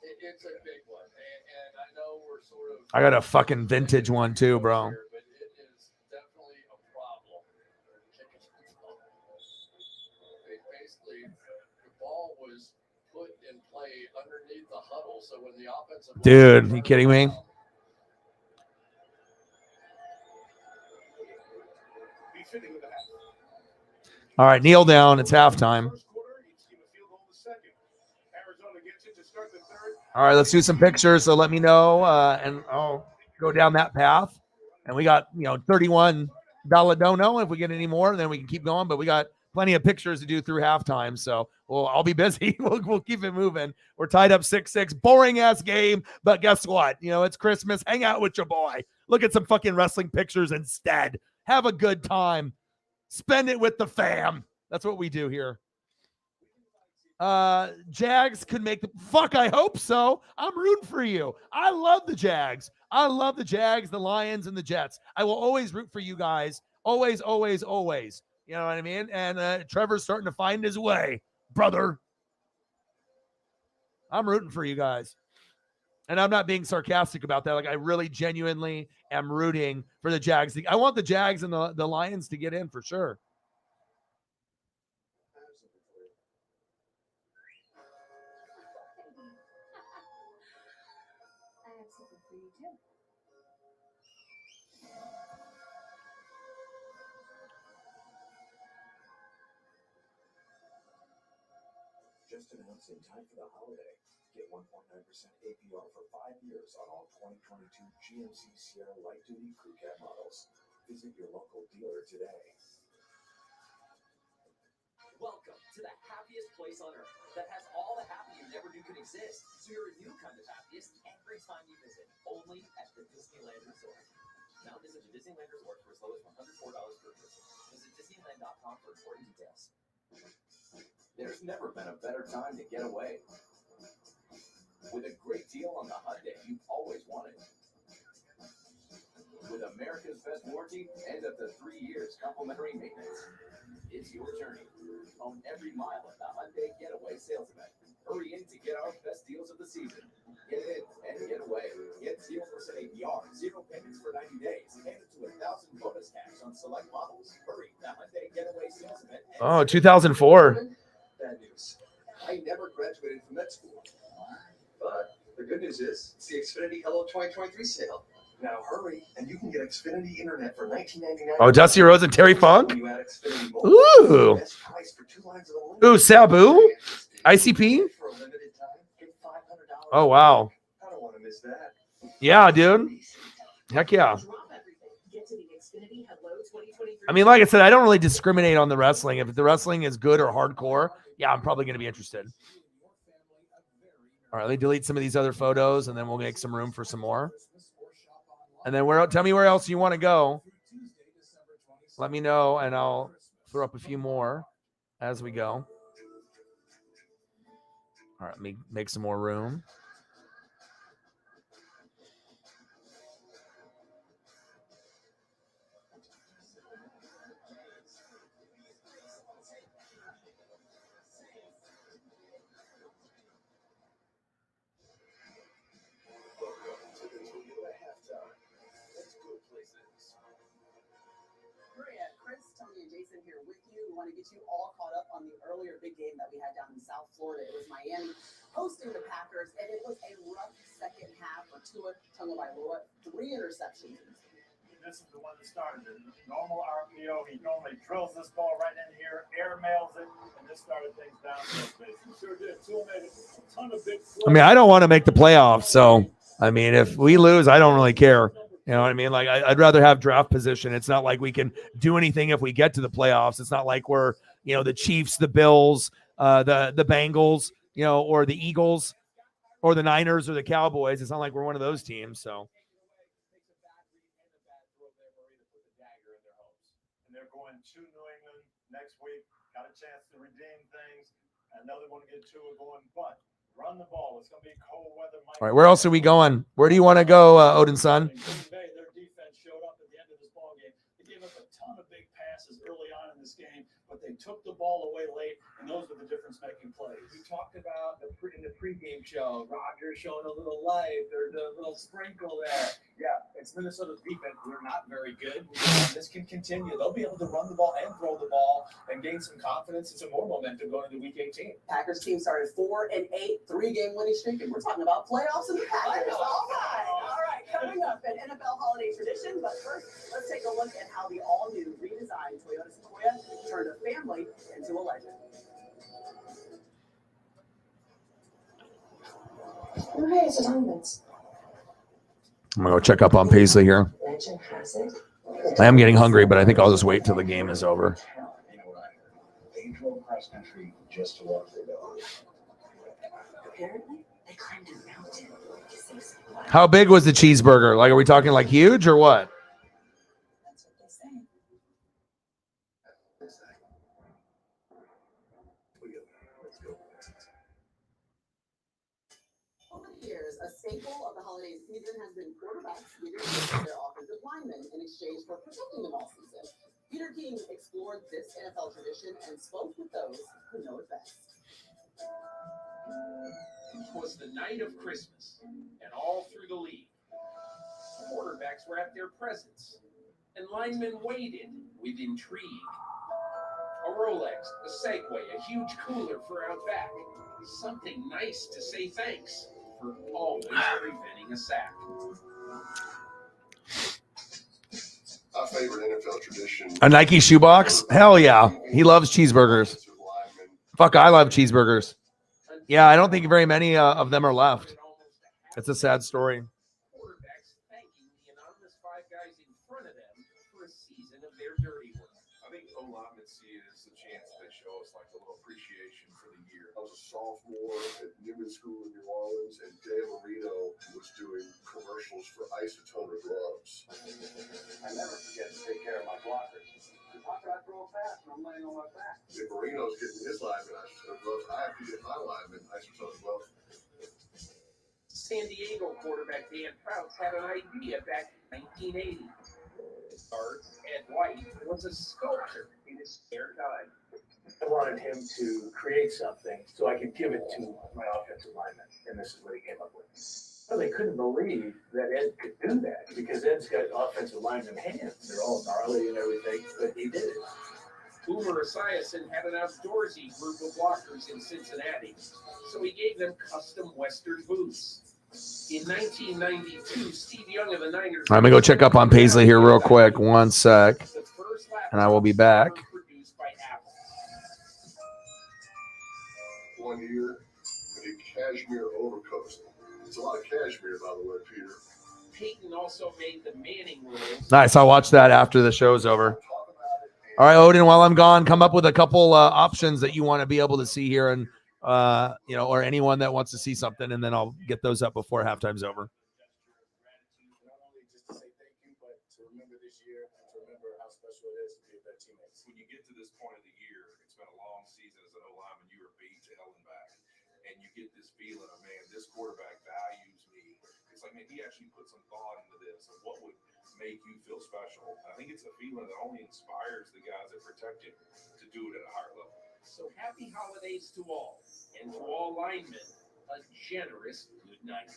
It's a big one. And I know we're sort of... I got a fucking vintage one too, bro. But it is definitely a problem. Basically, the ball was put in play underneath the huddle, so when the offensive... Dude, you kidding me? All right, kneel down. It's halftime. All right, let's do some pictures. So let me know, and I'll go down that path. And we got, $31 dono. If we get any more, then we can keep going. But we got plenty of pictures to do through halftime. So I'll be busy. We'll keep it moving. We're tied up 6-6. Boring ass game. But guess what? It's Christmas. Hang out with your boy. Look at some fucking wrestling pictures instead. Have a good time. Spend it with the fam. That's what we do here. Jags could make the fuck. I hope so. I'm rooting for you. I love the Jags. I love the Jags, the Lions, and the Jets. I will always root for you guys. Always, always, always. You know what I mean? And Trevor's starting to find his way, brother. I'm rooting for you guys. And I'm not being sarcastic about that. Like, I really genuinely am rooting for the Jags. I want the Jags and the Lions to get in for sure. Just announced in time for the holiday. Get 1.9% APR for 5 years on all 2022 GMC Sierra Light Duty Crew Cab models. Visit your local dealer today. Welcome to the happiest place on earth that has all the happy you never knew could exist. So you're a new kind of happiest every time you visit, only at the Disneyland Resort. Now visit the Disneyland Resort for as low as $104 per person. Visit Disneyland.com for important details. There's never been a better time to get away. With a great deal on the Hyundai you've always wanted. With America's best warranty and up to 3 years complimentary maintenance. It's your journey. Own every mile at the Hyundai Getaway Sales Event. Hurry in to get our best deals of the season. Get in and get away. Get 0% APR, 0 payments for 90 days, and up to $1,000 bonus cash on select models. Hurry, the Hyundai Getaway Sales Event. Oh, 2004. Bad news. I never graduated from med school. But the good news is, it's the Xfinity Hello 2023 sale. Now hurry, and you can get Xfinity Internet for $19.99. Oh, Dusty Rhodes and Terry Funk? You add Xfinity Mobile. Ooh. Best price for 2 lines of the line. Ooh, Sabu? ICP? For a limited time, get $500. Oh, wow. I don't want to miss that. Yeah, dude. Heck yeah. Get to the Xfinity Hello 2023 I mean, like I said, I don't really discriminate on the wrestling. If the wrestling is good or hardcore, yeah, I'm probably going to be interested. All right, let me delete some of these other photos, and then we'll make some room for some more. And then tell me where else you want to go. Let me know, and I'll throw up a few more as we go. All right, let me make some more room. Tony and Jason here with you. We want to get you all caught up on the earlier big game that we had down in South Florida. It was Miami hosting the Packers, and it was a rough second half for Tua Tagovailoa. 3 interceptions. This is the one that started it. Normal RPO, he normally drills this ball right in here, air mails it, and this started things down. He sure did. Tua made a ton of big plays. I mean, I don't want to make the playoffs, so I mean, if we lose, I don't really care. You know what I mean? Like, I'd rather have draft position. It's not like we can do anything if we get to the playoffs. It's not like we're, the Chiefs, the Bills, the Bengals, or the Eagles, or the Niners, or the Cowboys. It's not like we're one of those teams. So. And they're going to New England next week. Got a chance to redeem things. Another one to get Tua going, but run the ball. It's going to be cold weather. All right, where else are we going? Where do you want to go, Odin's son? Their defense showed up at the end of this ball game. They gave up a ton of big passes early on in this game, but they took the ball away late, and those were the difference-making plays. We talked about in the pregame show, Roger showing a little life. There's a little sprinkle there. Yeah, it's Minnesota's defense. We're not very good. This can continue. They'll be able to run the ball and throw the ball and gain some confidence and some more momentum going into Week 18. Packers team started 4-8, 3-game winning streak, and we're talking about playoffs and the Packers. All right. Coming up, an NFL holiday tradition, but first, let's take a look at how the all-new redesigned Toyota Sequoia turned a family into a legend. Okay, it's diamonds. I'm going to go check up on Paisley here. Legend has it. I am getting hungry, but I think I'll just wait till the game is over. They drove cross country just to walk their dog. Apparently, they climbed a mountain. How big was the cheeseburger? Like, are we talking like huge or what? That's what they say. Over the years, a staple of the holiday season has been quarterbacks giving their offensive linemen in exchange for protecting them all season. Peter King explored this NFL tradition and spoke with those who know it best. It was the night of Christmas, and all through the league, quarterbacks were at their presence, and linemen waited with intrigue. A Rolex, a Segway, a huge cooler for out back, something nice to say thanks for always preventing a sack. Our favorite NFL tradition. A Nike shoebox? Hell yeah. He loves cheeseburgers. Fuck, I love cheeseburgers. Yeah, I don't think very many of them are left. It's a sad story. Quarterbacks thanking the anonymous 5 guys in front of them for a season of their dirty work. I think O-linemen see it as the chance they show us like a little appreciation for the year. I was a sophomore at Newman School in New Orleans, and Dan Marino was doing commercials for Isotone gloves. I never forget to take care of my blockers. How can I throw fast when I'm laying on my back? If Marino's getting his lineman Isotone gloves, I have to get my lineman Isotone gloves. San Diego quarterback Dan Fouts had an idea back in 1980. Ed White was a sculptor in his spare time. I wanted him to create something so I could give it to my offensive lineman, and this is what he came up with. Well, they couldn't believe that Ed could do that because Ed's got offensive lineman hands. They're all gnarly and everything, but he did it. Boomer Esiason had an outdoorsy group of blockers in Cincinnati, so he gave them custom Western boots. In 1992, Steve Young of the Niners. I'm going to go check up on Paisley here real quick. 1 sec. And I will be back. 1 year, a cashmere overcoat. It's a lot of cashmere, by the way, Peter. Peyton also made the Manning rules. Nice. I'll watch that after the show's over. Talk about All right, Odin, while I'm gone, come up with a couple options that you want to be able to see here, and or anyone that wants to see something, and then I'll get those up before halftime's over. Not only just to say thank you, but to remember this year and to remember how special it is to be a better teammate. When you get to this point of the year, it's been a long season as an O-lineman. You were beat to hell and back, and you get this feeling of, man, this quarterback values me. It's like, man, he actually put some thought into this and what would make you feel special. I think it's a feeling that only inspires the guys that protect you to do it at a higher level. So happy holidays to all, and to all linemen, a generous good night.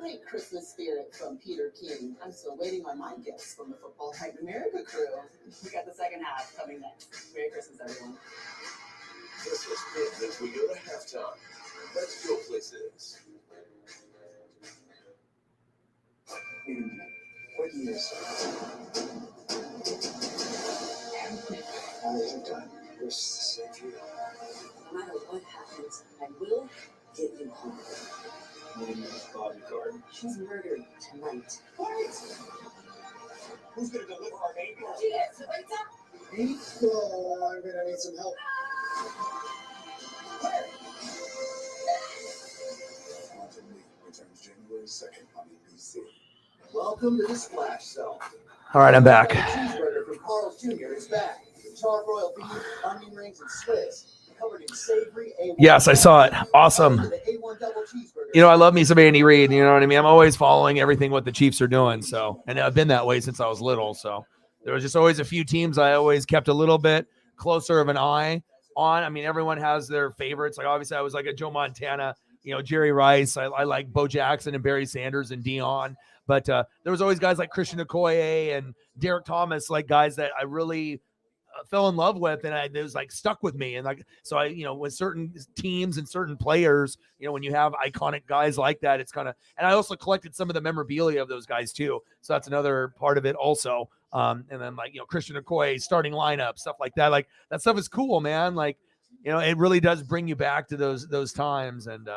Great Christmas spirit from Peter King. I'm still waiting on my gifts from the Football Night in America crew. We got the second half coming next. Merry Christmas, everyone. This has been the Toyota halftime. Let's go places. For years, all you've done was to save you. No matter what happens, I will get you home. Bodyguard. She's murdered tonight. Who's going to deliver our baby? Me? Oh, I'm gonna need some help. Quantum Leap returns January 2nd on ABC. Welcome to the Splash Zone. All right, I'm back. Cheeseburger from Carl's Jr. is back. Charbroiled beef, onion rings, and Swiss. Covered in savory A1. Yes, I saw it. Awesome. The A1 double cheeseburger. You know, I love me some Andy Reid. You know what I mean? I'm always following everything what the Chiefs are doing. So, and I've been that way since I was little. So there was just always a few teams I always kept a little bit closer of an eye on. I mean, everyone has their favorites. Like obviously I was like a Joe Montana, Jerry Rice. I like Bo Jackson and Barry Sanders and Dion. But there was always guys like Christian Okoye and Derek Thomas, like guys that I really fell in love with, and it was like stuck with me. And like, so I, with certain teams and certain players, when you have iconic guys like that, it's kind of, and I also collected some of the memorabilia of those guys too. So that's another part of it also. And then like, Christian Okoye starting lineup, stuff like that. Like that stuff is cool, man. Like, it really does bring you back to those times. And,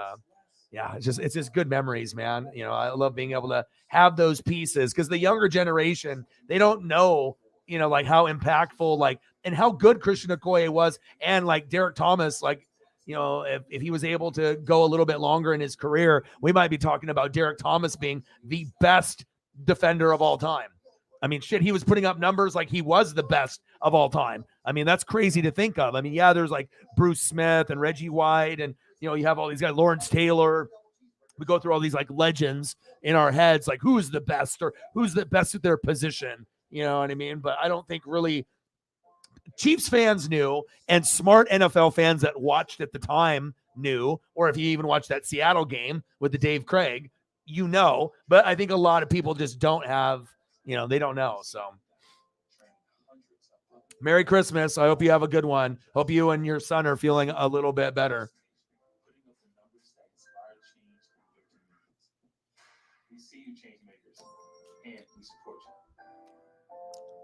yeah, it's just good memories, man. I love being able to have those pieces because the younger generation, they don't know, like how impactful, like, and how good Christian Okoye was. And like Derek Thomas, like, if he was able to go a little bit longer in his career, we might be talking about Derek Thomas being the best defender of all time. I mean, shit, he was putting up numbers like he was the best of all time. I mean, that's crazy to think of. I mean, yeah, there's like Bruce Smith and Reggie White and, you have all these guys, Lawrence Taylor. We go through all these like legends in our heads, like who's the best or who's the best at their position. You know what I mean? But I don't think really Chiefs fans knew, and smart NFL fans that watched at the time knew, or if you even watched that Seattle game with the Dave Craig, but I think a lot of people just don't have, they don't know. So Merry Christmas. I hope you have a good one. Hope you and your son are feeling a little bit better.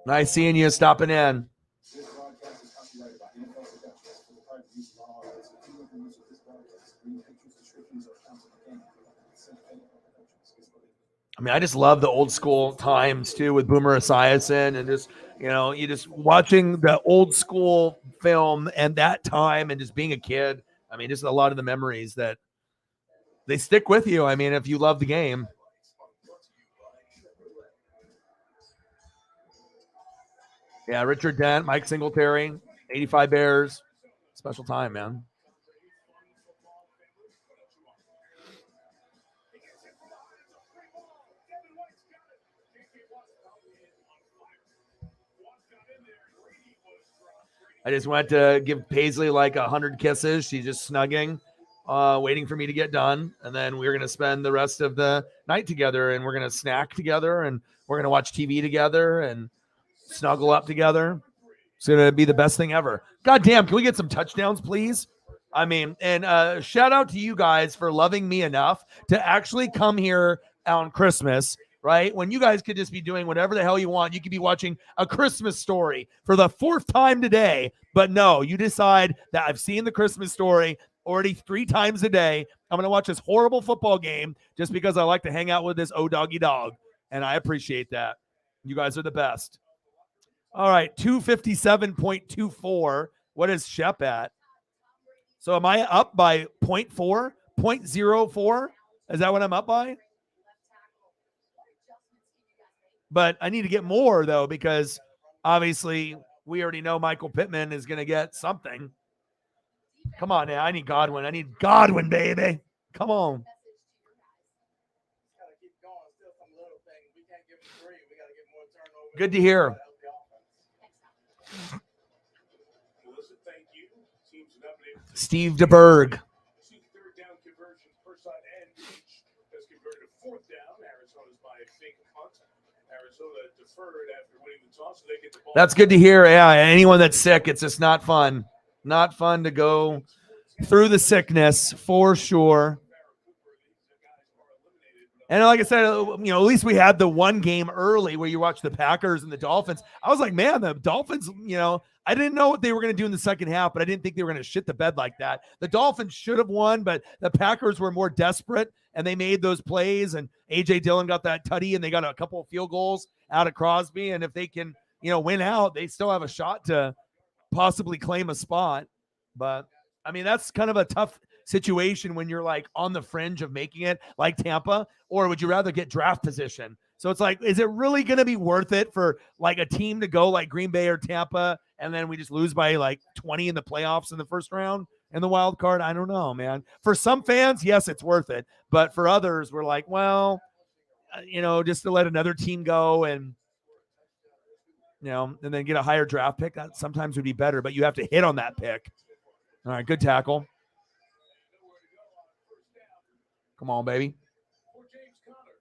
Nice seeing you stopping in. This broadcast is copyrighted by NFL Productions for the private use of all artists. If you make use of this broadcast, green pictures, descriptions, or accounts of the game, I mean, I just love the old school times too with Boomer Esiason and just, you just watching the old school film and that time and just being a kid. I mean, just a lot of the memories that they stick with you. I mean, if you love the game. Yeah, Richard Dent, Mike Singletary, 85 Bears. Special time, man. I just went to give Paisley like 100 kisses. She's just snugging, waiting for me to get done. And then we're going to spend the rest of the night together, and we're going to snack together, and we're going to watch TV together and snuggle up together. It's going to be the best thing ever. God damn, can we get some touchdowns, please? I mean, and shout out to you guys for loving me enough to actually come here on Christmas, right? When you guys could just be doing whatever the hell you want. You could be watching A Christmas Story for the 4th time today. But no, you decide that I've seen The Christmas Story already 3 times a day. I'm going to watch this horrible football game just because I like to hang out with this doggy dog. And I appreciate that. You guys are the best. All right, 257.24. What is Shep at? So am I up by 0.4, 0.04? Is that what I'm up by? But I need to get more, though, because obviously we already know Michael Pittman is going to get something. Come on now. I need Godwin. I need Godwin, baby. Come on. Good to hear. Steve DeBerg. Third down conversions per side and each has converted a fourth down. Arizona's by a fake punt. Arizona deferred after winning the toss, so they get the ball. That's good to hear. Yeah, anyone that's sick, it's just not fun. Not fun to go through the sickness for sure. And like I said, at least we had the one game early where you watch the Packers and the Dolphins. I was like, man, the Dolphins, I didn't know what they were going to do in the second half, but I didn't think they were going to shit the bed like that. The Dolphins should have won, but the Packers were more desperate, and they made those plays, and A.J. Dillon got that tutty, and they got a couple of field goals out of Crosby, and if they can, win out, they still have a shot to possibly claim a spot. But, I mean, that's kind of a tough situation when you're like on the fringe of making it like Tampa, or would you rather get draft position? So it's like, is it really going to be worth it for like a team to go like Green Bay or Tampa and then we just lose by like 20 in the playoffs in the first round in the wild card? I don't know, man. For some fans, yes, it's worth it. But for others, we're like, well, just to let another team go and and then get a higher draft pick, that sometimes would be better, but you have to hit on that pick. All right, good tackle. Come on, baby. For James Conner,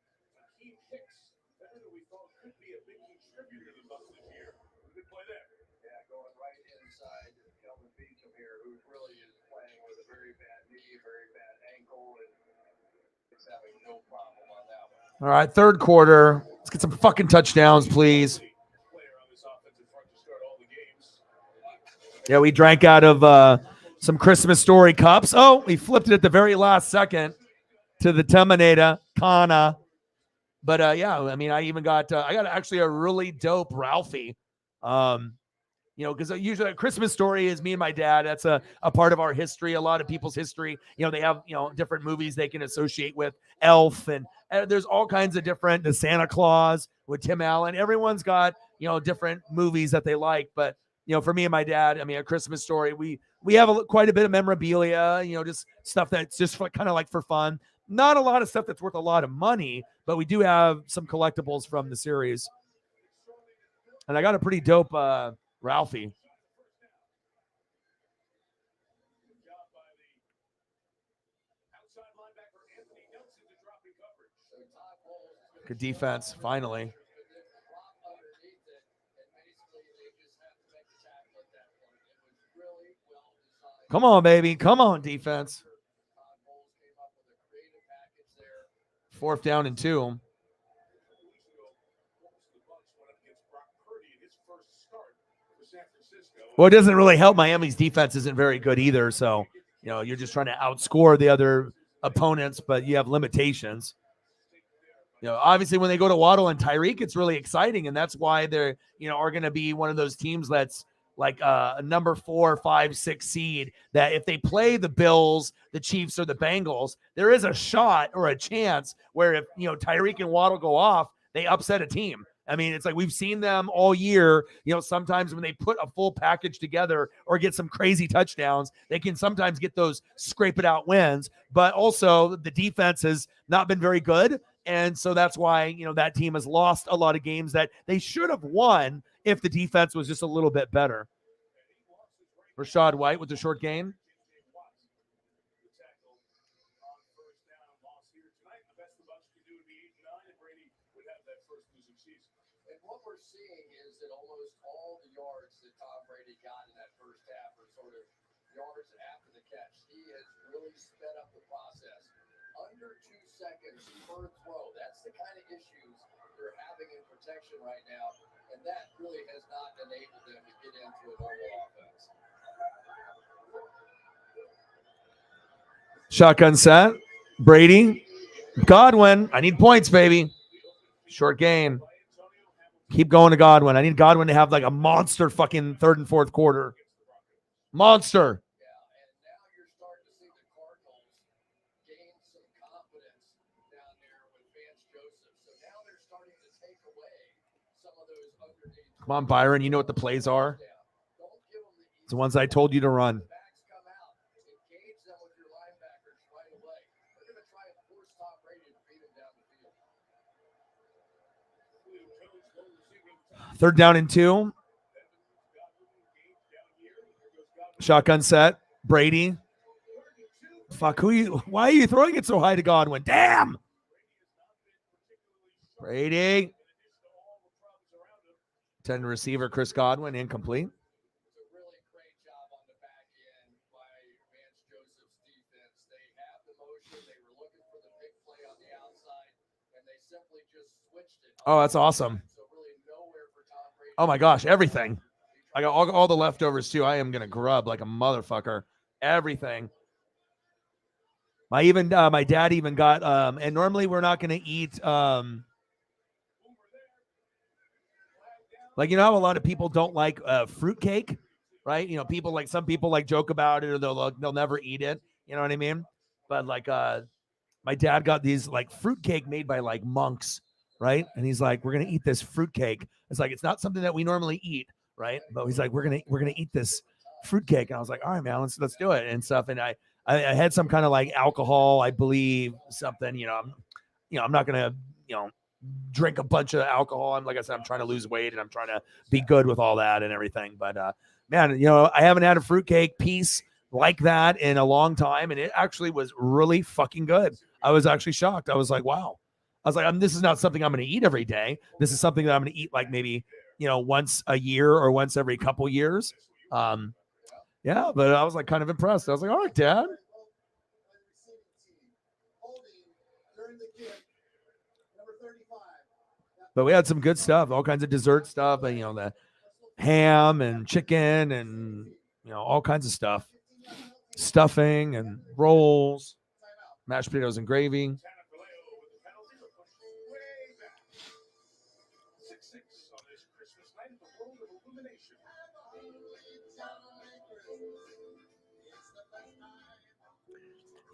Keith Hicks, better than we thought, could be a big contributor to the Bucs this year. Good play there. Yeah, going right inside Kelvin Beachum here, who really is playing with a very bad knee, very bad ankle, and is having no problem on that one. All right, third quarter. Let's get some fucking touchdowns, please. Yeah, we drank out of some Christmas Story cups. Oh, we flipped it at the very last second to the Terminator, Kana. But yeah, I mean, I even got I got actually a really dope Ralphie. Because usually a Christmas Story is me and my dad. That's a part of our history, a lot of people's history. They have, different movies they can associate with Elf, and there's all kinds of different, the Santa Claus with Tim Allen. Everyone's got, different movies that they like. But, for me and my dad, I mean, a Christmas Story, we have quite a bit of memorabilia, just stuff that's just kind of like for fun. Not a lot of stuff that's worth a lot of money, but we do have some collectibles from the series. And I got a pretty dope Ralphie. Good defense, finally. Come on, baby. Come on, defense. 4th down and 2. Well, it doesn't really help. Miami's defense isn't very good either. So, you're just trying to outscore the other opponents, but you have limitations. Obviously when they go to Waddle and Tyreek, it's really exciting. And that's why they're, are going to be one of those teams that's like a number 4, 5, 6 seed, that if they play the Bills, the Chiefs, or the Bengals, there is a shot or a chance where if, Tyreek and Waddle go off, they upset a team. I mean, it's like we've seen them all year. Sometimes when they put a full package together or get some crazy touchdowns, they can sometimes get those scrape it out wins. But also the defense has not been very good. And so that's why, that team has lost a lot of games that they should have won if the defense was just a little bit better. Rashad White with the short gain. And what we're seeing is that almost all the yards that Tom Brady got in that first half are sort of yards after the catch. He has really sped up the process. Under 2 seconds per throw. That's the kind of issues they're having in protection right now, and that really has not enabled them to get into a normal offense. Shotgun set. Brady. Godwin. I need points, baby. Short gain. Keep going to Godwin. I need Godwin to have like a monster fucking third and fourth quarter. Monster. Yeah, and now you're starting to see the Cardinals gain some confidence down there with Vance Joseph. So now they're starting to take away some of those underneath. Come on, Byron. You know what the plays are? Don't give them the It's the ones I told you to run. backs come out. Engage them with your linebackers right away. They're going to try and force Tom Brady to beat him down the field. Third down and 2. Shotgun set. Brady. Fuck, why are you throwing it so high to Godwin? Damn. Brady. 10 receiver, Chris Godwin, incomplete. It's a really great job on the back end by Vance Joseph's defense. They have the motion. They were looking for the big play on the outside, and they simply just switched it. Oh, that's awesome. So really nowhere for Tom Brady. Oh my gosh, everything. I got all the leftovers too. I am gonna grub like a motherfucker. Everything. My dad even got and normally we're not gonna eat like, you know how a lot of people don't like fruitcake, right? You know, some people like joke about it, or they'll never eat it. You know what I mean? But like my dad got these like fruitcake made by like monks, right? And he's like, we're gonna eat this fruitcake. It's like, it's not something that we normally eat, right? But he's like, we're gonna eat this fruitcake. And I was like, all right, man, let's do it and stuff. And I had some kind of like alcohol, I believe, something. I'm not gonna drink a bunch of alcohol. Like I said, I'm trying to lose weight and I'm trying to be good with all that and everything. But man, I haven't had a fruitcake piece like that in a long time, and it actually was really fucking good. I was actually shocked. I was like, wow. I was like, this is not something I'm going to eat every day. This is something that I'm going to eat like maybe once a year or once every couple years. Yeah, but I was like kind of impressed. I was like, all right, Dad. But we had some good stuff, all kinds of dessert stuff, and the ham and chicken and all kinds of stuff, stuffing and rolls, mashed potatoes and gravy.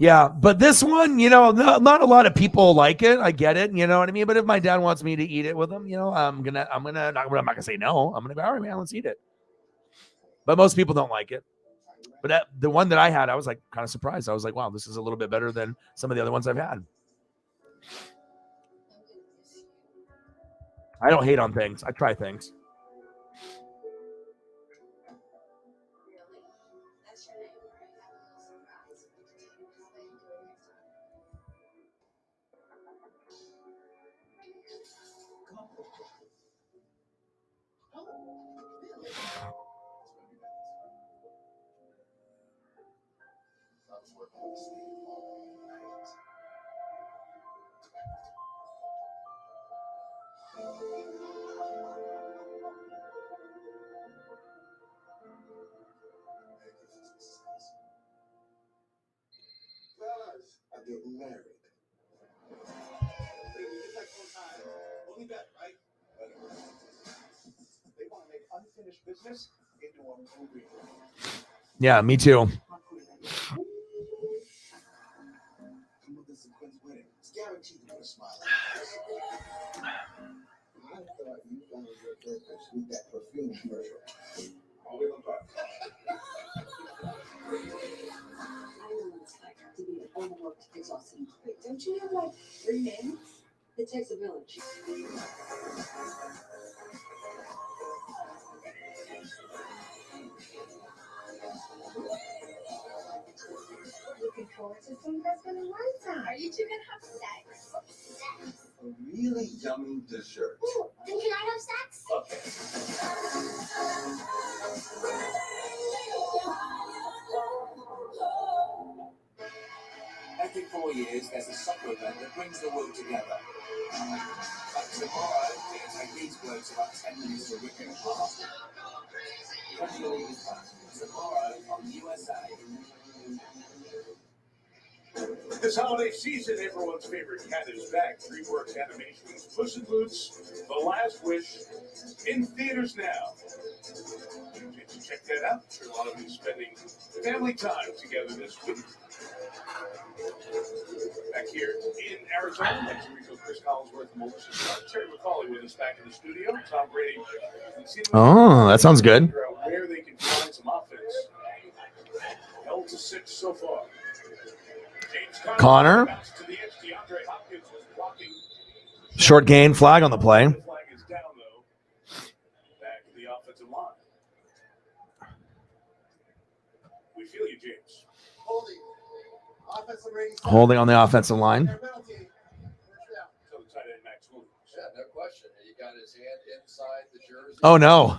Yeah, but this one, not a lot of people like it. I get it, you know what I mean? But if my dad wants me to eat it with him, I'm not gonna say no. I'm gonna be all right, man, let's eat it. But most people don't like it. But the one that I had, I was like kind of surprised. I was like, wow, this is a little bit better than some of the other ones I've had. I don't hate on things. I try things. Fellas, I'm getting married. Only bet, right? They want to make unfinished business into a movie. Yeah, me too. It's guaranteed to put a smile on. I thought you found your purpose with that perfume commercial. All the way on top. I know what it's like to be an overworked, exhausted employee. Don't you have like 3 names? It takes a village. Looking forward to some husband and wife time. Are you two gonna have sex? A really yummy dessert. Ooh, then can I have sex? Every 4 years, there's a soccer event that brings the world together. But tomorrow, it'll take these blokes about 10 minutes to rip it apart. Premier League is back tomorrow on USA. This holiday season, everyone's favorite cat is back. DreamWorks Animation's Puss in Boots: The Last Wish, in theaters now. Check that out. I'm sure a lot of you spending family time together this week. Back here in Arizona, like Rico, Chris Collinsworth, and Melissa Scott, Terry McCauley with us back in the studio. Tom Brady. Oh, that sounds good. Where they can find some offense. Held to 6 so far. Connor. Short gain, flag on the play. Flag is down, though. Back to the offensive line. We feel you, James. Holding on the offensive line. Yeah, no question. He got his hand inside the jersey. Oh, no.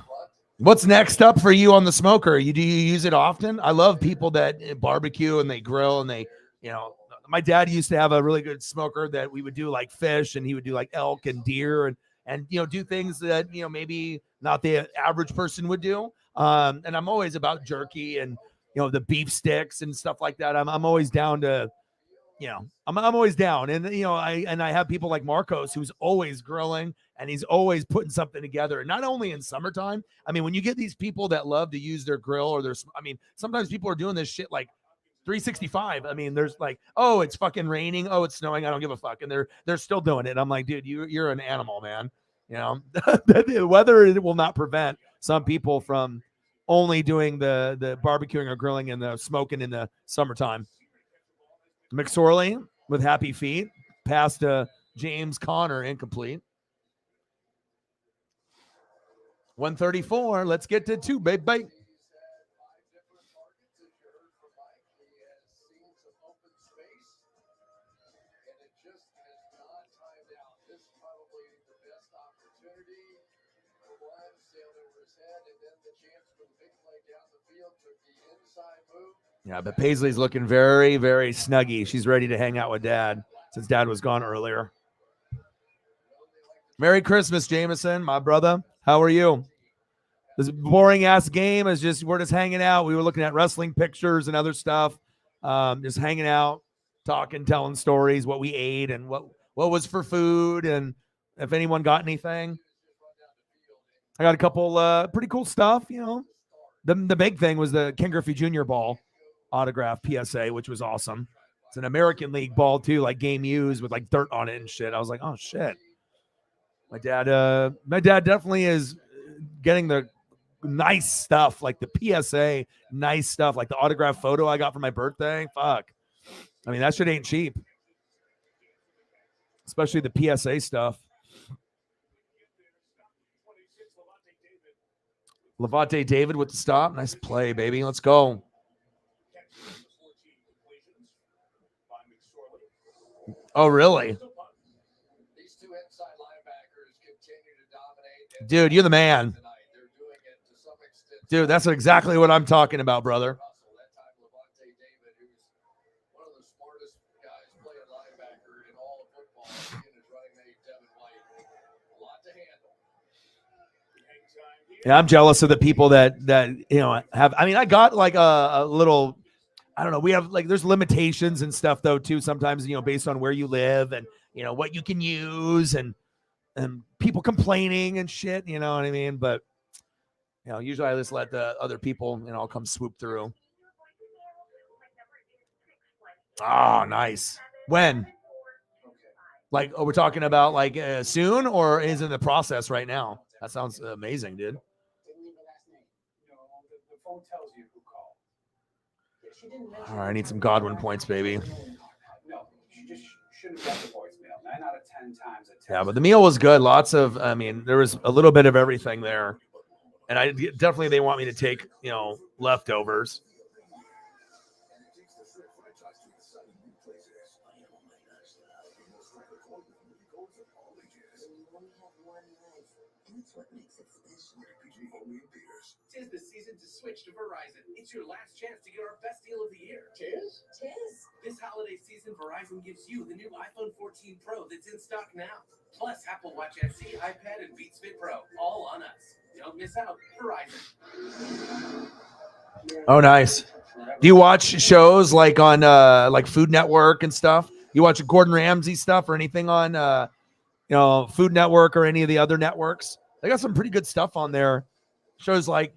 What's next up for you on the smoker? Do you use it often? I love people that barbecue and they grill and they, my dad used to have a really good smoker that we would do like fish, and he would do like elk and deer and do things that, maybe not the average person would do. And I'm always about jerky and, the beef sticks and stuff like that. I'm always down to, I'm always down. And, I have people like Marcos, who's always grilling and he's always putting something together. And not only in summertime. I mean, when you get these people that love to use their grill or sometimes people are doing this shit like 365. I mean, there's like, oh, it's fucking raining. Oh, it's snowing. I don't give a fuck. And they're still doing it. I'm like, dude, you're an animal, man. The weather will not prevent some people from only doing the barbecuing or grilling and the smoking in the summertime. McSorley with happy feet. Pass to James Conner, incomplete. 134. Let's get to 2, baby. Yeah, but Paisley's looking very, very snuggy. She's ready to hang out with Dad since Dad was gone earlier. Merry Christmas, Jameson, my brother. How are you? This boring ass game is we're just hanging out. We were looking at wrestling pictures and other stuff. Just hanging out, talking, telling stories, what we ate and what was for food, and if anyone got anything. I got a couple pretty cool stuff, The big thing was the Ken Griffey Jr. ball autograph PSA, which was awesome. It's an American League ball too, like game used with like dirt on it and shit. I was like, oh shit. My dad definitely is getting the nice stuff, like the PSA nice stuff, like the autograph photo I got for my birthday. Fuck. I mean, that shit ain't cheap. Especially the PSA stuff. Levante David with the stop. Nice play, baby. Let's go. Oh, really? These two inside linebackers continue to dominate. Dude, you're the man. They're doing it to some extent. Dude, that's exactly what I'm talking about, brother. That time, Levante David, who's one of the smartest guys playing linebacker in all of football, and his running mate, Devin White. A lot to handle. Yeah, I'm jealous of the people that have. I mean, I got like a little. I don't know. We have there's limitations and stuff though too. Sometimes based on where you live and what you can use and people complaining and shit. You know what I mean? But usually I just let the other people come swoop through. Oh, nice. When? Like, we're talking about soon, or is it in the process right now? That sounds amazing, dude. The phone tells you who called. All right, I need some Godwin points, baby. No, she just shouldn't have got the voicemail. 9 out of 10 times. Yeah, but the meal was good. Lots of, there was a little bit of everything there. And I definitely, they want me to take, leftovers. Tis the season to switch to Verizon. It's your last chance to get our best deal of the year. Tis? This holiday season, Verizon gives you the new iPhone 14 Pro that's in stock now. Plus, Apple Watch SE, iPad, and Beats Fit Pro. All on us. Don't miss out. Verizon. Oh, nice. Do you watch shows like on like Food Network and stuff? You watch Gordon Ramsay stuff or anything on Food Network or any of the other networks? They got some pretty good stuff on there. Shows like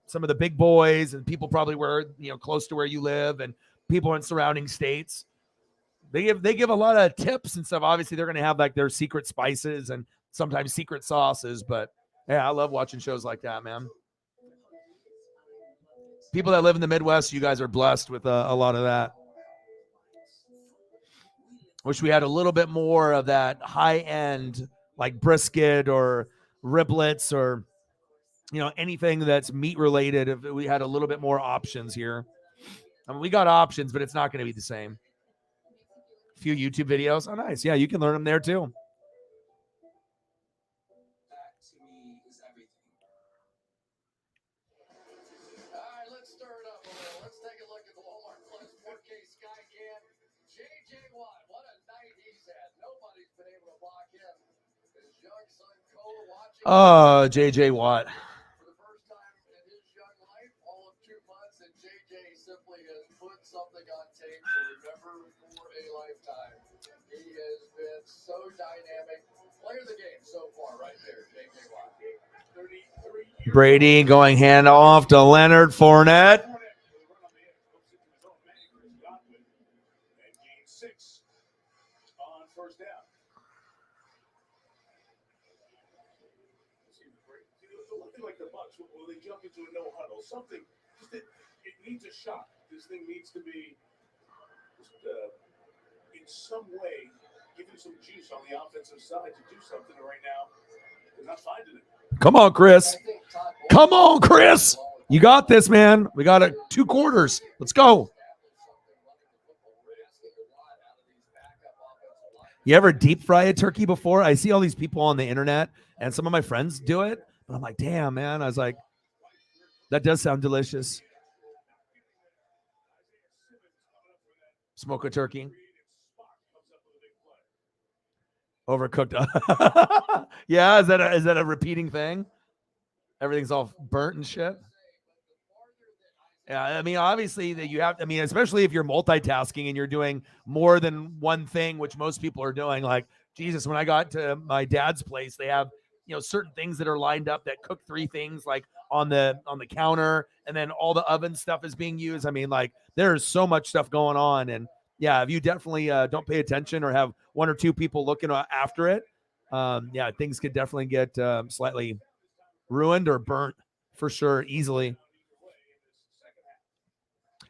some of the big boys and people probably where close to where you live and people in surrounding states. They give a lot of tips and stuff. Obviously, they're going to have like their secret spices and sometimes secret sauces. But yeah, I love watching shows like that, man. People that live in the Midwest, you guys are blessed with a lot of that. Wish we had a little bit more of that high end, like brisket or riblets or anything that's meat related. If we had a little bit more options here, I mean, we got options, but it's not going to be the same. A few YouTube videos. Oh, nice. Yeah, you can learn them there too. Oh, JJ Watt. For the first time in his young life, all of 2 months, and JJ simply has put something on tape to remember for a lifetime. He has been so dynamic. Player of the game so far, right there, JJ Watt. 33 Brady going hand off to Leonard Fournette. On first down. Looking like the Bucs when they jump into a no huddle, something just it needs a shot. This thing needs to be just in some way giving some juice on the offensive side to do something. Right now, they're not finding it. Come on, Chris. Come on, Chris. You got this, man. We got 2 quarters. Let's go. You ever deep fry a turkey before? I see all these people on the internet, and some of my friends do it. But I'm like, damn, man. I was like, that does sound delicious. Smoke a turkey. Overcooked. Yeah, is that a repeating thing? Everything's all burnt and shit. Yeah, I mean, obviously that you have. I mean, especially if you're multitasking and you're doing more than one thing, which most people are doing. Like, Jesus, when I got to my dad's place, they have certain things that are lined up that cook 3 things like on the counter, and then all the oven stuff is being used. I mean, like there's so much stuff going on, and yeah, if you definitely don't pay attention or have 1 or 2 people looking after it, yeah, things could definitely get slightly ruined or burnt for sure, easily.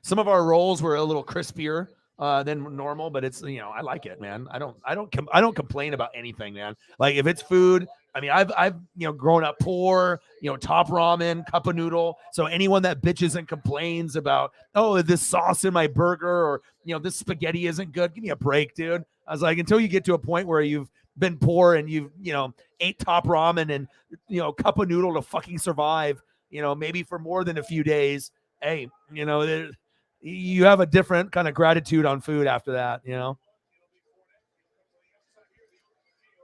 Some of our rolls were a little crispier than normal, but it's I like it, man. I don't complain about anything, man. Like if it's food, I mean, I've grown up poor, top ramen, cup of noodle. So anyone that bitches and complains about, oh, this sauce in my burger or this spaghetti isn't good, give me a break, dude. I was like, until you get to a point where you've been poor and you've ate top ramen and cup of noodle to fucking survive, maybe for more than a few days. Hey, you have a different kind of gratitude on food after that,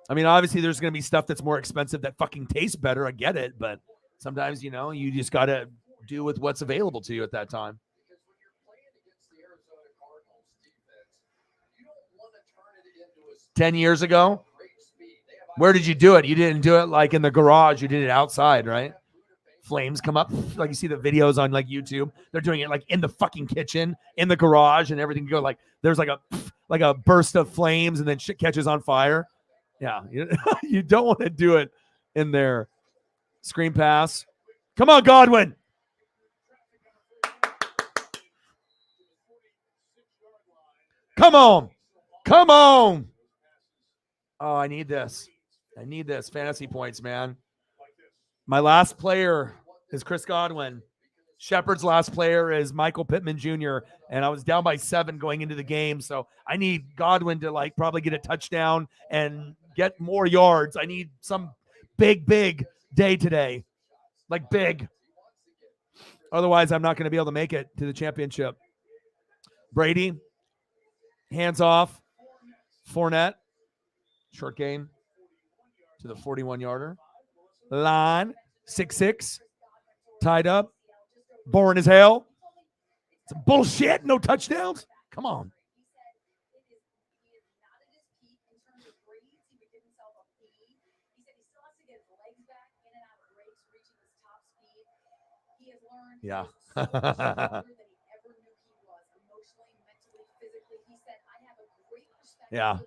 I mean, obviously there's going to be stuff that's more expensive that fucking tastes better. I get it. But sometimes, you just got to do with what's available to you at that time. Because when you're playing against the Arizona Cardinals defense, you don't want to turn it into a 10 years ago? Where did you do it? You didn't do it like in the garage. You did it outside, right? Flames come up, like you see the videos on like YouTube. They're doing it like in the fucking kitchen, in the garage, and everything go like there's like a burst of flames, and then shit catches on fire. Yeah, you don't want to do it in there. Screen pass. Come on, Godwin. Come on. Come on. Oh, I need this. I need this. Fantasy points, man. My last player is Chris Godwin. Shepard's last player is Michael Pittman Jr. And I was down by 7 going into the game. So I need Godwin to like probably get a touchdown and get more yards. I need some big day today. Like big. Otherwise, I'm not going to be able to make it to the championship. Brady. Hands off. Fournette. Short game to the 41-yarder. Line. 6'6". Tied up. Boring as hell. Some bullshit. No touchdowns. Come on. Yeah. Yeah.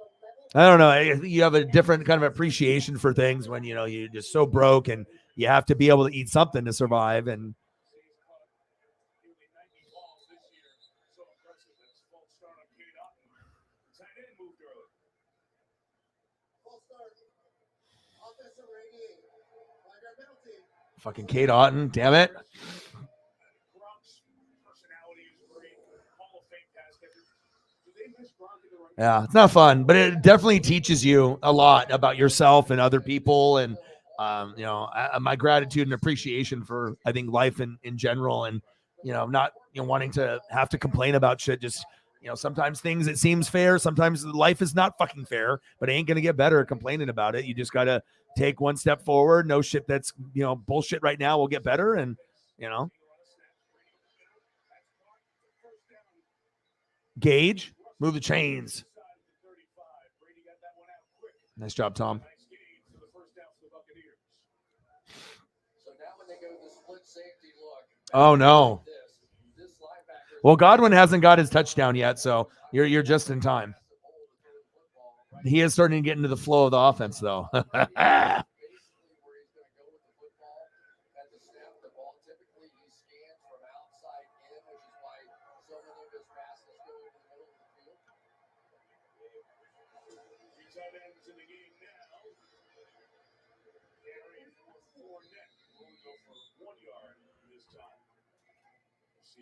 I don't know. You have a different kind of appreciation for things when, you're just so broke and you have to be able to eat something to survive. And fucking Kate Otten, damn it. Yeah, it's not fun, but it definitely teaches you a lot about yourself and other people. And, my gratitude and appreciation for, I think, life in general, and, not, wanting to have to complain about shit. Just, sometimes things, it seems fair. Sometimes life is not fucking fair, but it ain't going to get better complaining about it. You just got to take one step forward. No shit that's, bullshit right now will get better. And, Gage, move the chains. Nice job, Tom. Oh, no. Well, Godwin hasn't got his touchdown yet, so you're just in time. He is starting to get into the flow of the offense, though.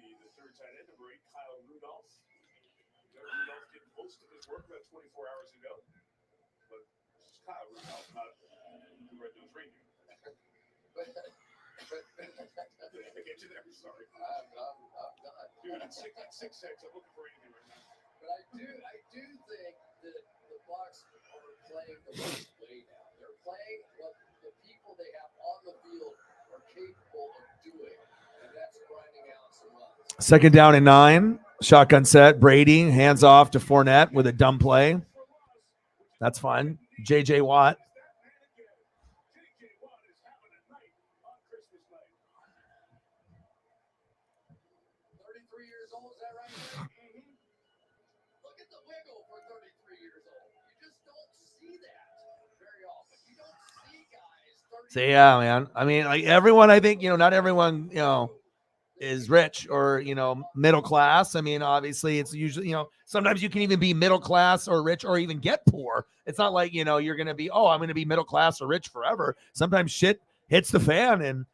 The third tight end number 8, Kyle Rudolph. Rudolph did most of his work about 24 hours ago. But this is Kyle Rudolph, not the red-nosed reindeer. I get you there. Sorry. I'm done. Dude, it's 6-6. I'm looking for anything right now. But I do think that the Bucs are playing the right way now. They're playing what the people they have on the field are capable of doing, and that's grinding out some runs. Second down and 9. Shotgun set. Brady hands off to Fournette with a dumb play. That's fine. J.J. Watt. So yeah, man. I mean, like everyone, I think, not everyone, is rich or, middle class. I mean, obviously it's usually, sometimes you can even be middle class or rich or even get poor. It's not like, you're going to be, I'm going to be middle class or rich forever. Sometimes shit hits the fan and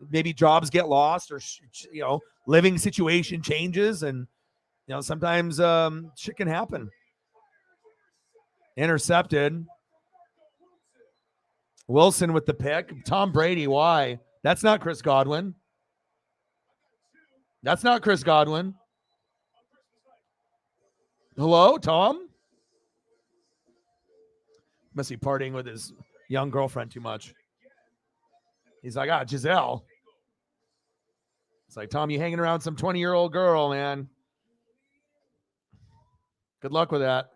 maybe jobs get lost or, living situation changes. And, sometimes shit can happen. Intercepted. Wilson with the pick. Tom Brady, why? That's not Chris Godwin. That's not Chris Godwin. Hello, Tom? Must be partying with his young girlfriend too much. He's like, Giselle. It's like, Tom, you hanging around some 20-year-old girl, man. Good luck with that.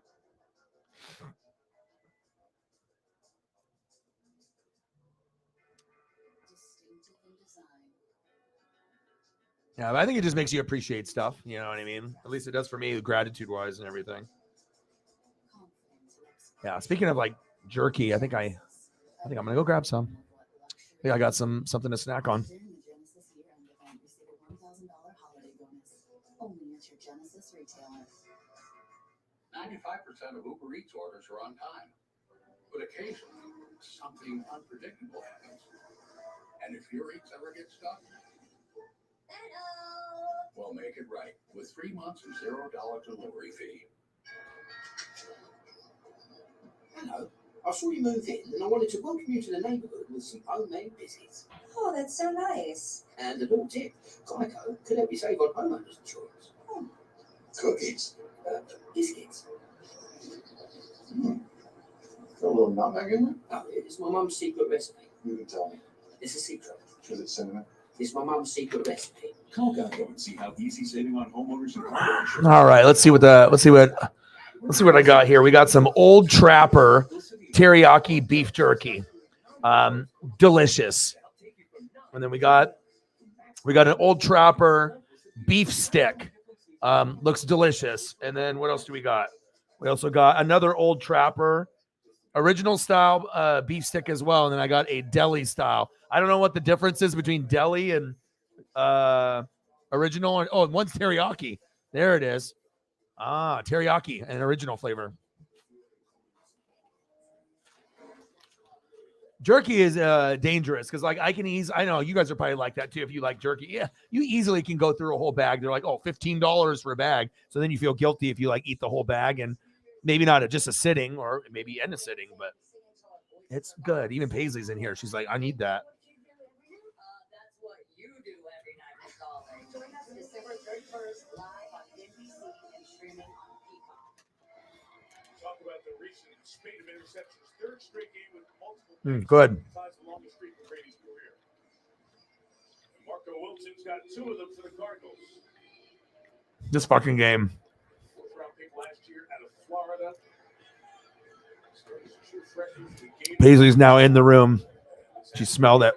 Yeah, but I think it just makes you appreciate stuff. You know what I mean? At least it does for me, gratitude-wise and everything. Yeah, speaking of like jerky, I think I'm gonna go grab some. I think I got something to snack on. Only at your Genesis retailer. 95% of Uber Eats orders are on time, but occasionally something unpredictable happens. And if your eats ever get stuck, we'll make it right with 3 months of $0 delivery fee. Hello. I saw you move in and I wanted to welcome you to the neighbourhood with some homemade biscuits. Oh, that's so nice. And a little tip, Geico could help you save on homeowners insurance. Cookies. Biscuits. Got a little nutmeg in there? Oh, it's my mum's secret recipe. You can tell me. It's a secret. Is it cinnamon? It's my mum's secret recipe. Call Geico and see how easy saving on homeowners and car insurance. All right, let's see what I got here. We got some Old Trapper teriyaki beef jerky. Delicious. And then we got an Old Trapper beef stick. Looks delicious. And then what else do we got? We also got another Old Trapper original style beef stick as well. And then I got a deli style. I don't know what the difference is between deli and original. Oh, one's teriyaki. There it is. Teriyaki and original flavor. Jerky is dangerous because like I know you guys are probably like that too. If you like jerky, yeah, you easily can go through a whole bag. They're like, oh, $15 for a bag. So then you feel guilty if you like eat the whole bag and maybe not just a sitting or maybe end a sitting, but it's good. Even Paisley's in here. She's like, I need that. That's what you do every night, Miss Dolly. Join us December 31st live on NBC and streaming on Kickoff. Talk about the recent spate of interceptions. Third straight game with multiple Good. ties the longest streak in Brady's career. Marco Wilson's got 2 of them for the Cardinals. This fucking game. 4th round pick last year out of Florida. Paisley's now in the room. She smelled it.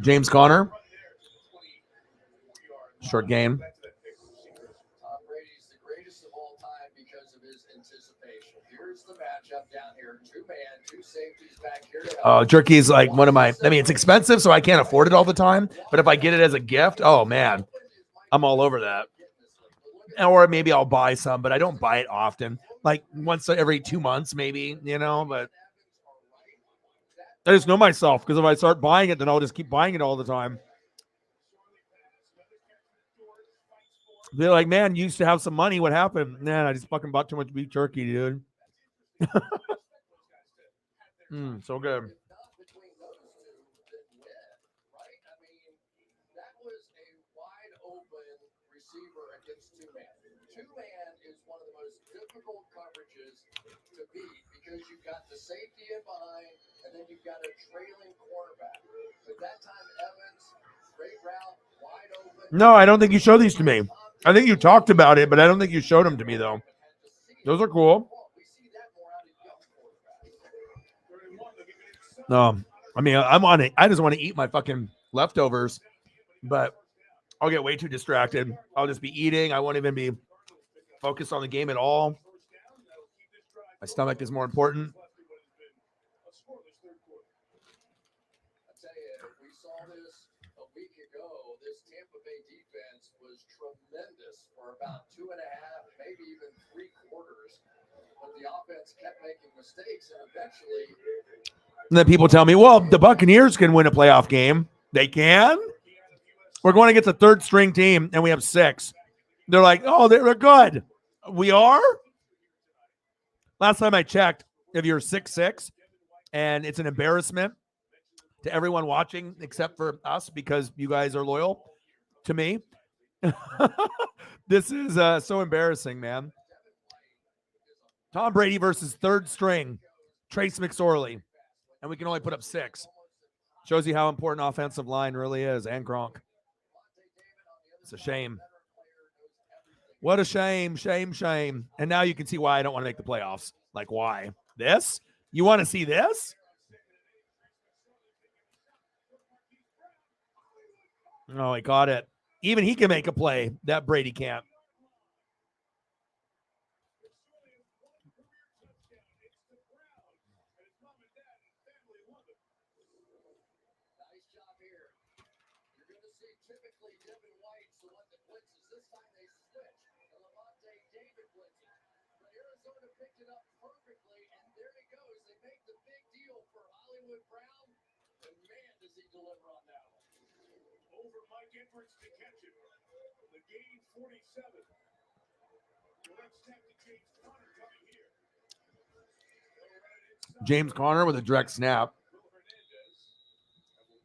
James Conner. Short game. Tom Brady's the greatest of all time because of his anticipation. Here's the matchup down here. 2-man, 2 safeties back here to help. Jerky is like one of my, I mean, it's expensive, so I can't afford it all the time. But if I get it as a gift, oh man, I'm all over that. Or maybe I'll buy some, but I don't buy it often. Like once every 2 months, maybe, but I just know myself because if I start buying it, then I'll just keep buying it all the time. They're like, man, you used to have some money. What happened? Man, I just fucking bought too much beef jerky, dude. So good. Between those two, then win, right? I mean, that was a wide open receiver against 2-man. 2-man is one of the most difficult coverages to beat because you've got the safety in behind and then you've got a trailing quarterback. But that time, Evans, great route, wide open. No, I don't think you showed these to me. I think you talked about it, but I don't think you showed them to me, though. Those are cool. No, I mean, I'm on it. I just want to eat my fucking leftovers, but I'll get way too distracted. I'll just be eating. I won't even be focused on the game at all. My stomach is more important. We saw this a week ago. This Tampa Bay defense was tremendous for about 2.5, maybe even 3 quarters. But the offense kept making mistakes, and eventually. And then people tell me, well, the Buccaneers can win a playoff game. They can? We're going against a third string team, and we have 6. They're like, oh, they're good. We are? Last time I checked, if you're 6'6", and it's an embarrassment to everyone watching except for us because you guys are loyal to me. This is so embarrassing, man. Tom Brady versus third string, Trace McSorley, and we can only put up 6. Shows you how important offensive line really is, and Gronk. It's a shame. What a shame, shame, shame. And now you can see why I don't want to make the playoffs. Like, why? This? You want to see this? Oh, he got it. Even he can make a play. That Brady can't. Nice job here. You're going to see typically Devin White's the one that blitzes. This time they switch. And Levante David blitzes. But Arizona picked it up perfectly, and there he goes. They make the big deal for Hollywood Brown. And man, does he deliver on that one. Over Mike Edwards to catch it. The gain 47. Direct snap to James Conner coming here. James Conner with a direct snap.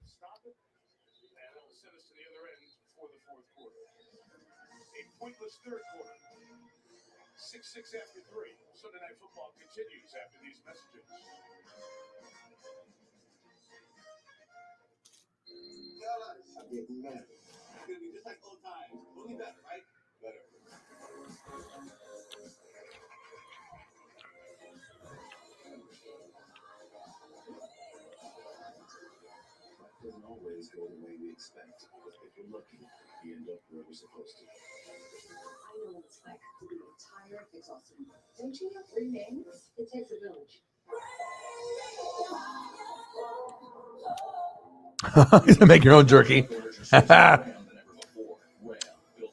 Stop it. And it'll send us to the other end for the 4th quarter. A pointless 3rd quarter. 6 after 3. Sunday Night Football continues after these messages. I'm getting mad. It's gonna be just like old times. Only better, right? Better. Life doesn't always go the way we expect. But if you're lucky, you end up where we're supposed to. I know what it's like to be a tired, exhausted woman. Don't you have 3 names? It takes a village. Make your own jerky. Built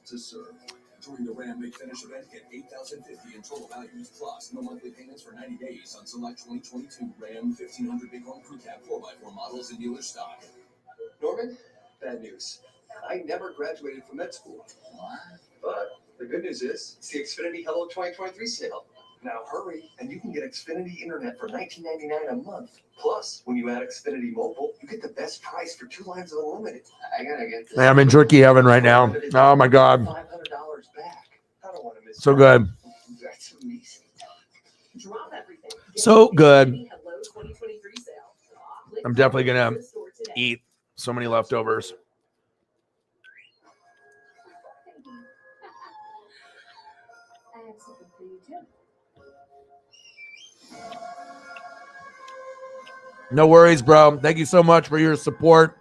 to serve. During the Ram Big Finish event, get $8,050 in total values plus no monthly payments for 90 days on select 2022 Ram 1500 Bighorn Crew Cab 4x4 models in dealer stock. Norman, bad news. I never graduated from med school. But the good news is, it's the Xfinity Hello 2023 sale. Now hurry, and you can get Xfinity Internet for $19.99 a month. Plus, when you add Xfinity Mobile, you get the best price for 2 lines of unlimited. I gotta get this. Man, I'm in jerky heaven right now. Oh my God. $500 back. I don't want to miss So good. That's amazing. Drop everything. So good. Hello 2023 sale. I'm definitely going to eat so many leftovers. I have something for you too. No worries, bro. Thank you so much for your support,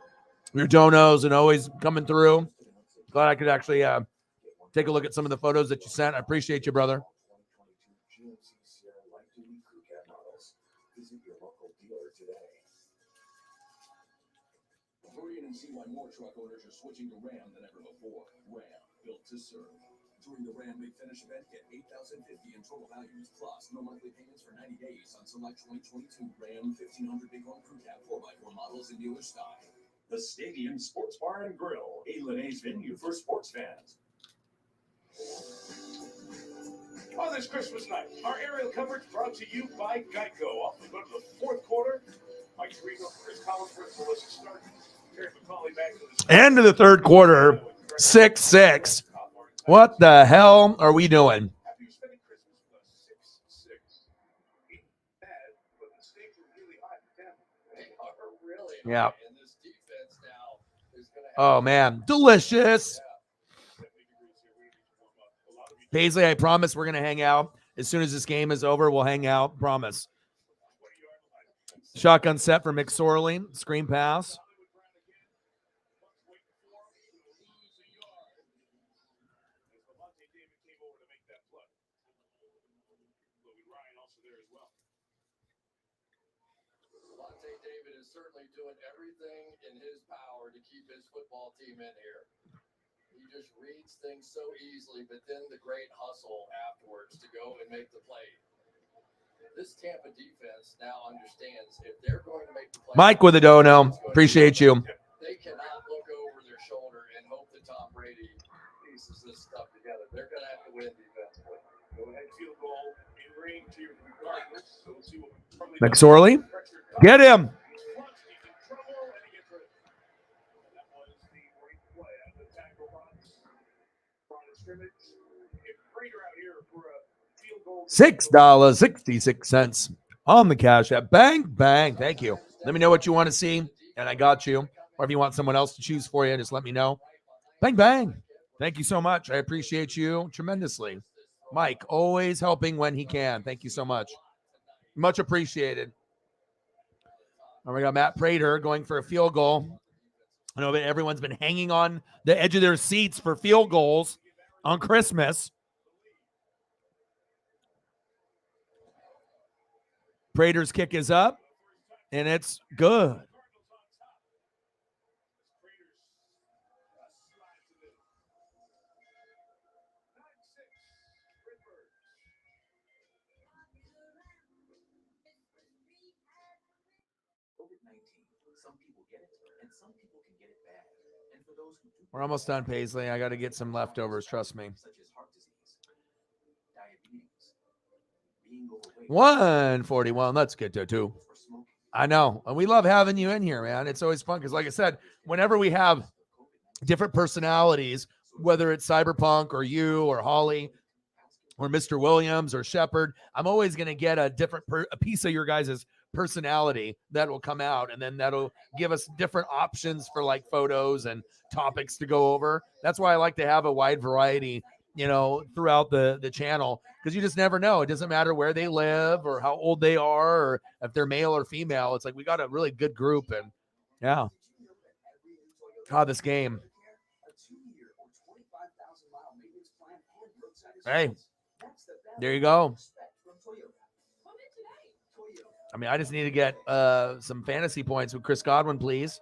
your donos, and always coming through. Glad I could actually take a look at some of the photos that you sent. I appreciate you, brother. Visit your local dealer today. Hurry in and see why more truck owners are switching to Ram than ever before. Ram, built to serve. During the Ram Big Finish event, get $8,050 in total values plus no monthly payments for 90 days on select 2022 Ram 1500 Bighorn Crew Cab 4x4 models in dealer stock. The Stadium Sports Bar and Grill, A-Linnaeus venue for sports fans. On this Christmas night, our aerial coverage brought to you by Geico. Off we go to the fourth quarter. Mike Tirico, Chris Collinsworth, Melissa Stark, Terry McCauley back to the End of the third quarter, 6-6. What the hell are we doing? Happy you're spending Christmas with us. 6-6. Ain't bad, but the stakes are really high for Tampa. They are really Yeah. high, and this defense now is going to Oh, have man. Delicious. Paisley, I promise we're going to hang out. As soon as this game is over, we'll hang out. Promise. Shotgun set for McSorley. Screen pass. Lante David is certainly doing everything in his power to keep his football team in here. He just reads things so easily, but then the great hustle afterwards to go and make the play. This Tampa defense now understands if they're going to make the play. Mike with a dono. Appreciate you. They cannot look over their shoulder and hope that Tom Brady pieces this stuff together. They're going to have to win defensively. Go ahead, field goal in range here from the Cardinals. So we'll see what McSorley. Get him. $6.66 on the Cash App. Bang, bang. Thank you. Let me know what you want to see, and I got you. Or if you want someone else to choose for you, just let me know. Bang, bang. Thank you so much. I appreciate you tremendously. Mike, always helping when he can. Thank you so much. Much appreciated. And we got Matt Prater going for a field goal. I know that everyone's been hanging on the edge of their seats for field goals on Christmas. Prater's kick is up, and it's good. Some people get it, and some people can get it bad. And for those who do, We're almost done, Paisley. I got to get some leftovers. Trust me. such as heart disease, diabetes, being overweight, 141. Let's get to 2. or smoking. I know. And we love having you in here, man. It's always fun because, like I said, whenever we have different personalities, whether it's Cyberpunk or you or Holly, or Mr. Williams or Shepard, I'm always going to get a different a piece of your guys' personality that will come out, and then that'll give us different options for like photos and topics to go over. That's why I like to have a wide variety, you know, throughout the channel, because you just never know. It doesn't matter where they live or how old they are or if they're male or female. It's like we got a really good group, and yeah. God, this game. Hey, there you go. I mean, I just need to get some fantasy points with Chris Godwin, please.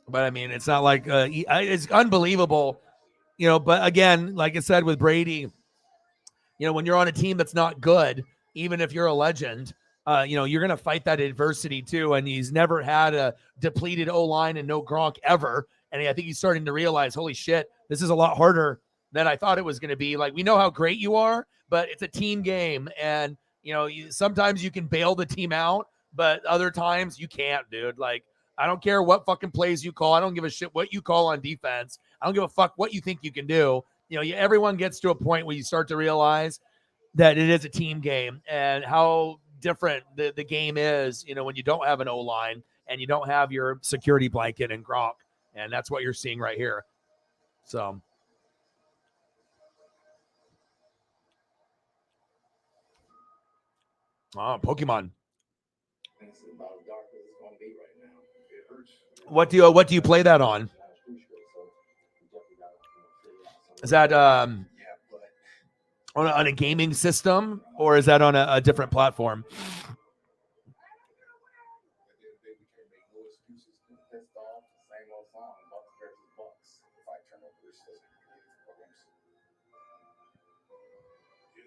But I mean, it's not like it's unbelievable, you know. But again, like I said with Brady, you know, when you're on a team that's not good, even if you're a legend, you know, you're going to fight that adversity too. And he's never had a depleted O-line and no Gronk ever. And I think he's starting to realize, holy shit, this is a lot harder than I thought it was going to be. Like, we know how great you are, but it's a team game. And, you know, sometimes you can bail the team out, but other times you can't, dude. Like, I don't care what fucking plays you call. I don't give a shit what you call on defense. I don't give a fuck what you think you can do. You know, everyone gets to a point where you start to realize that it is a team game and how different the game is, you know, when you don't have an O-line and you don't have your security blanket and Gronk. And that's what you're seeing right here. So. Oh, Pokemon. What do you play that on? Is that on a gaming system, or is that on a different platform? It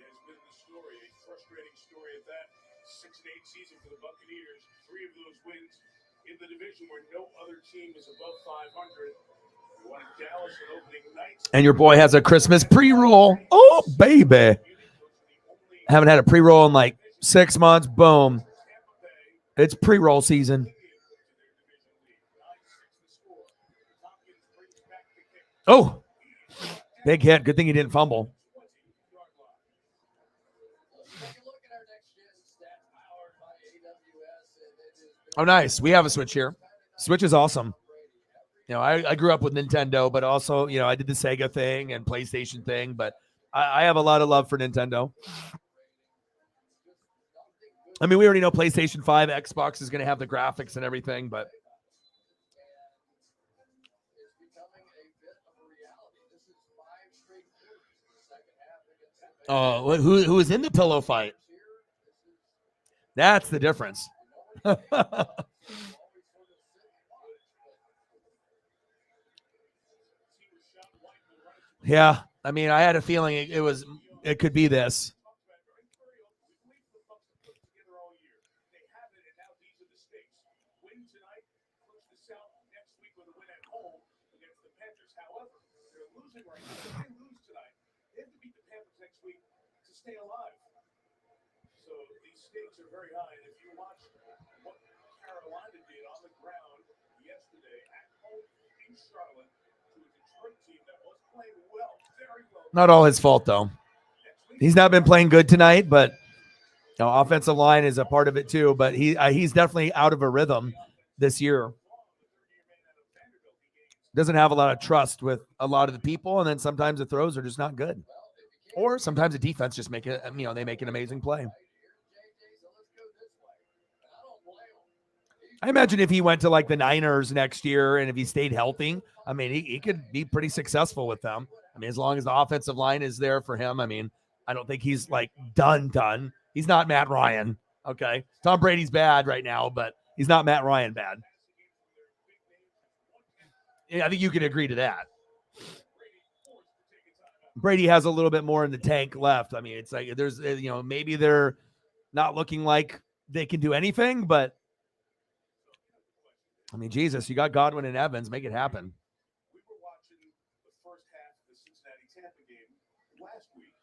has been the story, a frustrating story at that. 6-8 season for the Buccaneers. 3 of those wins in the division where no other team is above 500. We won Dallas on opening night. And your boy has a Christmas pre-roll. Oh, baby. Haven't had a pre-roll in like 6 months. Boom. It's pre-roll season. Oh, big hit. Good thing he didn't fumble. Oh, nice. We have a Switch here. Switch is awesome. You know, I grew up with Nintendo, but also, you know, I did the Sega thing and PlayStation thing, but I have a lot of love for Nintendo. I mean, we already know PlayStation 5, Xbox is going to have the graphics and everything, but oh, who was in the pillow fight? That's the difference. Yeah, I mean, I had a feeling it could be this. Stay alive. So these stakes are very high. And if you watch what Carolina did on the ground yesterday at home in Charlotte to a Detroit team that was playing well, very well. Not all his fault, though. He's not been playing good tonight, but you know, offensive line is a part of it too. But he's definitely out of a rhythm this year. Doesn't have a lot of trust with a lot of the people, and then sometimes the throws are just not good. Or sometimes the defense just make it, you know, they make an amazing play. I imagine if he went to like the Niners next year and if he stayed healthy, I mean, he could be pretty successful with them. I mean, as long as the offensive line is there for him, I mean, I don't think he's like done. He's not Matt Ryan. Okay. Tom Brady's bad right now, but he's not Matt Ryan bad. Yeah, I think you can agree to that. Brady has a little bit more in the tank left. I mean, it's like there's, you know, maybe they're not looking like they can do anything, but I mean, Jesus, you got Godwin and Evans, make it happen. We were watching the first half of the Cincinnati-Tampa game last week,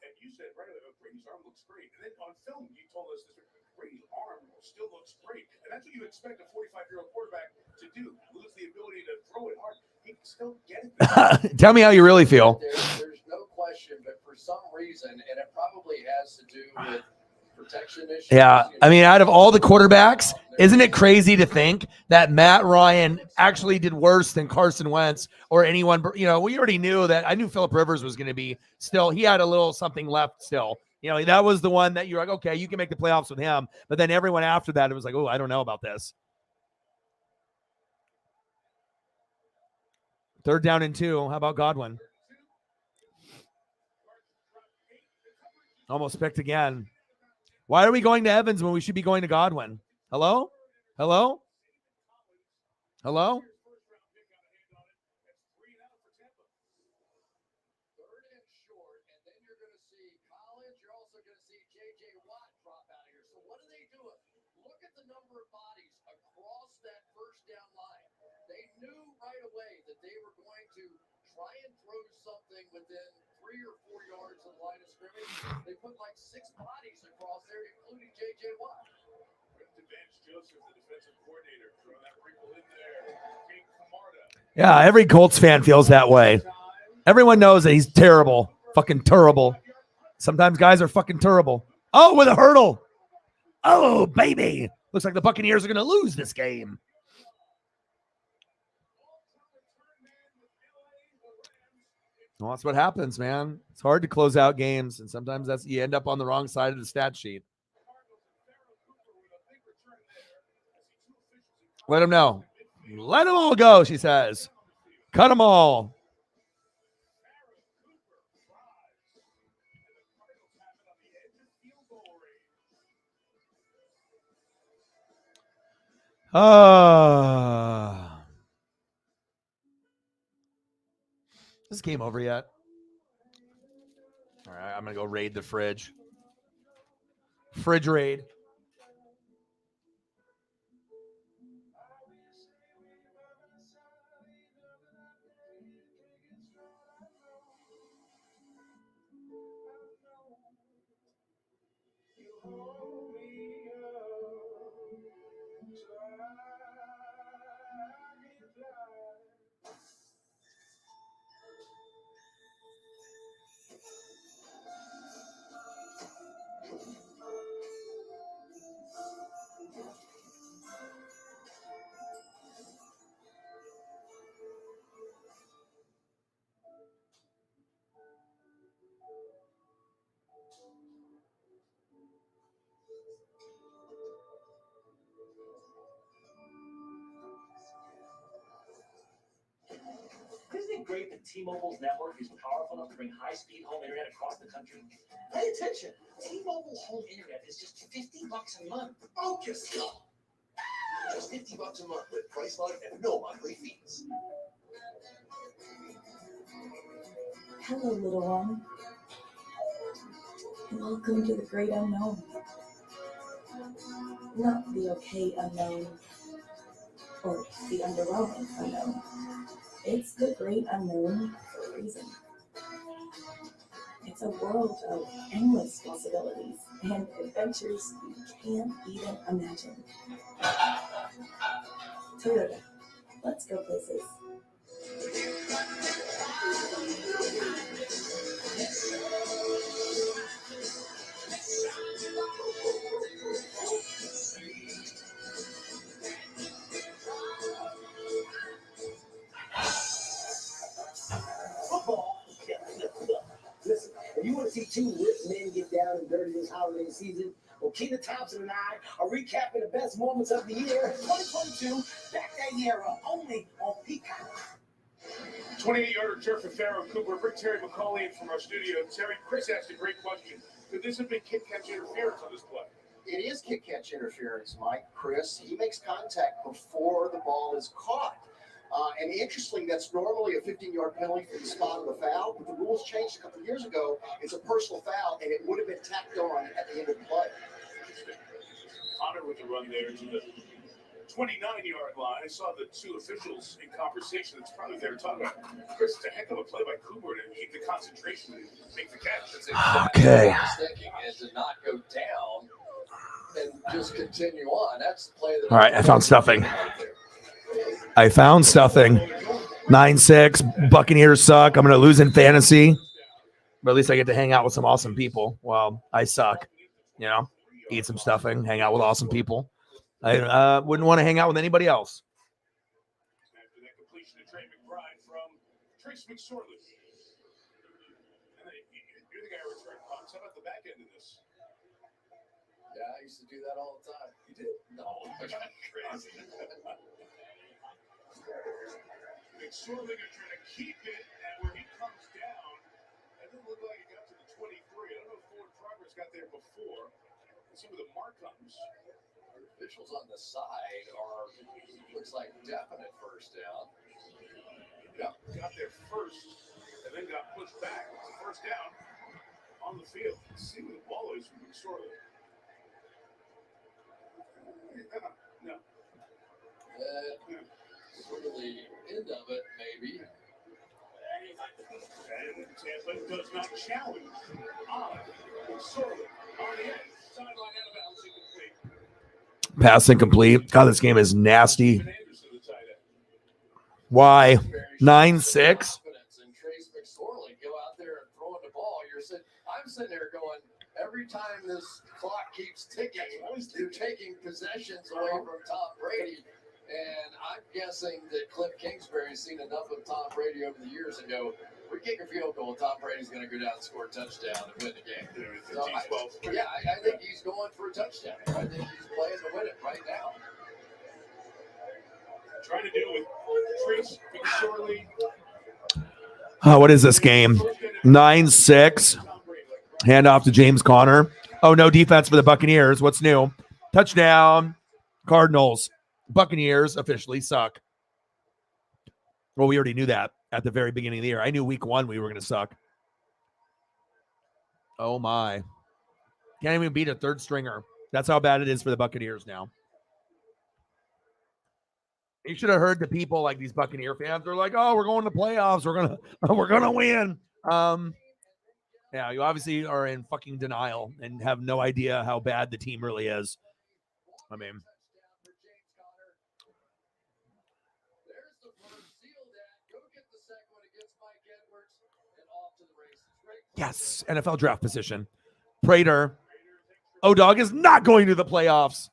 and you said, right away, Brady's arm looks great. And then on film, you told us this, Brady's arm still looks great. And that's what you expect a 45-year-old quarterback to do, lose the ability to throw it hard. He can still get it. Tell me how you really feel. There's no Yeah, I mean, out of all the quarterbacks, isn't it crazy to think that Matt Ryan actually did worse than Carson Wentz or anyone? You know, we already knew that. I knew Phillip Rivers was going to be still. He had a little something left still. You know, that was the one that you're like, okay, you can make the playoffs with him. But then everyone after that, it was like, oh, I don't know about this. 3rd down and 2. How about Godwin? Almost picked again. Why are we going to Evans when we should be going to Godwin? Hello? Hello? Hello? Try and throw something within 3 or 4 yards of the line of scrimmage. They put like 6 bodies across there, including J.J. Watt. Vance Joseph, the defensive coordinator, throw that wrinkle in there. King Camarda. Yeah, every Colts fan feels that way. Everyone knows that he's terrible. Fucking terrible. Sometimes guys are fucking terrible. Oh, with a hurdle. Oh, baby. Looks like the Buccaneers are going to lose this game. Well, that's what happens, man. It's hard to close out games, and sometimes you end up on the wrong side of the stat sheet. Let them know. Let them all go, she says. Cut them all. Is this game over yet? All right, I'm going to go raid the fridge. Fridge raid. Isn't it great that T-Mobile's network is powerful enough to bring high-speed home internet across the country? Pay attention. T-Mobile home internet is just $50 a month. Focus. Just $50 a month with price lock and no monthly fees. Hello, little one. And welcome to the great unknown. Not the okay unknown or the underwhelming unknown. It's the great unknown for a reason. It's a world of endless possibilities and adventures you can't even imagine. Toyota, let's go places. Football. Listen, if you want to see 2 ripped men get down and dirty this holiday season, well, Keena Thompson and I are recapping the best moments of the year 2022. Back that year up, only on Peacock. 28-yarder turf for Pharaoh Cooper. Bring Terry McCauley in from our studio. Terry, Chris asked a great question. Could this have been kick catch interference on this play? It is kick catch interference, Mike. Chris, he makes contact before the ball is caught. And interesting, that's normally a 15-yard penalty for the spot of the foul, but the rules changed a couple of years ago. It's a personal foul, and it would have been tacked on at the end of the play. Connor with the run there to the 29-yard line. I saw the 2 officials in conversation. It's probably they were talking about. Chris, it's a heck of a play by Cooper to keep the concentration and make the catch. That's exactly Okay. What I was thinking is to not go down and just continue on. That's the play that. All right, I found stuffing. 9-6. Buccaneers suck. I'm going to lose in fantasy. But at least I get to hang out with some awesome people while I suck. You know? eat some stuffing, hang out with awesome people. I wouldn't want to hang out with anybody else. After that completion to Trey McBride from Trace McSorley. And you're the guy who returned punts. How about the back end of this? Yeah, I used to do that all the time. You did? No. Crazy. McSorley going to try to keep it, and where he comes down, it doesn't look like it got to the 23. I don't know if forward progress got there before. Some of the mark-ups. Our officials on the side are, looks like definite first down. Yeah, got there first, and then got pushed back. It's a first down on the field. Let's see where the ball is from McSorley. No. Sort of the end of it, maybe. And Tampa does not challenge on McSorley on the edge. Sideline out of bounds, incomplete. Pass incomplete. God, this game is nasty. Why? 9-6. And Trace McSorley go out there and throwing the ball. I'm sitting there going, every time this clock keeps ticking, they're taking possessions away from Tom Brady. And I'm guessing that Cliff Kingsbury's seen enough of Tom Brady over the years and go, we kick a field goal, Tom Brady's going to go down and score a touchdown and win the game. So I think he's going for a touchdown. I think he's playing to win it right now. Trying to deal with Trace McSorley. What is this game? 9-6. Hand off to James Conner. Oh, no defense for the Buccaneers. What's new? Touchdown, Cardinals. Buccaneers officially suck. Well, we already knew that at the very beginning of the year. I knew week 1 we were going to suck. Oh, my. Can't even beat a third stringer. That's how bad it is for the Buccaneers now. You should have heard the people like these Buccaneer fans. They're like, "Oh, we're going to playoffs. We're gonna win." Yeah, you obviously are in fucking denial and have no idea how bad the team really is. I mean, yes, NFL draft position. Prater. O-Dog is not going to the playoffs.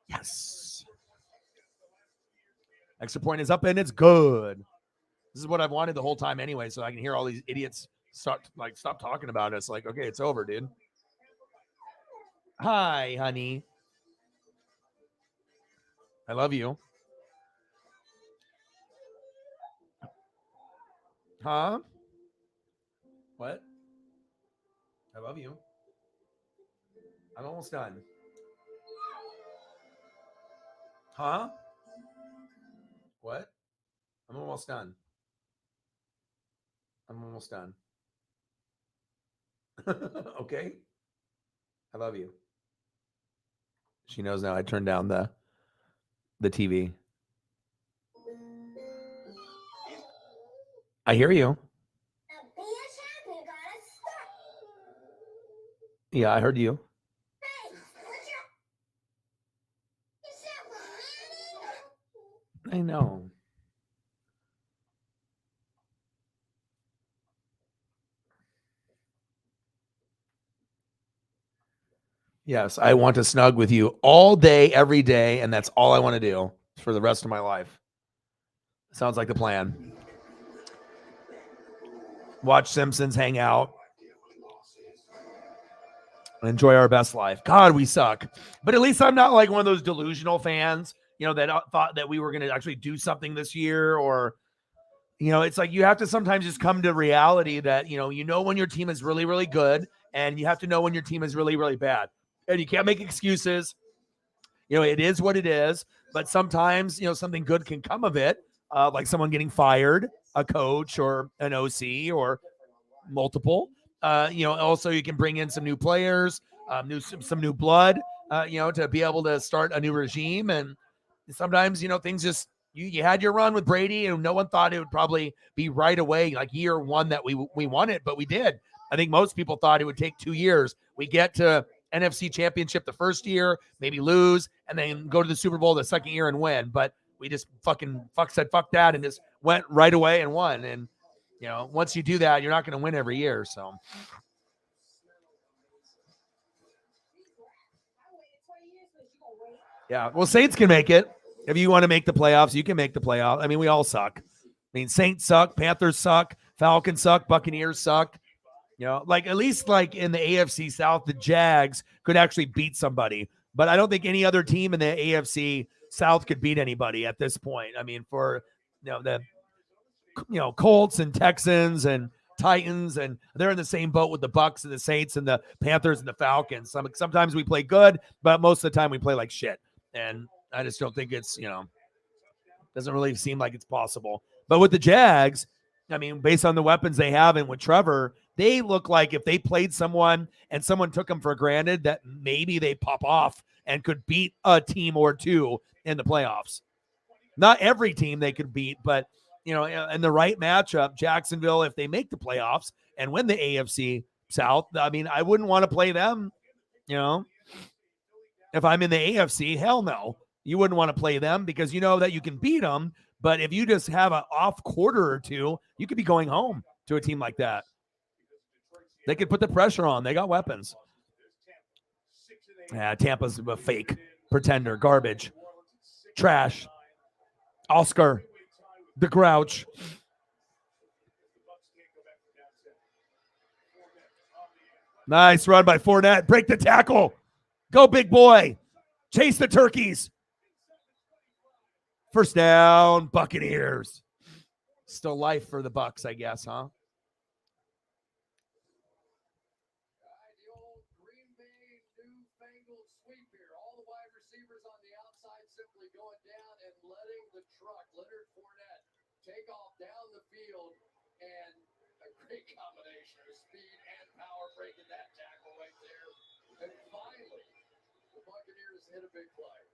Yes. Extra point is up and it's good. This is what I've wanted the whole time anyway, so I can hear all these idiots stop talking about it. It's like, okay, it's over, dude. Hi, honey. I love you. Huh? What? I love you. I'm almost done. Huh? What? I'm almost done. I'm almost done. Okay. I love you. She knows now I turned down the TV. I hear you. Yeah, I heard you. I know. Yes, I want to snug with you all day, every day, and that's all I want to do for the rest of my life. Sounds like the plan. Watch Simpsons, hang out, enjoy our best life. God, we suck. But at least I'm not like one of those delusional fans, that thought that we were going to actually do something this year, or, it's like you have to sometimes just come to reality that, when your team is really, really good, and you have to know when your team is really, really bad. And you can't make excuses. It is what it is. But sometimes, something good can come of it, like someone getting fired, a coach or an OC or multiple. Also you can bring in some new players, some new blood, to be able to start a new regime. And sometimes, things just, you had your run with Brady, and no one thought it would probably be right away, like year 1 that we won it, but we did. I think most people thought it would take 2 years. We get to NFC Championship the first year, maybe lose, and then go to the Super Bowl the second year and win. But we just said fuck that and just went right away and won. And once you do that, you're not going to win every year. So Yeah. Well, Saints can make it. If you want to make the playoffs, you can make the playoffs. I mean, we all suck. I mean, Saints suck, Panthers suck, Falcons suck, Buccaneers suck. You know, like at least like in the AFC South, the Jags could actually beat somebody. But I don't think any other team in the AFC South could beat anybody at this point. I mean, for the Colts and Texans and Titans, and they're in the same boat with the Bucs and the Saints and the Panthers and the Falcons. Sometimes we play good, but most of the time we play like shit. And I just don't think it's, doesn't really seem like it's possible. But with the Jags, I mean, based on the weapons they have and with Trevor, they look like if they played someone and someone took them for granted, that maybe they pop off and could beat a team or two in the playoffs. Not every team they could beat, but in the right matchup, Jacksonville, if they make the playoffs and win the AFC South, I mean, I wouldn't want to play them. If I'm in the AFC, hell no. You wouldn't want to play them because you know that you can beat them. But if you just have an off quarter or two, you could be going home to a team like that. They could put the pressure on. They got weapons. Yeah, Tampa's a fake, pretender, garbage, trash. Oscar, the Grouch. Nice run by Fournette. Break the tackle. Go, big boy. Chase the turkeys. First down, Buccaneers. Still life for the Bucs, I guess, huh? Take off down the field, and a great combination of speed and power breaking that tackle right there. And finally, the Buccaneers hit a big play.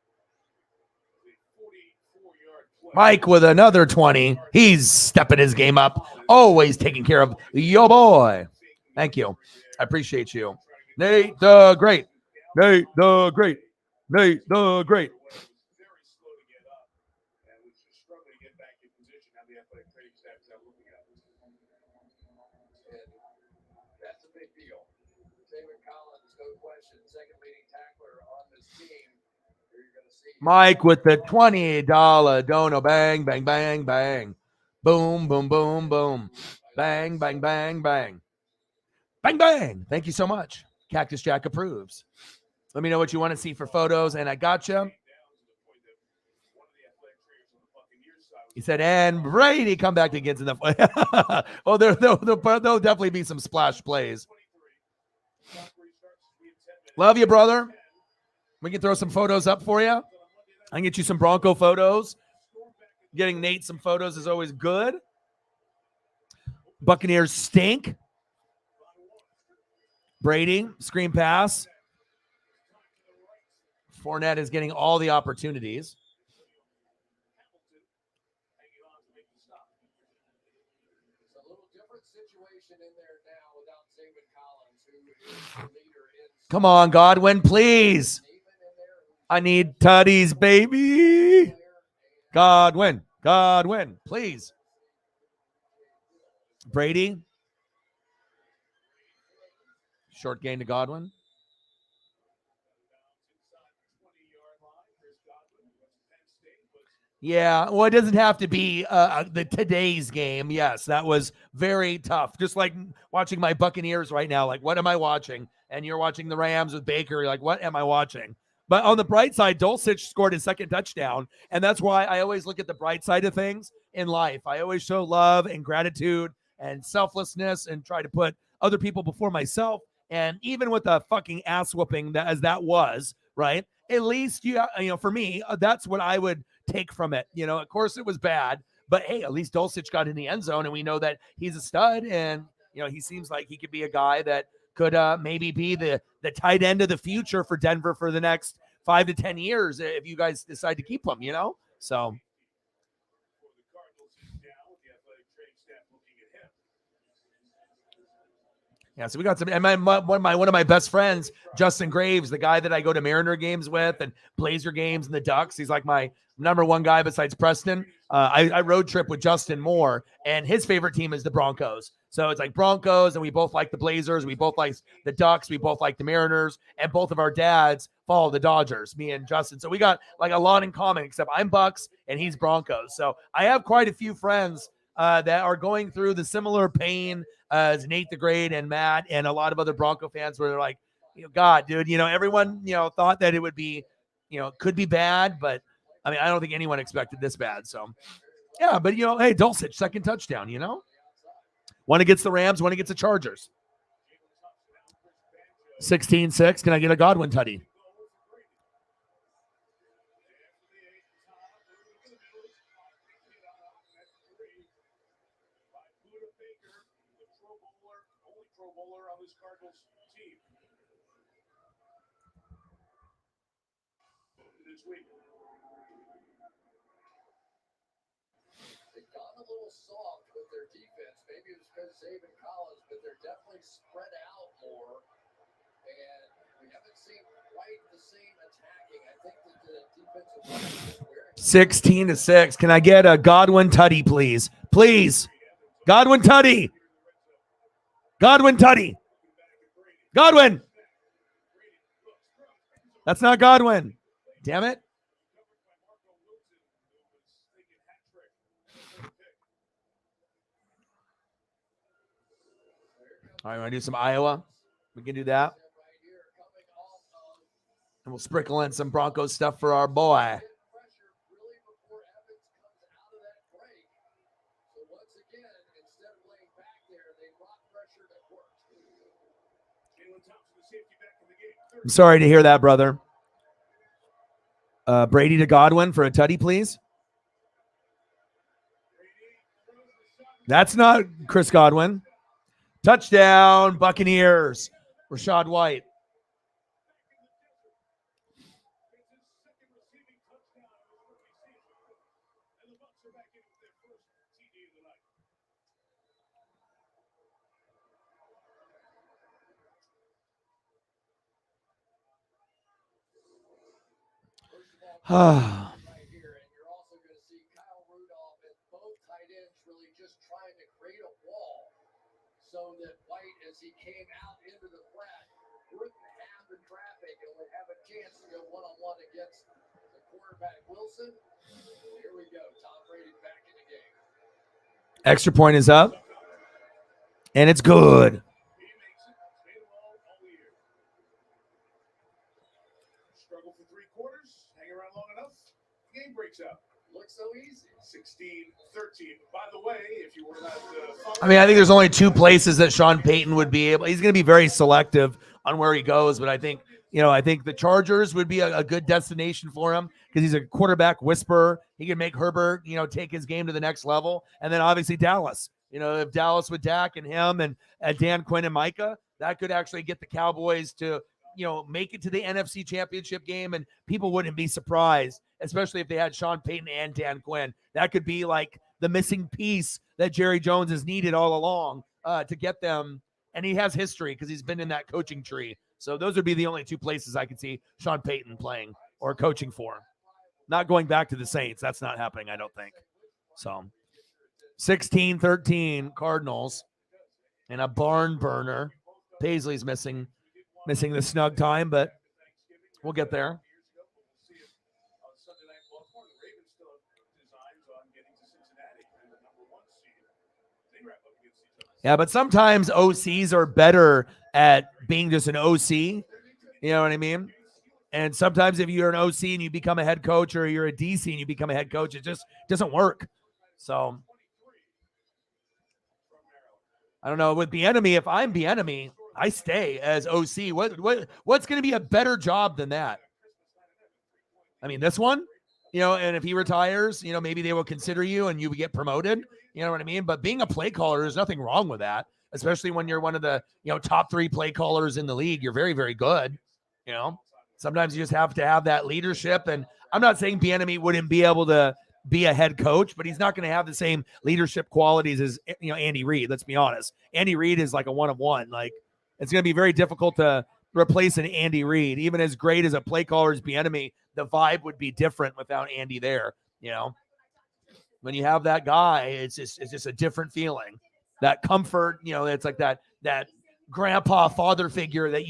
Mike with another 20. He's stepping his game up. Always taking care of yo boy. Thank you. I appreciate you. Nate the Great. Nate the Great. Nate the Great. That's a big deal. David Collins, no question, second leading tackler on this team. You're going to see Mike with the $20 dono. Bang, bang, bang, bang. Boom, boom, boom, boom. Bang, bang, bang, bang. Bang, bang. Thank you so much. Cactus Jack approves. Let me know what you want to see for photos, and I gotcha. He said, and Brady come back against in the oh, there'll definitely be some splash plays. Love you, brother. We can throw some photos up for you. I can get you some Bronco photos. Getting Nate some photos is always good. Buccaneers stink. Brady, screen pass. Fournette is getting all the opportunities. Come on, Godwin, please. I need tutties, baby. Godwin, please. Brady. Short gain to Godwin. Yeah, well, it doesn't have to be the today's game. Yes, that was very tough. Just like watching my Buccaneers right now. Like, what am I watching? And you're watching the Rams with Baker. You're like, what am I watching? But on the bright side, Dulcich scored his second touchdown. And that's why I always look at the bright side of things in life. I always show love and gratitude and selflessness and try to put other people before myself. And even with a fucking ass whooping that was, right? At least, for me, that's what I would take from it. Of course it was bad, but hey, at least Dulcich got in the end zone and we know that he's a stud, and he seems like he could be a guy that could maybe be the tight end of the future for Denver for the next 5 to 10 years if you guys decide to keep him, so Yeah, so we got some, and one of my best friends, Justin Graves, the guy that I go to Mariner games with and Blazer games and the Ducks. He's like my number one guy besides Preston. I road trip with Justin Moore, and his favorite team is the Broncos. So it's like Broncos, and we both like the Blazers. We both like the Ducks. We both like the Mariners, and both of our dads follow the Dodgers, me and Justin. So we got like a lot in common, except I'm Bucks and he's Broncos. So I have quite a few friends that are going through the similar pain as Nate the Great and Matt and a lot of other Bronco fans where they're like, God, dude, everyone, thought that it would be, could be bad, but I mean, I don't think anyone expected this bad. So yeah, but hey, Dulcich, second touchdown, one against the Rams, one against the Chargers. 16-6. Can I get a Godwin tutty? On this Cardinals team this week. They got a little soft with their defense. Maybe it was because Zayvon Collins, but they're definitely spread out more. And we haven't seen quite the same attacking. I think that the defensive line is 16-6. Can I get a Godwin tutty, please? Please. Godwin tutty. Godwin tutty. Godwin. That's not Godwin. Damn it. All right, want to do some Iowa? We can do that. And we'll sprinkle in some Broncos stuff for our boy. I'm sorry to hear that, brother. Brady to Godwin for a tutty, please. That's not Chris Godwin. Touchdown, Buccaneers. Rashad White. right here, and you're also going to see Kyle Rudolph and both tight ends really just trying to create a wall so that White, as he came out into the flat, wouldn't have the traffic and would have a chance to go one-on-one against the quarterback Wilson. Here we go. Tom Brady back in the game. Extra point is up. And it's good. Struggle for 3 quarters. Hang around long enough. Game breaks out. Looks so easy. 16-13. By the way, if you were not I mean, I think there's only 2 places that Sean Payton would be able. He's going to be very selective on where he goes, but I think the Chargers would be a good destination for him because he's a quarterback whisperer. He can make Herbert, take his game to the next level. And then obviously Dallas. If Dallas with Dak and him and Dan Quinn and Micah, that could actually get the Cowboys to, make it to the NFC Championship game, and people wouldn't be surprised, especially if they had Sean Payton and Dan Quinn. That could be like the missing piece that Jerry Jones has needed all along to get them. And he has history because he's been in that coaching tree. So those would be the only 2 places I could see Sean Payton playing or coaching for. Not going back to the Saints. That's not happening, I don't think. So 16-13 Cardinals and a barn burner. Paisley's missing the snug time, but we'll get there. Yeah, but sometimes OCs are better at being just an OC. You know what I mean? And sometimes if you're an OC and you become a head coach, or you're a DC and you become a head coach, it just doesn't work. So I don't know. With Bieniemy, if I'm Bieniemy, I stay as OC. What's going to be a better job than that? I mean, this one, and if he retires, maybe they will consider you and you would get promoted. You know what I mean? But being a play caller, there's nothing wrong with that, especially when you're one of the, top 3 play callers in the league. You're very, very good. Sometimes you just have to have that leadership. And I'm not saying Bieniemy wouldn't be able to be a head coach, but he's not going to have the same leadership qualities as, Andy Reid. Let's be honest. Andy Reid is like a one of one. Like, It's going to be very difficult to replace an Andy Reid. Even as great as a play caller as Bieniemy, the vibe would be different without Andy there. You know, when you have that guy, it's just a different feeling. That comfort, you know, it's like that grandpa father figure that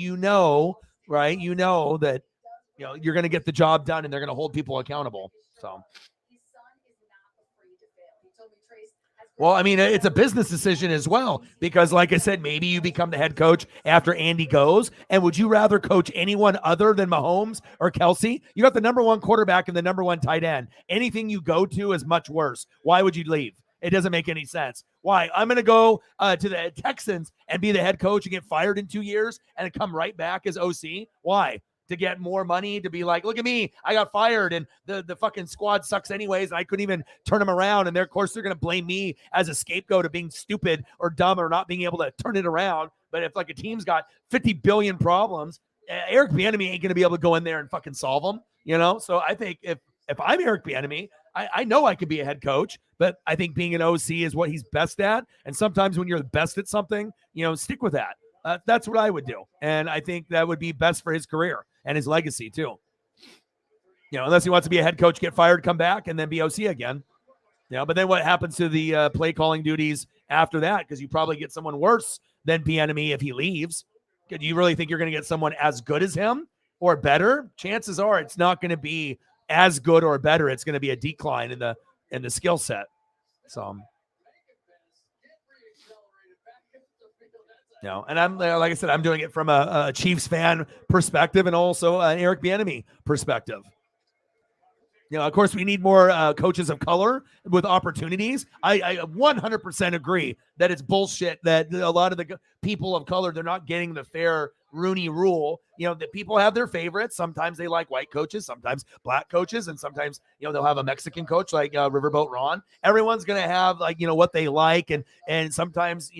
right? You know that you're going to get the job done and they're going to hold people accountable. So. Well, I mean, it's a business decision as well, because like I said, maybe you become the head coach after Andy goes. And would you rather coach anyone other than Mahomes or Kelsey? You got the number one quarterback and the number one tight end. Anything you go to is much worse. Why would you leave? It doesn't make any sense. Why? I'm going to go to the Texans and be the head coach and get fired in 2 years and come right back as OC. Why? To get more money, to be like, look at me, I got fired and the fucking squad sucks anyways. And I couldn't even turn them around. And of course, they're going to blame me as a scapegoat of being stupid or dumb or not being able to turn it around. But if like a team's got 50 billion problems, Eric Bieniemy ain't going to be able to go in there and fucking solve them, So I think if I'm Eric Bieniemy, I know I could be a head coach, but I think being an OC is what he's best at. And sometimes when you're the best at something, stick with that. That's what I would do. And I think that would be best for his career and his legacy too. Unless he wants to be a head coach, get fired, come back, and then be OC again. But then what happens to the play calling duties after that? Because you probably get someone worse than Bieniemy if he leaves. Do you really think you're going to get someone as good as him or better? Chances are it's not going to be as good or better. It's going to be a decline in the skill set. So. And I'm like I said, I'm doing it from a Chiefs fan perspective and also an Eric Bieniemy perspective. Of course, we need more coaches of color with opportunities. I 100% agree that it's bullshit that a lot of the people of color, they're not getting the fair Rooney rule. That people have their favorites. Sometimes they like white coaches, sometimes black coaches, and sometimes, they'll have a Mexican coach like Riverboat Ron. Everyone's going to have like, what they like. And sometimes,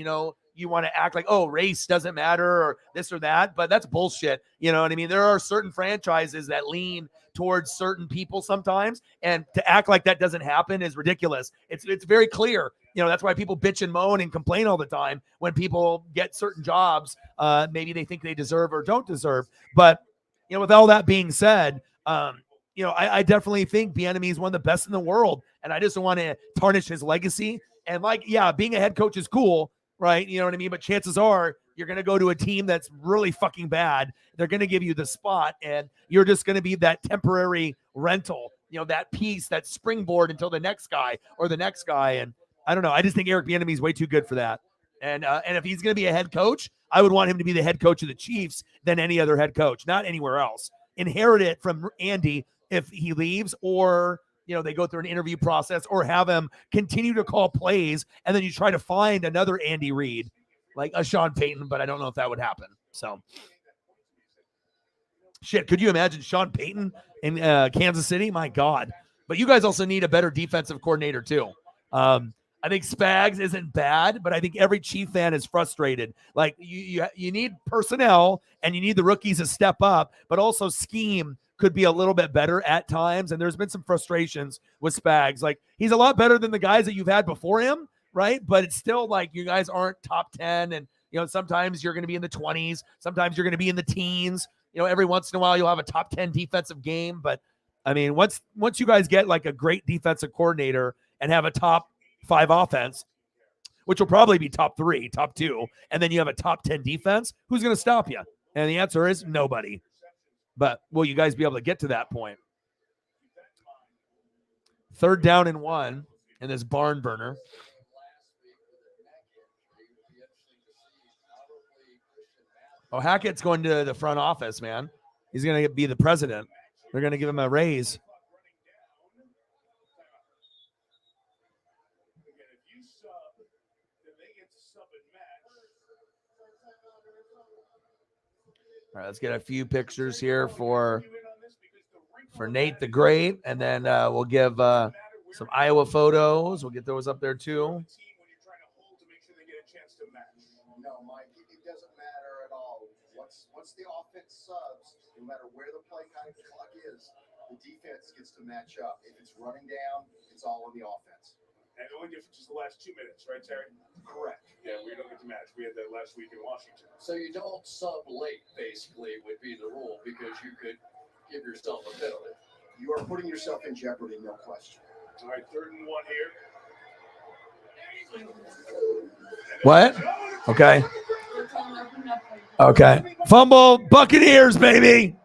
you want to act like, oh, race doesn't matter or this or that, but that's bullshit. You know what I mean? There are certain franchises that lean towards certain people sometimes, and to act like that doesn't happen is ridiculous. It's very clear. That's why people bitch and moan and complain all the time when people get certain jobs. Maybe they think they deserve or don't deserve. But, with all that being said, I definitely think Bieniemy is one of the best in the world, and I just don't want to tarnish his legacy. And being a head coach is cool, right? You know what I mean? But chances are you're going to go to a team that's really fucking bad. They're going to give you the spot, and you're just going to be that temporary rental, that piece, that springboard until the next guy or the next guy. And I don't know. I just think Eric Bieniemy is way too good for that. And if he's going to be a head coach, I would want him to be the head coach of the Chiefs than any other head coach, not anywhere else. Inherit it from Andy if he leaves, or they go through an interview process, or have him continue to call plays, and then you try to find another Andy Reid, like a Sean Payton, but I don't know if that would happen. So, shit, could you imagine Sean Payton in Kansas City? My God. But you guys also need a better defensive coordinator too. I think Spags isn't bad, but I think every Chief fan is frustrated. Like you need personnel and you need the rookies to step up, but also scheme could be a little bit better at times. And there's been some frustrations with Spags. Like he's a lot better than the guys that you've had before him, right? But it's still like you guys aren't top 10, and sometimes you're going to be in the 20s, sometimes you're going to be in the teens. Every once in a while you'll have a top 10 defensive game, but I mean, once you guys get like a great defensive coordinator and have a top 5 offense, which will probably be top 3, top 2, and then you have a top 10 defense, who's going to stop you? And the answer is nobody. But will you guys be able to get to that point? 3rd down and 1 in this barn burner. Oh, Hackett's going to the front office, man. He's going to be the president. They're going to give him a raise. All right, let's get a few pictures here for Nate the Great, and then we'll give some Iowa photos. We'll get those up there too. No, Mike, it doesn't matter at all. Once the offense subs, no matter where the play clock is, the defense gets to match up. If it's running down, it's all on the offense. And the only difference is the last 2 minutes, right, Terry? Correct. Yeah, we don't get to match. We had that last week in Washington. So you don't sub late, basically, would be the rule, because you could give yourself a penalty. You are putting yourself in jeopardy, no question. All right, 3rd and 1 here. What? Okay. Okay. Fumble. Buccaneers, baby.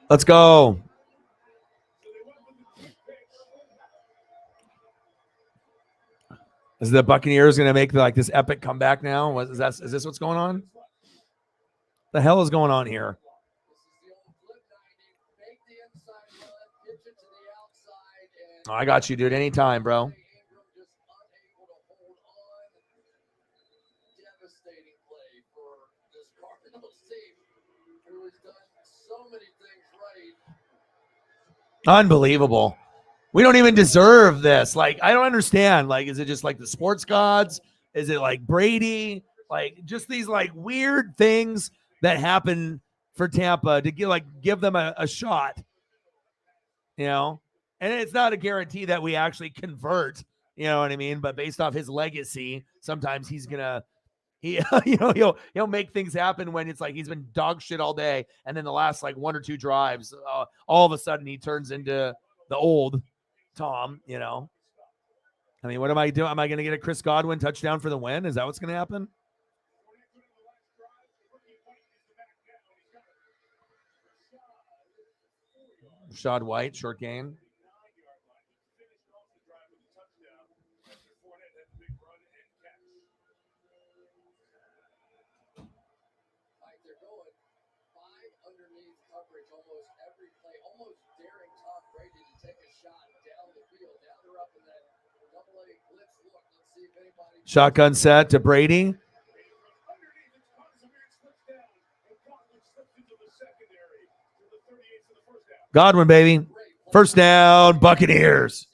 Let's go. Is the Buccaneers going to make like this epic comeback now? Is this what's going on? The hell is going on here? Oh, I got you, dude. Anytime, bro. Devastating play for this Cardinals team, who has done so many things right. Unbelievable. We don't even deserve this. Like, I don't understand. Like, is it just like the sports gods? Is it like Brady? Like, just these like weird things that happen for Tampa to give them a shot, you know? And it's not a guarantee that we actually convert, you know what I mean? But based off his legacy, sometimes he's gonna he'll make things happen when it's like he's been dog shit all day, and then the last like 1 or 2 drives, all of a sudden he turns into the old Tom, you know. I mean, what am I doing? Am I going to get a Chris Godwin touchdown for the win? Is that what's going to happen? Rashad White, short gain. They're going 5 underneath coverage almost every play, almost daring Tom Brady to take a shot down the field. Now they're up in that double-A blitz look. Let's see if anybody. Shotgun set to Brady. Godwin, baby. First down, Buccaneers.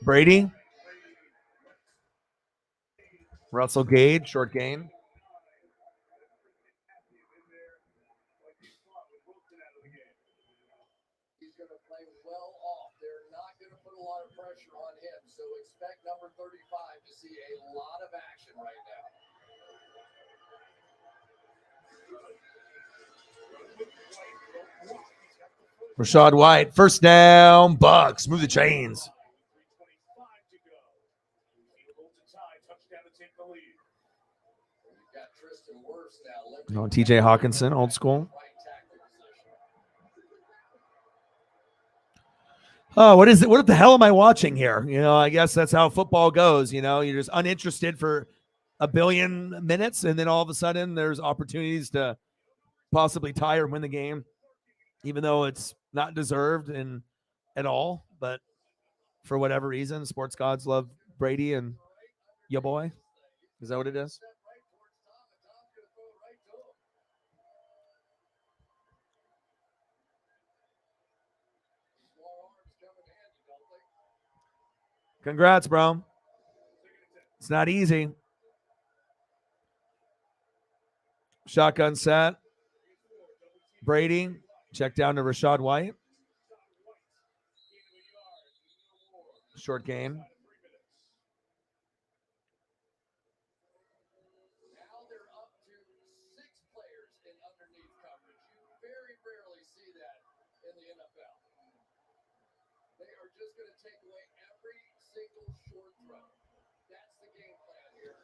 Brady. Russell Gage, short gain. He's going to play well off. They're not going to put a lot of pressure on him. So expect number 35 to see a lot of action right now. Rashad White, first down, Bucks. Move the chains. Oh, TJ Hawkinson, old school. Oh, what is it? What the hell am I watching here? You know, I guess that's how football goes. You know, you're just uninterested for a billion minutes, and then all of a sudden there's opportunities to possibly tie or win the game, even though it's not deserved at all. But for whatever reason, sports gods love Brady and your boy. Is that what it is? Congrats, bro. It's not easy. Shotgun set. Brady. Check down to Rashad White. Short gain. Now they're up to 6 players in underneath coverage. You very rarely see that in the NFL. They are just going to take away every single short throw. That's the game plan here.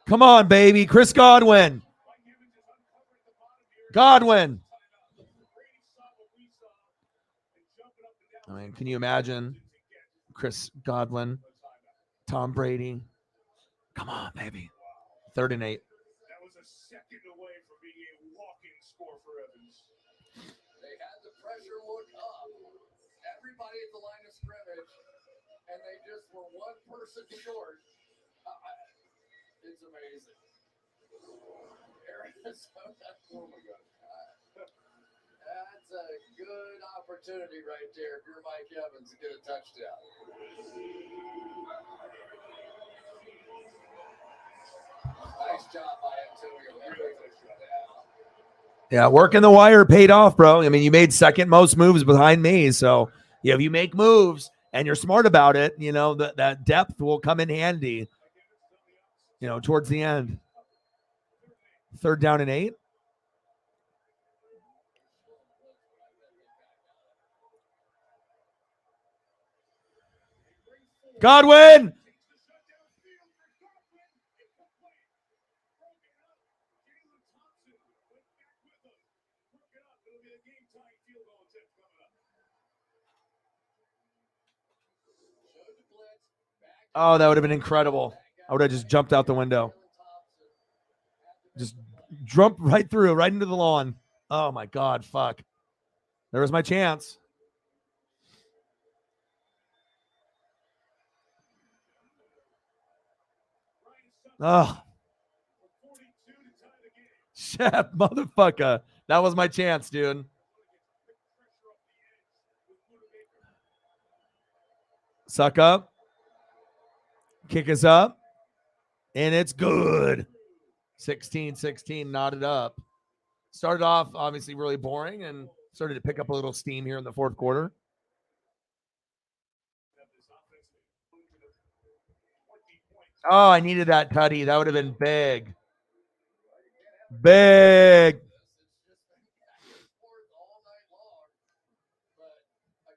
Come on, baby. Chris Godwin. Godwin. I mean, can you imagine Chris Godwin, Tom Brady? Come on, baby. 3rd and 8. That was a second away from being a walking score for Evans. They had the pressure look up. Everybody at the line of scrimmage, and they just were one person short. It's amazing. Arizona. Oh my God. That's a good opportunity right there if you're Mike Evans to get a touchdown. Nice job by him to Yeah, working the wire paid off, bro. I mean, you made second most moves behind me. So, yeah, if you make moves and you're smart about it, you know, that depth will come in handy, you know, towards the end. 3rd down and 8. Godwin! Oh, that would have been incredible. I would have just jumped out the window. Just jumped right through, right into the lawn. Oh, my God. Fuck. There was my chance. Oh. Chef, motherfucker. That was my chance, dude. Suck up. Kick us up. And it's good. 16-16, knotted up. Started off, obviously, really boring and started to pick up a little steam here in the 4th quarter. Oh, I needed that tutty. That would have been big. Big. A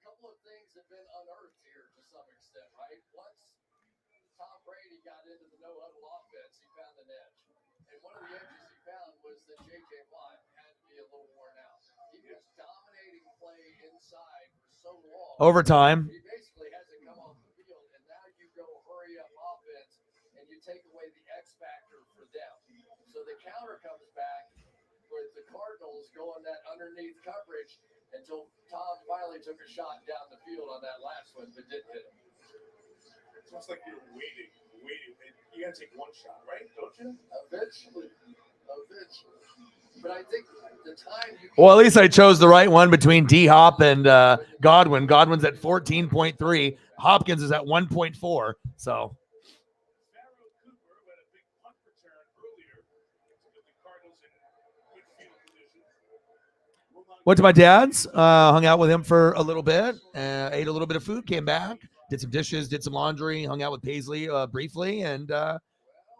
couple of things have been unearthed here to some extent, right? Once Tom Brady got into the no-huddle offense, he found an edge. And one of the edges he found was that J.J. Watt had to be a little worn out. He was dominating play inside for so long. Overtime. He basically hasn't come off the field, and now you go hurry-up offense, and you take away the X factor for them. So the counter comes back with the Cardinals going that underneath coverage until Tom finally took a shot down the field on that last one, but didn't hit him. It's almost like you're waiting. You got to take one shot, right? Don't you? Eventually. But I think the time you... Well, at least I chose the right one between D-Hop and Godwin. Godwin's at 14.3. Hopkins is at 1.4. So... Went to my dad's, hung out with him for a little bit, ate a little bit of food, came back, did some dishes, did some laundry, hung out with Paisley briefly, and yeah.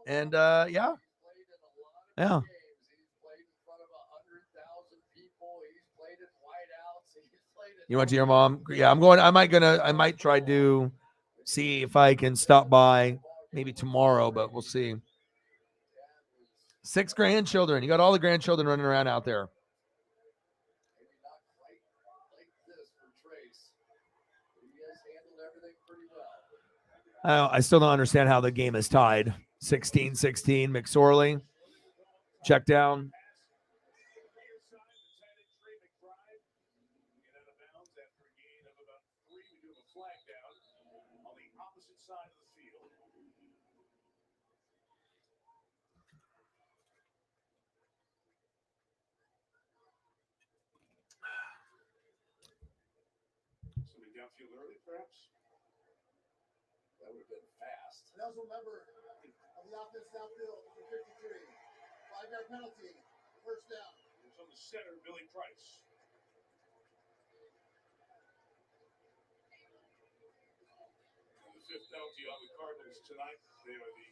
Yeah. You went to your mom? Yeah, I might try to see if I can stop by maybe tomorrow, but we'll see. 6 grandchildren. You got all the grandchildren running around out there. I still don't understand how the game is tied. 16-16. McSorley. Check down. Somebody downfield early, perhaps? That would have been fast. Nelson member of the offense downfield, number 53. 5-yard penalty, first down. It's on the center, Billy Price. And the 5th penalty on the Cardinals tonight. They are the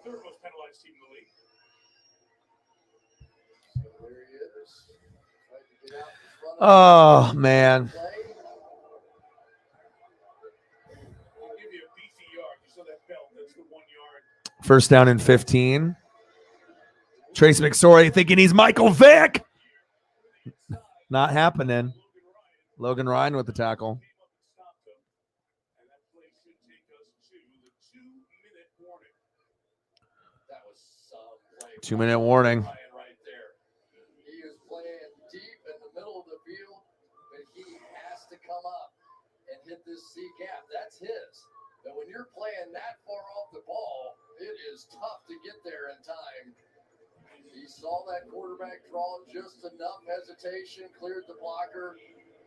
3rd most penalized team in the league. So there he is. Trying to get out in front of Oh, man. I'll give you a beefy yard. You saw that belt. That's the 1 yard. First down and 15. Trace McSorley thinking he's Michael Vick. Not happening. Logan Ryan with the tackle. And that play should take us to the 2-minute warning. That was some play. 2-minute warning. Right there. He is playing deep in the middle of the field, but he has to come up and hit this C gap. That's his. But when you're playing that far off the ball, it is tough to get there in time. He saw that quarterback draw just enough hesitation, cleared the blocker,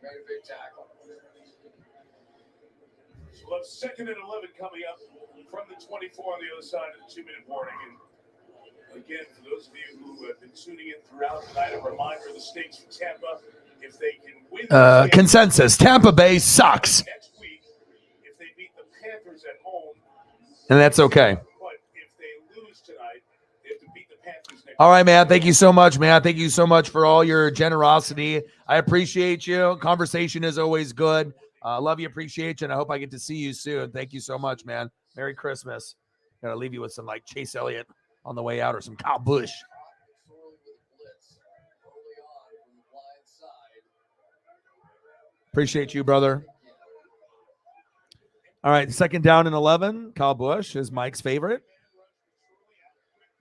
made a big tackle. So we'll have 2nd and 11 coming up from the 24 on the other side of the 2-minute warning. And again, for those of you who have been tuning in throughout the night. A reminder of the stakes for Tampa. If they can win Consensus. Tampa Bay sucks. next week, if they beat the Panthers at home, And that's okay. but if they lose tonight, they have to beat the Panthers next All right, man. Thank you so much, man. Thank you so much for all your generosity. I appreciate you. Conversation is always good. Love you, appreciate you, and I hope I get to see you soon. Thank you so much, man. Merry Christmas. Gotta leave you with some like Chase Elliott on the way out or some Kyle Busch. Appreciate you, brother. All right, 2nd down and 11. Kyle Busch is Mike's favorite.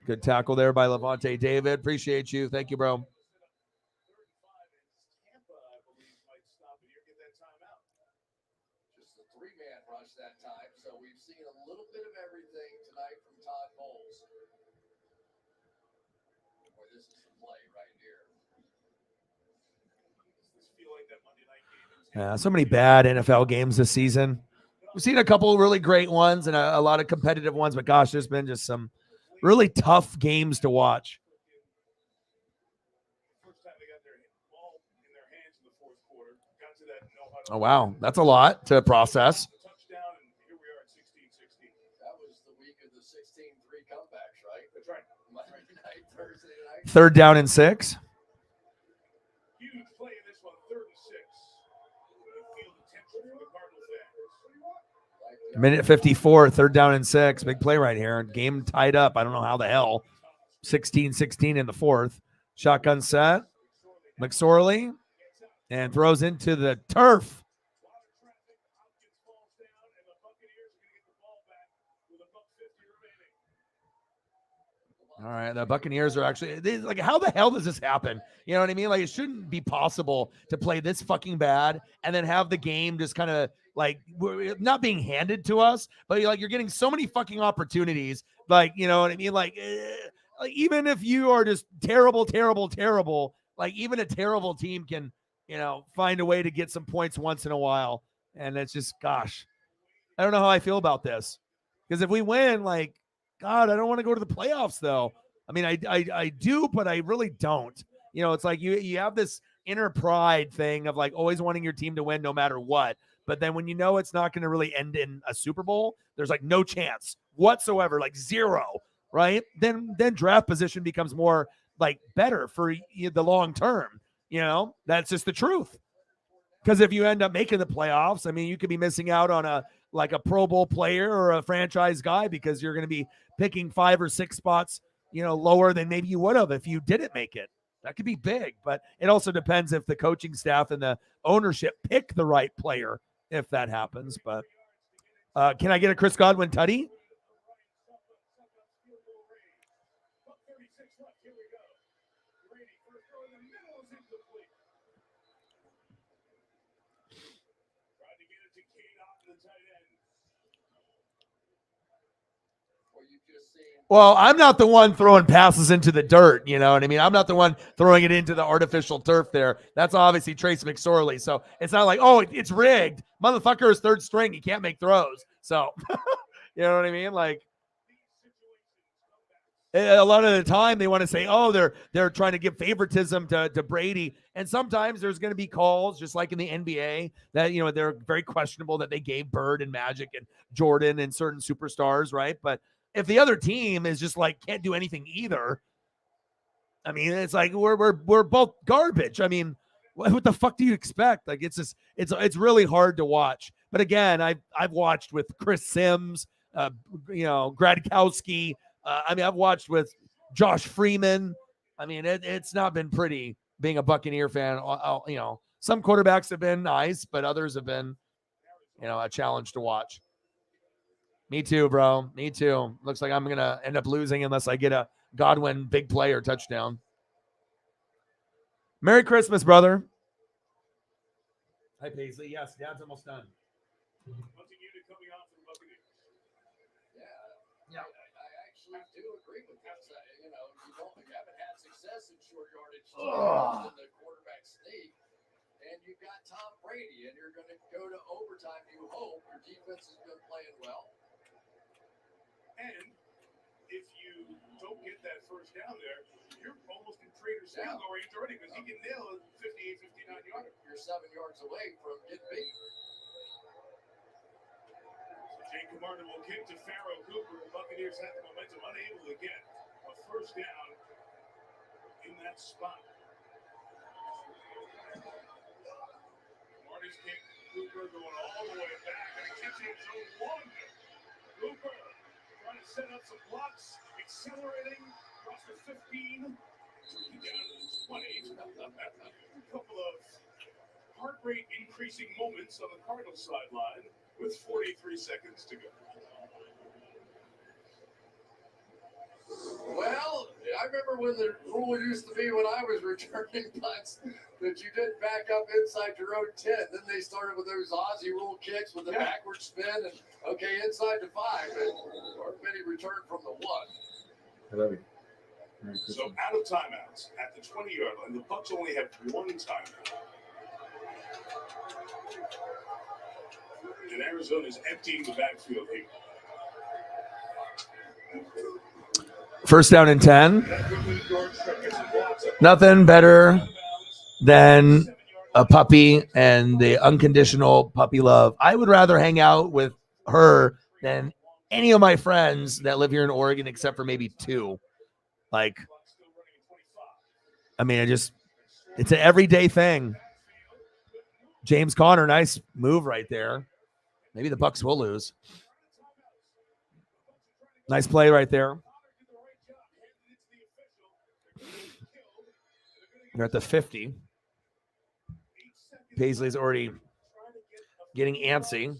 Good tackle there by Levante David. Appreciate you. Thank you, bro. Just a 3-man rush that time, so we've seen a little bit of everything tonight from Todd Bowles. Boy, this is the play right here. Yeah, so many bad NFL games this season. We've seen a couple of really great ones and a lot of competitive ones, but gosh, there's been just some really tough games to watch. Oh, wow. That's a lot to process. That was the week of the 16-3 comebacks, right? That's right. Monday night, Thursday night. 3rd down and 6. Huge play in this one, 3rd and 6. You feel the tension from the Cardinals fans. Minute 54, 3rd down and 6. Big play right here. Game tied up. I don't know how the hell. 16-16 in the 4th. Shotgun set. McSorley. And throws into the turf. All right, the Buccaneers are actually like, how the hell does this happen? You know what I mean? Like, it shouldn't be possible to play this fucking bad and then have the game just kind of like not being handed to us, but you're getting so many fucking opportunities. Like, you know what I mean? Like even if you are just terrible, like even a terrible team can, find a way to get some points once in a while. And it's just, gosh, I don't know how I feel about this, because if we win, like, God, I don't want to go to the playoffs, though. I mean, I do, but I really don't. It's like you have this inner pride thing of like always wanting your team to win no matter what. But then when it's not going to really end in a Super Bowl, there's like no chance whatsoever, like zero, right? Then draft position becomes more like better for the long term. That's just the truth. Because if you end up making the playoffs, I mean, you could be missing out on a Pro Bowl player or a franchise guy because you're going to be picking 5 or 6 spots, lower than maybe you would have if you didn't make it. That could be big, but it also depends if the coaching staff and the ownership pick the right player, if that happens. But can I get a Chris Godwin tutty? Well, I'm not the one throwing passes into the dirt, you know what I mean? I'm not the one throwing it into the artificial turf there. That's obviously Trace McSorley. So it's not like, oh, it's rigged. Motherfucker is 3rd string. He can't make throws. So, you know what I mean? Like, a lot of the time they want to say, oh, they're trying to give favoritism to Brady. And sometimes there's going to be calls, just like in the NBA, that, they're very questionable that they gave Bird and Magic and Jordan and certain superstars, right? But if the other team is just like can't do anything either, I mean, it's like we're both garbage. I mean, what the fuck do you expect? Like, it's just it's really hard to watch. But again, I've watched with Chris Sims, Gradkowski. I mean, I've watched with Josh Freeman. I mean, it's not been pretty being a Buccaneer fan. Some quarterbacks have been nice, but others have been, a challenge to watch. Me too, bro. Me too. Looks like I'm going to end up losing unless I get a Godwin big play or touchdown. Merry Christmas, brother. Hi, Paisley. Yes, Dad's almost done. Yeah. I actually do agree with this. You haven't had success in short yardage in the quarterback sneak. And you've got Tom Brady, and you're going to go to overtime. You hope your defense has been playing well. And if you don't get that first down there, you're almost Raiders field goal range already because he can nail a 58, 59 yarder. You're 7 yards away from getting beat. Jake Camarda will kick to Pharaoh Cooper. The Buccaneers had the momentum, unable to get a first down in that spot. Camarda's kick, Cooper going all the way back, and he kicks it zone one. Cooper trying to set up some blocks, accelerating across the 15, down to the 20. A couple of heart rate increasing moments on the Cardinals sideline with 43 seconds to go. Well, I remember when the rule used to be when I was returning punts that you didn't back up inside your own 10. Then they started with those Aussie rule kicks with the backward spin and okay, inside the 5. And many returned from the 1. I love you. So out of timeouts at the 20-yard line, the Bucs only have one timeout. And Arizona is emptying the backfield here. First down and 10. Nothing better than a puppy and the unconditional puppy love. I would rather hang out with her than any of my friends that live here in Oregon, except for maybe 2. Like, I mean, it's an everyday thing. James Conner, nice move right there. Maybe the Bucs will lose. Nice play right there. They're at the 50. Paisley's already getting antsy.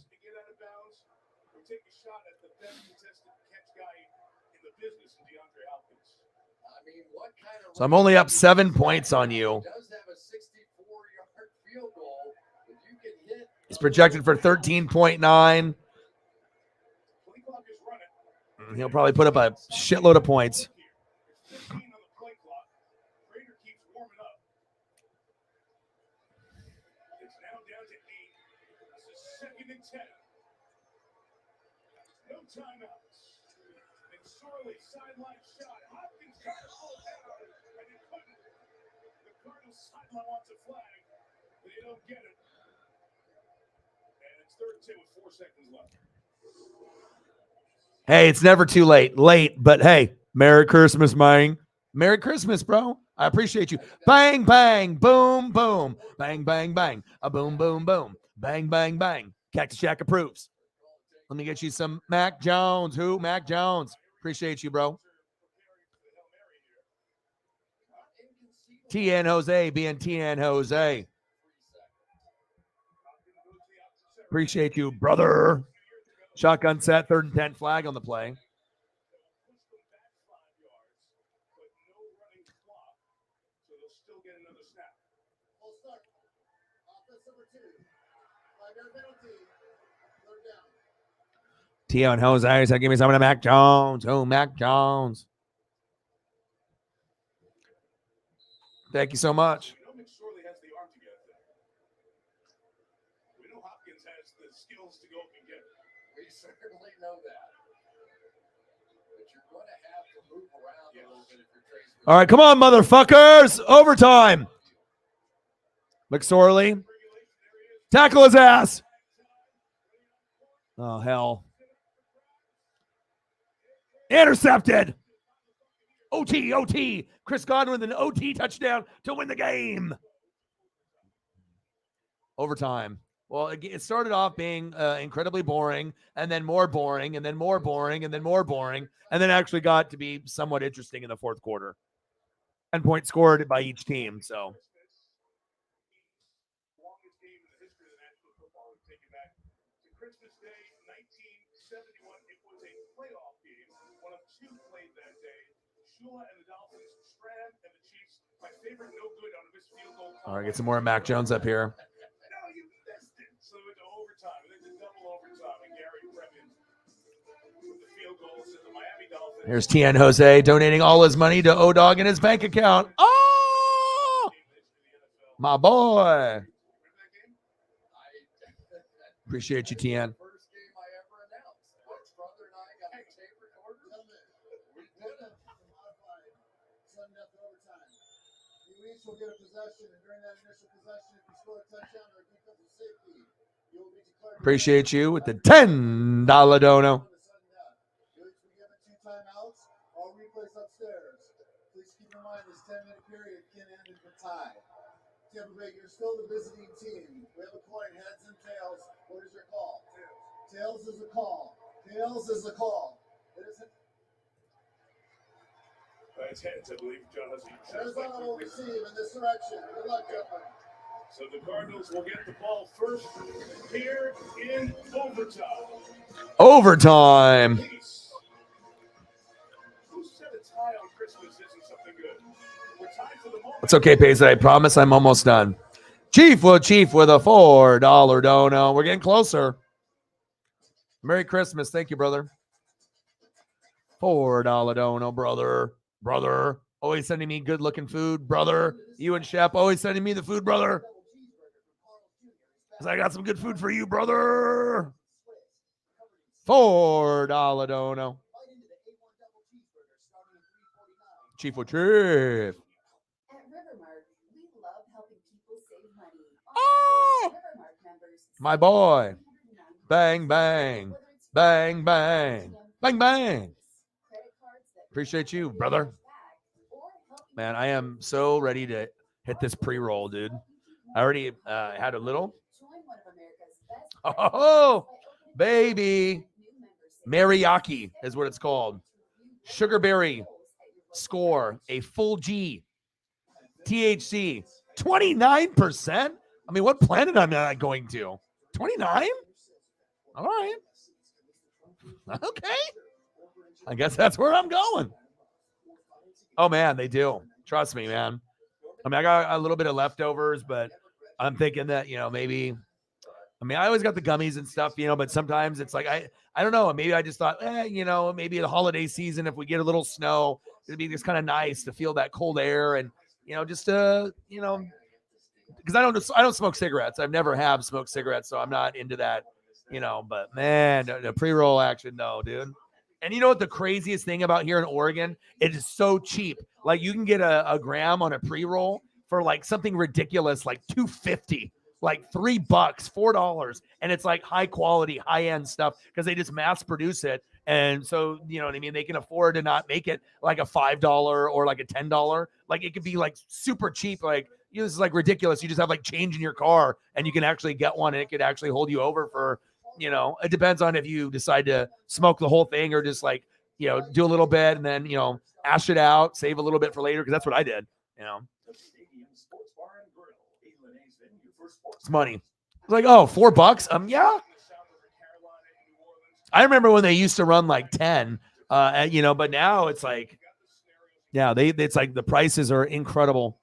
So I'm only up 7 points on you. He's projected for 13.9. He'll probably put up a shitload of points. No timeouts. McSorley sideline shot. Hopkins trying to pull it down, and he couldn't. The Cardinals sideline wants a flag. They don't get it. And it's 3rd and 10 with 4 seconds left. Hey, it's never too late. Late, but hey, Merry Christmas, man. Merry Christmas, bro. I appreciate you. Bang, bang, boom, boom. Bang, bang, bang. A boom, boom, boom. Bang, bang, bang. Cactus Jack approves. Let me get you some Mac Jones. Who? Mac Jones. Appreciate you, bro. TN Jose being TN Jose. Appreciate you, brother. Shotgun set, 3rd and 10, flag on the play. TN Jose said, give me some of the Mac Jones. Oh, Mac Jones. Thank you so much. We know McSorley has the arm to get it. We know Hopkins has the skills to go up and get it. We certainly know that. But you're going to have to move around a little bit if you're Trace. All right, come on, motherfuckers. Overtime. McSorley. Tackle his ass. Oh, hell. Intercepted. OT. Chris Godwin with an OT touchdown to win the game. Overtime. Well, it started off being incredibly boring, and then more boring, and then more boring, and then more boring, and then actually got to be somewhat interesting in the 4th quarter. 10 points scored by each team, so. Longest game in the history of the National Football League. Take it back to Christmas Day, 1971. It was a playoff game. One of 2 played that day. Shula and the Dolphins, Stram and the Chiefs. My favorite no good on a missed field goal. All right, get some more Mac Jones up here. No, you missed it. So it went to overtime. And then to double overtime. And Gary Brevin with the field goal said the Miami Dolphins. Here's TN Jose donating all his money to O-Dog in his bank account. Oh, my boy. Appreciate you, TN. First game I ever announced. My brother and I got a tape recorder. We did it. Sudden death overtime. You each will get a possession, and during that initial possession, if you score a touchdown or a defensive safety, you will be declared. Appreciate you with the $10 dono. You'll each be given 2 timeouts. All replays upstairs. Please keep in mind this 10-minute period can end in a tie. Tampa Bay, you're still the visiting team. We have a coin, heads and tails. What is your call? Tails is a call. Tails is a call. It isn't. It's heads, I believe. John has Arizona will receive in this direction. Good luck, gentlemen. So the Cardinals will get the ball first here in overtime. Overtime. Who said a tie on Christmas isn't something good? We're tied for the moment. It's okay, Paisley. I promise I'm almost done. Chief with a $4 dono. We're getting closer. Merry Christmas. Thank you, brother. $4 dono, brother. Brother. Always sending me good-looking food, brother. You and Shep always sending me the food, brother. Because I got some good food for you, brother. $4 dono. Chief with Chief. At Rivermark, we love helping people save money. Oh! Rivermark members. My boy. Bang, bang. Bang, bang. Bang, bang. Appreciate you, brother. Man, I am so ready to hit this pre-roll, dude. I already had a little. Oh, baby. Mariachi is what it's called. Sugarberry score, a full G. THC, 29%. I mean, what planet am I going to? 29? All right. Okay. I guess that's where I'm going. Oh, man, they do. Trust me, man. I mean, I got a little bit of leftovers, but I'm thinking that, maybe, I mean, I always got the gummies and stuff, but sometimes it's like, I don't know. Maybe I just thought, maybe the holiday season, if we get a little snow, it'd be just kind of nice to feel that cold air and, just to, because I don't smoke cigarettes. I've never have smoked cigarettes, so I'm not into that, but man, the pre-roll action, no, dude. And you know what the craziest thing about here in Oregon? It is so cheap. Like you can get a gram on a pre-roll for like something ridiculous, like $2.50, like $3, $4. And it's like high quality, high end stuff because they just mass produce it. And so, you know what I mean? They can afford to not make it like a $5 or like a $10. Like it could be like super cheap. Like this is like ridiculous. You just have like change in your car and you can actually get one and it could actually hold you over for, it depends on if you decide to smoke the whole thing or just like, do a little bit and then, ash it out, save a little bit for later. Cause that's what I did, It's money. It's like, oh, $4. Yeah. I remember when they used to run like 10, but now it's like, yeah, it's like the prices are incredible.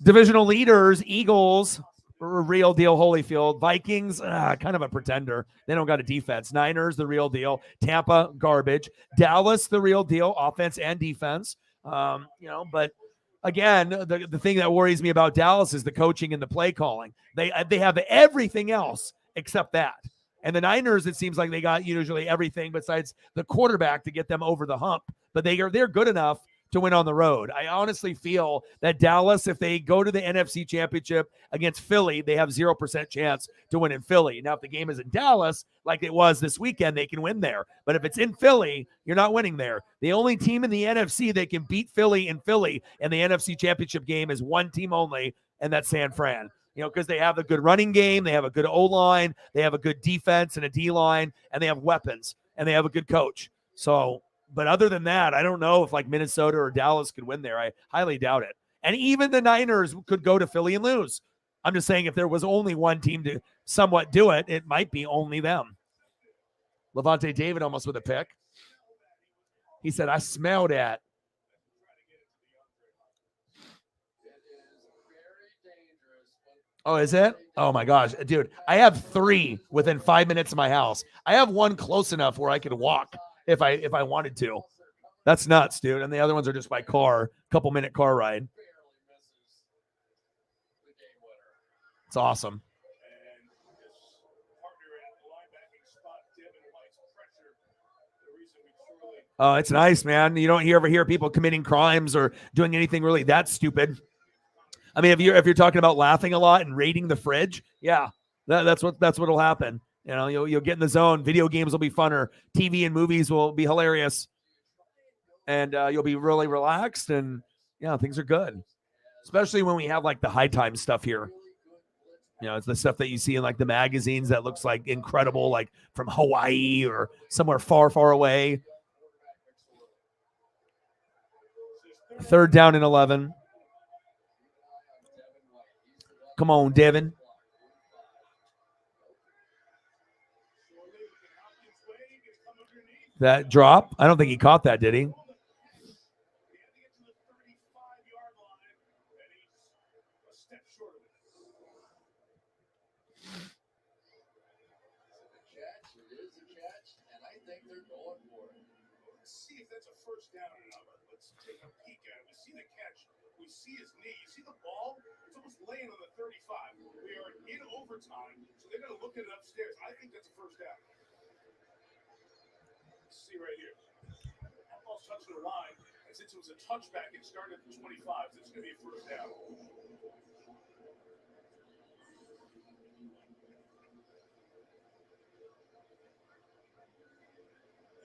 Divisional leaders, Eagles, real deal. Holyfield, Vikings, kind of a pretender. They don't got a defense. Niners, the real deal. Tampa, garbage. Dallas, the real deal, offense and defense. But again, the thing that worries me about Dallas is the coaching and the play calling. They have everything else except that. And the Niners, it seems like they got usually everything besides the quarterback to get them over the hump. But they're good enough to win on the road. I honestly feel that Dallas, if they go to the NFC Championship against Philly, they have 0% chance to win in Philly. Now, if the game is in Dallas, like it was this weekend, they can win there. But if it's in Philly, you're not winning there. The only team in the NFC that can beat Philly in Philly in the NFC Championship game is one team only, and that's San Fran. Because they have a good running game, they have a good O-line, they have a good defense and a D-line, and they have weapons, and they have a good coach. So, but other than that, I don't know if like Minnesota or Dallas could win there. I highly doubt it. And even the Niners could go to Philly and lose. I'm just saying if there was only one team to somewhat do it, it might be only them. Levante David almost with a pick. He said, I smelled that. Oh, is it? Oh my gosh, dude, I have 3 within 5 minutes of my house. I have one close enough where I could walk if I wanted to. That's nuts, dude. And the other ones are just by car, couple minute car ride. It's awesome. Oh, it's nice, man. You don't ever hear people committing crimes or doing anything really that stupid. I mean, if you're talking about laughing a lot and raiding the fridge, yeah, that's what'll happen. You know, you'll get in the zone. Video games will be funner. TV and movies will be hilarious, and you'll be really relaxed. And yeah, things are good, especially when we have like the high time stuff here. You know, it's the stuff that you see in like the magazines that looks like incredible, like from Hawaii or somewhere far, far away. 3rd down and 11. Come on, Devin. That drop? I don't think he caught that, did he? See if that's a first down or not. Let's take a peek at it. We see the catch. We see his knee. You see the ball? It's almost laying on the 35. We are in overtime, so they're going to look at it upstairs. I think that's a first down. Let's see right here. That ball's touching the line. And since it was a touchback, it started at the 25. So it's going to be a first down.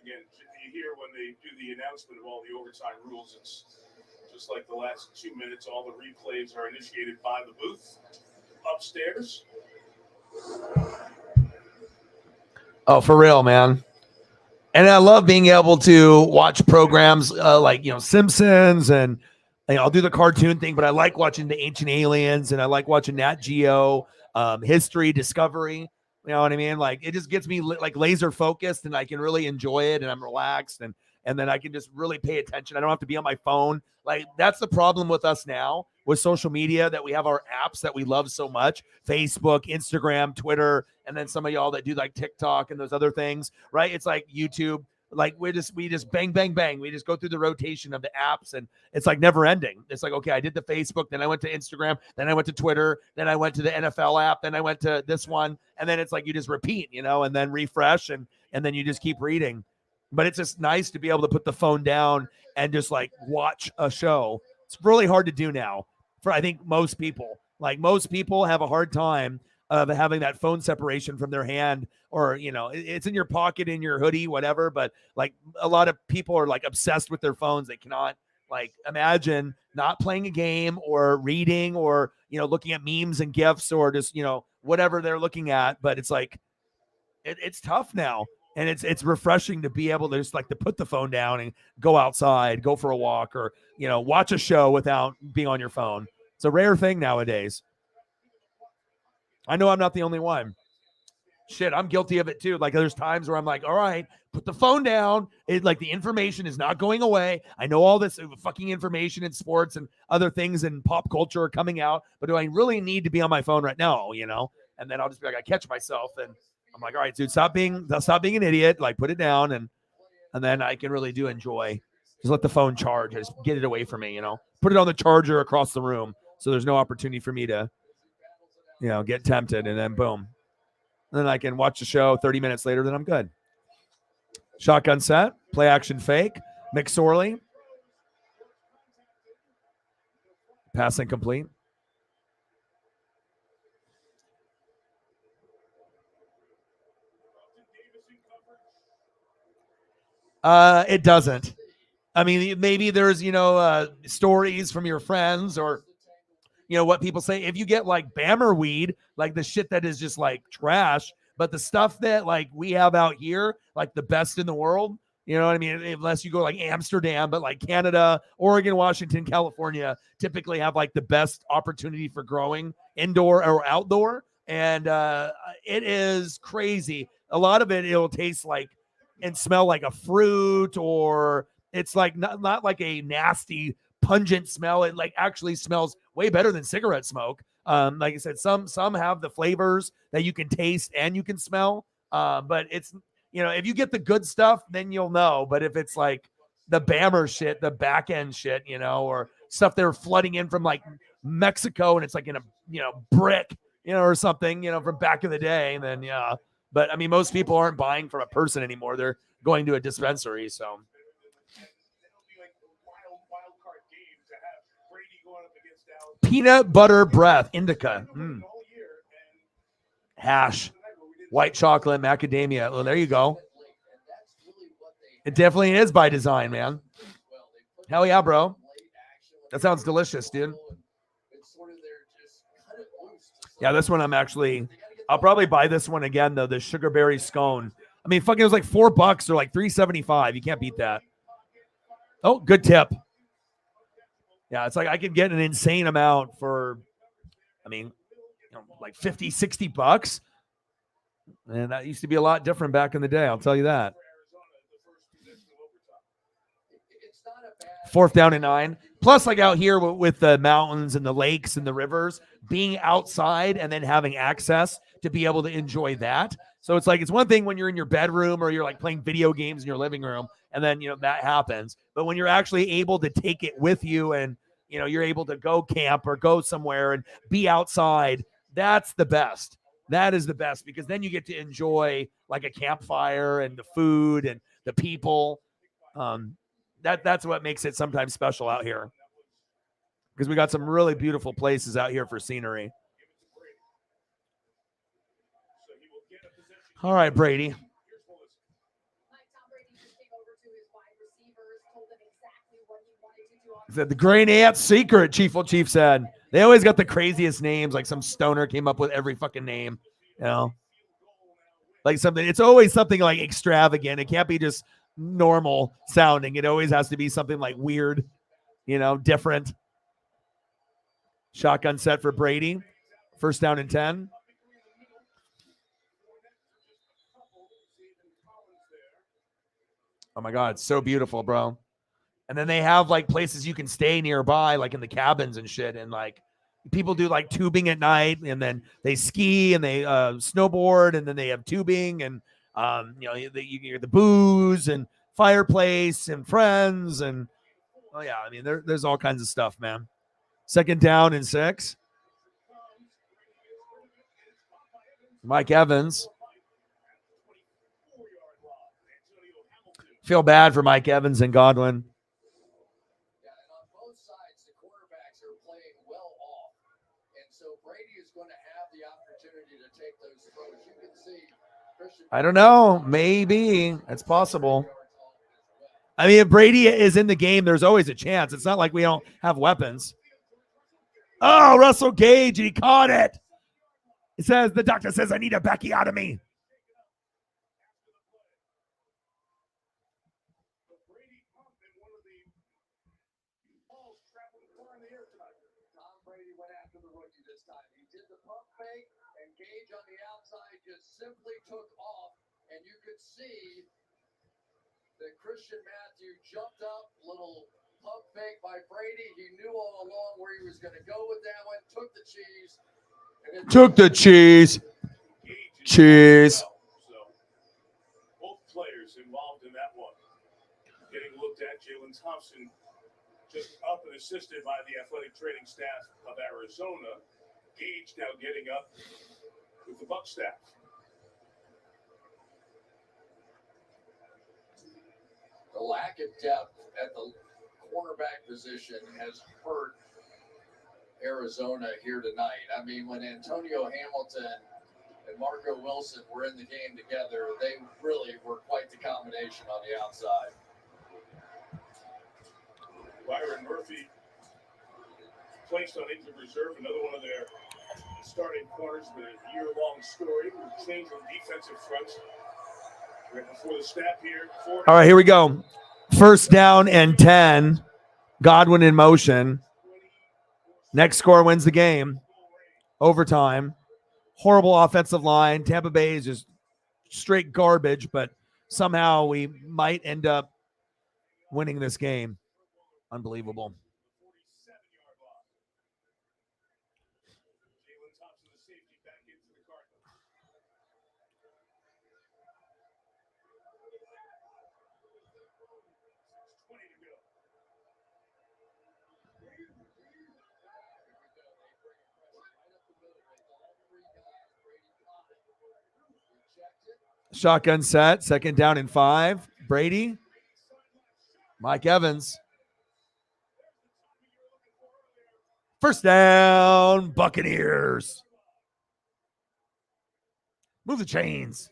Again, you hear when they do the announcement of all the overtime rules, it's just like the last 2 minutes. All the replays are initiated by the booth upstairs. Oh, for real, man. And I love being able to watch programs like, Simpsons, and I'll do the cartoon thing, but I like watching the Ancient Aliens, and I like watching Nat Geo, History, Discovery. You know what I mean? Like, it just gets me like laser focused, and I can really enjoy it, and I'm relaxed, and then I can just really pay attention. I don't have to be on my phone. Like, that's the problem with us now with social media, that we have our apps that we love so much: Facebook, Instagram, Twitter, and then some of y'all that do like TikTok and those other things, right? It's like YouTube. Like we just bang, bang, bang. We just go through the rotation of the apps, and it's like never ending. It's like, okay, I did the Facebook, then I went to Instagram, then I went to Twitter, then I went to the NFL app, then I went to this one. And then it's like, you just repeat, and then refresh, and then you just keep reading. But it's just nice to be able to put the phone down and just like watch a show. It's really hard to do now for, I think, most people. Like, most people have a hard time of having that phone separation from their hand, or, it's in your pocket, in your hoodie, whatever. But like, a lot of people are like obsessed with their phones. They cannot like imagine not playing a game or reading, or, looking at memes and GIFs, or just, whatever they're looking at. But it's like, it's tough now. And it's refreshing to be able to just like to put the phone down and go outside, go for a walk, or, watch a show without being on your phone. It's a rare thing nowadays. I know I'm not the only one. Shit, I'm guilty of it too. Like, there's times where I'm like, all right, put the phone down. Like, the information is not going away. I know all this fucking information in sports and other things and pop culture are coming out, but do I really need to be on my phone right now? And then I'll just be like, I catch myself, and I'm like, all right, dude, stop being an idiot. Like, put it down, and then I can really do enjoy. Just let the phone charge. Just get it away from me. Put it on the charger across the room, so there's no opportunity for me to, get tempted, and then boom. And then I can watch the show 30 minutes later, then I'm good. Shotgun set, play action fake, McSorley. Pass incomplete. It doesn't. I mean, maybe there's, stories from your friends, or, what people say. If you get like Bammer weed, like the shit that is just like trash, but the stuff that like we have out here, like the best in the world, you know what I mean? Unless you go like Amsterdam, but like Canada, Oregon, Washington, California typically have like the best opportunity for growing indoor or outdoor. And it is crazy. A lot of it'll taste like and smell like a fruit, or it's like not like a nasty pungent smell. It like actually smells way better than cigarette smoke. Like I said, some have the flavors that you can taste and you can smell. But it's, if you get the good stuff, then you'll know. But if it's like the Bammer shit, the back end shit, or stuff they're flooding in from like Mexico, and it's like in a, brick, or something, from back in the day, and then, yeah. But I mean, most people aren't buying from a person anymore. They're going to a dispensary. So Peanut butter breath, indica. Hash, white chocolate, macadamia. Well, there you go. It definitely is by design, man. Hell yeah, bro. That sounds delicious, dude. Yeah, this one I'll probably buy this one again, though, the sugarberry scone. I mean, fucking, it was like $4 or like $3.75. You can't beat that. Oh, good tip. Yeah, it's like I could get an insane amount for, I mean, like $50, $60. And that used to be a lot different back in the day, I'll tell you that. 4th down and 9. Plus, like out here with the mountains and the lakes and the rivers, being outside and then having access to be able to enjoy that. So it's like, it's one thing when you're in your bedroom or you're like playing video games in your living room and then, that happens. But when you're actually able to take it with you and, you're able to go camp or go somewhere and be outside, that's the best. That is the best, because then you get to enjoy like a campfire and the food and the people. That's what makes it sometimes special out here, because we got some really beautiful places out here for scenery. All right, Brady. Said the Great Aunt Secret, Chief said. They always got the craziest names, like some stoner came up with every fucking name, like something. It's always something like extravagant. It can't be just normal sounding. It always has to be something like weird, different. Shotgun set for Brady. 1st down and 10. Oh my God, it's so beautiful, bro. And then they have like places you can stay nearby, like in the cabins and shit. And like people do like tubing at night, and then they ski and they snowboard, and then they have tubing and the booze and fireplace and friends and I mean there's all kinds of stuff, man. 2nd down and 6. Mike Evans. Feel bad for Mike Evans and Godwin. I don't know. Maybe it's possible. I mean, if Brady is in the game, there's always a chance. It's not like we don't have weapons. Oh, Russell Gage, he caught it. It says, the doctor says, I need a backiotomy. Tom Brady went after the rookie this time. He did the pump fake, and Gage on the outside just simply took off, and you could see that Christian Matthew jumped up, little pump fake by Brady. He knew all along where he was going to go with that one, took the cheese. Took the cheese. Cheese. So, both players involved in that one. Getting looked at, Jalen Thompson just up and assisted by the athletic training staff of Arizona. Gage now getting up with the Buck staff. The lack of depth at the cornerback position has hurt Arizona here tonight. I mean, when Antonio Hamilton and Marco Wilson were in the game together, they really were quite the combination on the outside. Byron Murphy placed on injured reserve, another one of their starting corners, but a year-long story with change on defensive fronts. Right before the snap here. All right, here we go. 1st down and 10. Godwin in motion. Next score wins the game. Overtime. Horrible offensive line. Tampa Bay is just straight garbage, but somehow we might end up winning this game. Unbelievable. Shotgun set. 2nd down and 5. Brady. Mike Evans. First down, Buccaneers. Move the chains.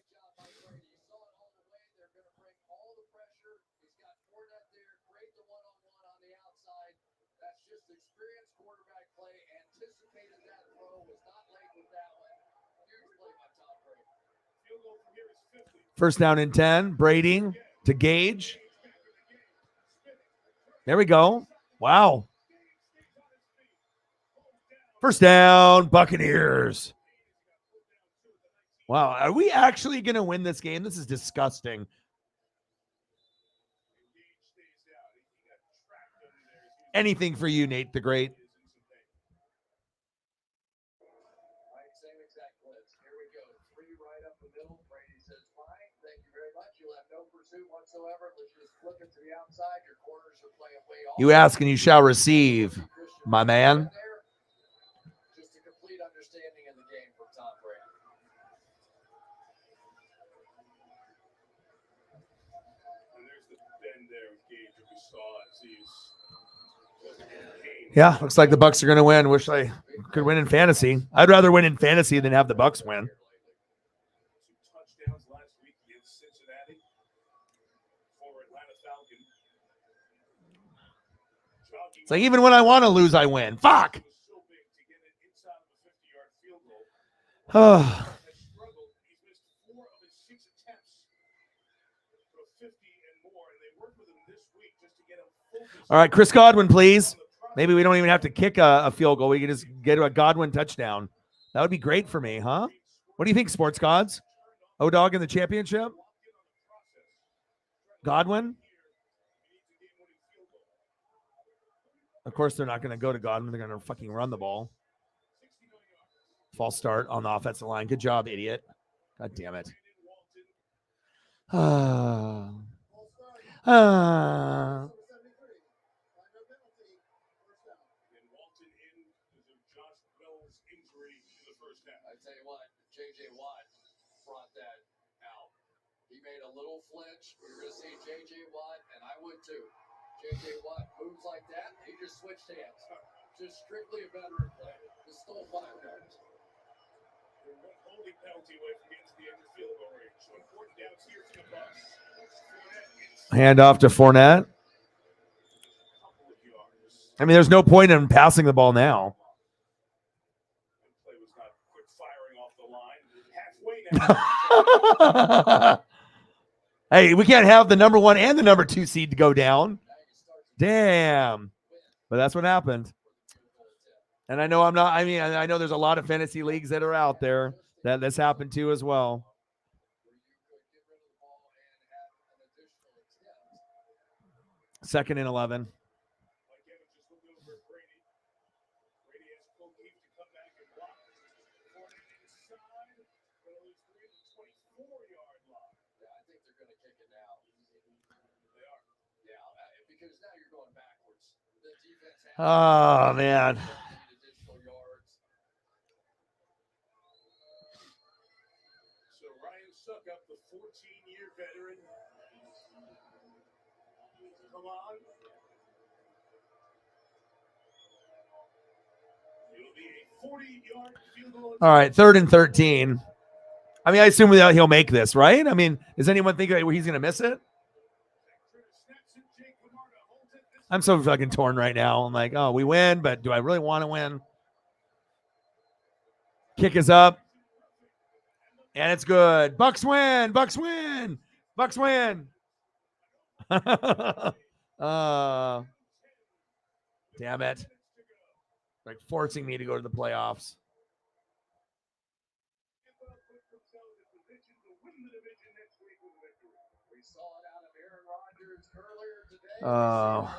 First down and 10. Brady to Gage. There we go. Wow. First down, Buccaneers. Wow. Are we actually going to win this game? This is disgusting. Anything for you, Nate the Great. Same exact blitz. Here we go. 3 right up the middle. Brady says, fine. Thank you very much. You'll have no pursuit whatsoever. Let's just flip it to the outside. Your corners are playing way off. You ask and you shall receive, my man. Just a complete understanding of the game from Tom Brady. And there's the bend there with Gage that we saw as he's Yeah, looks like the Bucs are going to win. Wish I could win in fantasy. I'd rather win in fantasy than have the Bucs win. touchdowns last week against Cincinnati for Atlanta Falcons. It's like even when I want to lose, I win. Fuck. Oh. All right, Chris Godwin, please. Maybe we don't even have to kick a field goal. We can just get a Godwin touchdown. That would be great for me, huh? What do you think, Sports Gods? O-Dog in the championship? Godwin? Of course, they're not going to go to Godwin. They're going to fucking run the ball. False start on the offensive line. Good job, idiot. God damn it. I tell you what, J.J. Watt brought that out. He made a little flinch. We were going to see J.J. Watt, and I would too. J.J. Watt moves like that. He just switched hands. Just strictly a veteran play. Just stole 5 yards. They're one holding penalty away from getting to the end of the field goal range. So important downs here for the Bucs. Hand off to Fournette. I mean, there's no point in passing the ball now. Hey, we can't have the number 1 and the number 2 seed to go down. Damn. But that's what happened. And I know I know there's a lot of fantasy leagues that are out there that this happened to as well. Second and 11. Oh, man. So Ryan Suckup, the 14-year veteran. Come on. It'll be a 40-yard field goal. All right, 3rd and 13. I mean, I assume he'll make this, right? I mean, does anyone think that he's going to miss it? I'm so fucking torn right now. I'm like, oh, we win, but do I really want to win? Kick is up. And it's good. Bucs win. Bucs win. Bucs win. Damn it. Like forcing me to go to the playoffs. Oh.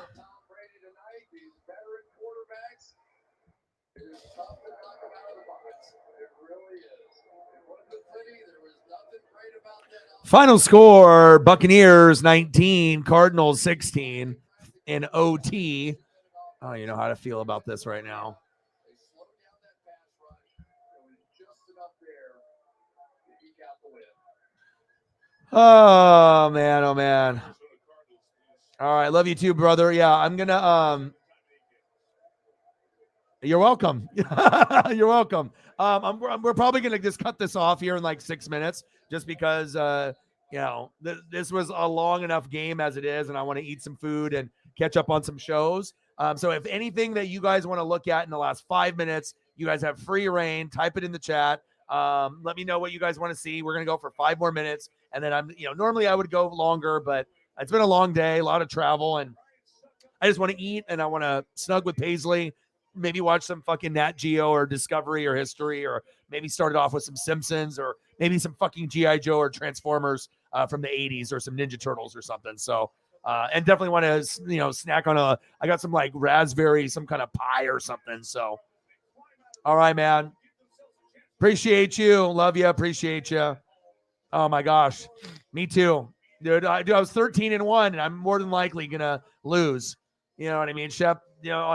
Final score, Buccaneers 19, Cardinals 16 in OT. Oh, you know how to feel about this right now. Oh, man. Oh, man. All right. Love you too, brother. Yeah, I'm going to You're welcome. You're welcome. We're probably going to just cut this off here in like 6 minutes just because, this was a long enough game as it is, and I want to eat some food and catch up on some shows. So if anything that you guys want to look at in the last 5 minutes, you guys have free reign. Type it in the chat. Let me know what you guys want to see. We're going to go for 5 more minutes, and then normally I would go longer, but it's been a long day, a lot of travel, and I just want to eat and I want to snug with Paisley, maybe watch some fucking Nat Geo or Discovery or History, or maybe start it off with some Simpsons or maybe some fucking G.I. Joe or Transformers from the 80s or some Ninja Turtles or something. So, and definitely want to, snack on I got some like raspberry, some kind of pie or something. So, all right, man. Appreciate you. Love you. Appreciate you. Oh my gosh. Me too. Dude, I was 13-1 and I'm more than likely going to lose. You know what I mean? Shep,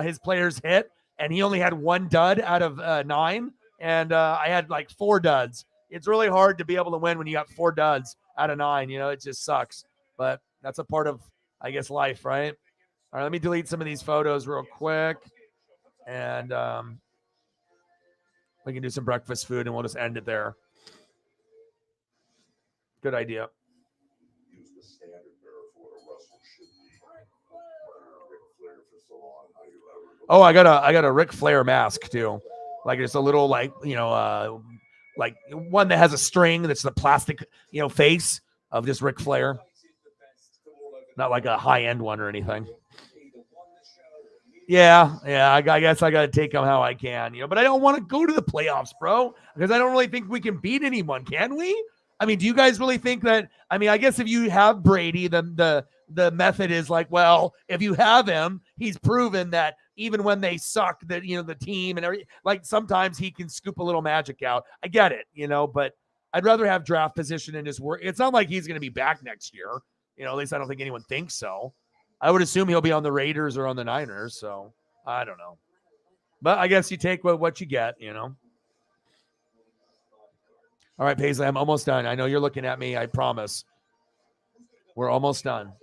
his players hit and he only had 1 dud out of 9. And I had like 4 duds. It's really hard to be able to win when you got 4 duds out of 9. It just sucks. But that's a part of, I guess, life, right? All right, let me delete some of these photos real quick. And we can do some breakfast food and we'll just end it there. Good idea. Use the standard bearer for what a Russell should be. Ric Flair for so long. How you ever Oh, I got a Ric Flair mask too. Like it's a little like one that has a string that's the plastic, face of just Ric Flair. Not like a high-end one or anything. Yeah. I guess I got to take them how I can, but I don't want to go to the playoffs, bro, because I don't really think we can beat anyone. Can we? I mean, do you guys really think that? I mean, I guess if you have Brady, the method is like, well, if you have him, he's proven that even when they suck, that, the team and everything, like sometimes he can scoop a little magic out. I get it, but I'd rather have draft position in his work. It's not like he's going to be back next year. At least I don't think anyone thinks so. I would assume he'll be on the Raiders or on the Niners. So I don't know, but I guess you take what you get, All right, Paisley, I'm almost done. I know you're looking at me. I promise. We're almost done.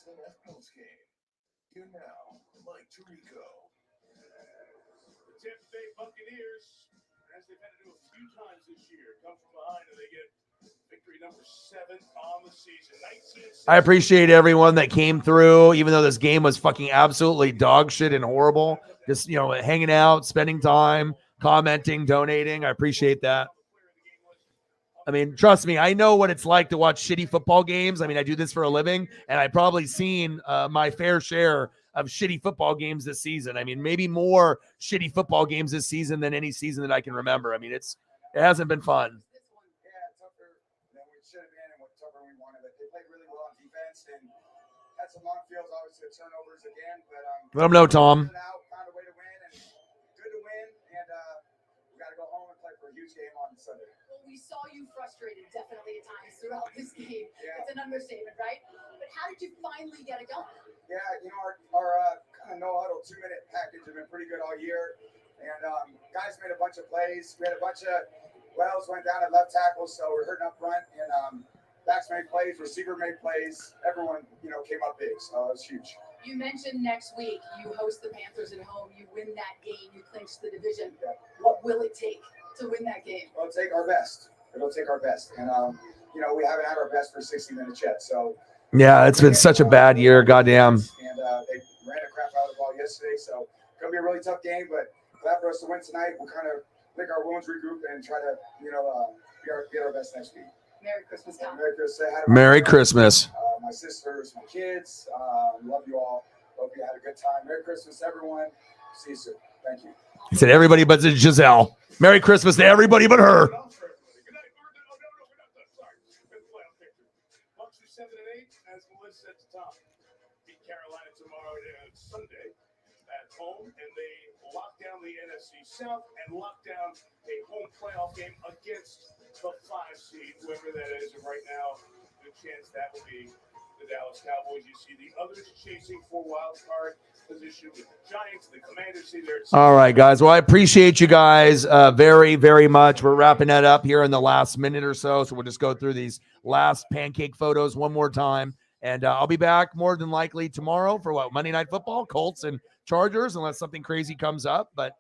Nationals game. Here now, Mike Tirico. The Tampa Bay Buccaneers, as they've had to do a few times this year, come from behind and they get victory number 7 on the season. I appreciate everyone that came through, even though this game was fucking absolutely dog shit and horrible. Just, hanging out, spending time, commenting, donating. I appreciate that. I mean, trust me, I know what it's like to watch shitty football games. I mean, I do this for a living, and I've probably seen my fair share of shitty football games this season. I mean, maybe more shitty football games this season than any season that I can remember. I mean, it hasn't been fun. Yeah, tougher than we should have been and what tougher we wanted. They played really well on defense and had some long fields, obviously turnovers again. But Let them know, Tom. Found a way to win, and good to win. And we got to go home and play for a huge game on Sunday. We saw you frustrated definitely at times throughout this game. Yeah. It's an understatement, right? But how did you finally get it going? Yeah, our kind of no-huddle 2-minute package have been pretty good all year. And guys made a bunch of plays. We had a bunch of Wells went down at left tackle, so we're hurting up front. And backs made plays, receiver made plays. Everyone, came up big, so it was huge. You mentioned next week you host the Panthers at home. You win that game. You clinch the division. Yeah. What will it take to win that game? It'll take our best. And we haven't had our best for 60 minutes yet. So yeah, it's been such a bad year. Goddamn. And they ran a crap out of the ball yesterday, so it's gonna be a really tough game. But glad for us to win tonight. We'll kind of lick our wounds, regroup, and try to be our best next week. Merry Christmas, Tom. Merry Christmas. Merry Christmas. My sisters, my kids. Love you all. Hope you had a good time. Merry Christmas, everyone. See you soon. Thank you. He said everybody but Giselle. Merry Christmas to everybody but her. Bucks are 7-8, as Melissa said to Tom. Beat Carolina tomorrow, Sunday, at home, and they lock down the NFC South and lock down a home playoff game against the 5 seed, whoever that is. And right now, good chance that will be the the Dallas Cowboys. You see the others chasing for wild card position with the Giants, the Commanders. See there. All right, guys. Well, I appreciate you guys very, very much. We're wrapping that up here in the last minute or so. So we'll just go through these last pancake photos one more time. And I'll be back more than likely tomorrow for Monday Night Football, Colts and Chargers, unless something crazy comes up. But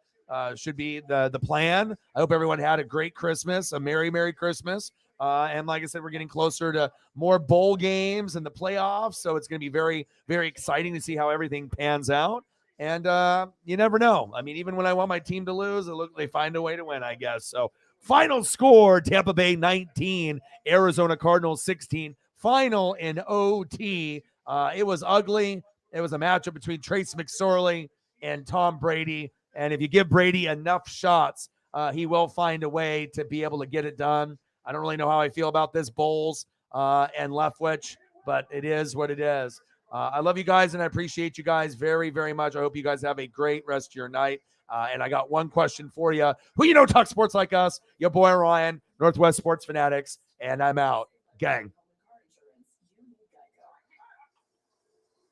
should be the plan. I hope everyone had a great Christmas, a Merry Christmas. And like I said, we're getting closer to more bowl games and the playoffs. So it's going to be very, very exciting to see how everything pans out. And you never know. I mean, even when I want my team to lose, they find a way to win, I guess. So final score, Tampa Bay 19, Arizona Cardinals 16. Final in OT. It was ugly. It was a matchup between Trace McSorley and Tom Brady. And if you give Brady enough shots, he will find a way to be able to get it done. I don't really know how I feel about this Bowles and Leftwich, but it is what it is. I love you guys, and I appreciate you guys very, very much. I hope you guys have a great rest of your night. And I got one question for you. Who talk sports like us? Your boy Ryan, Northwest Sports Fanatics, and I'm out. Gang.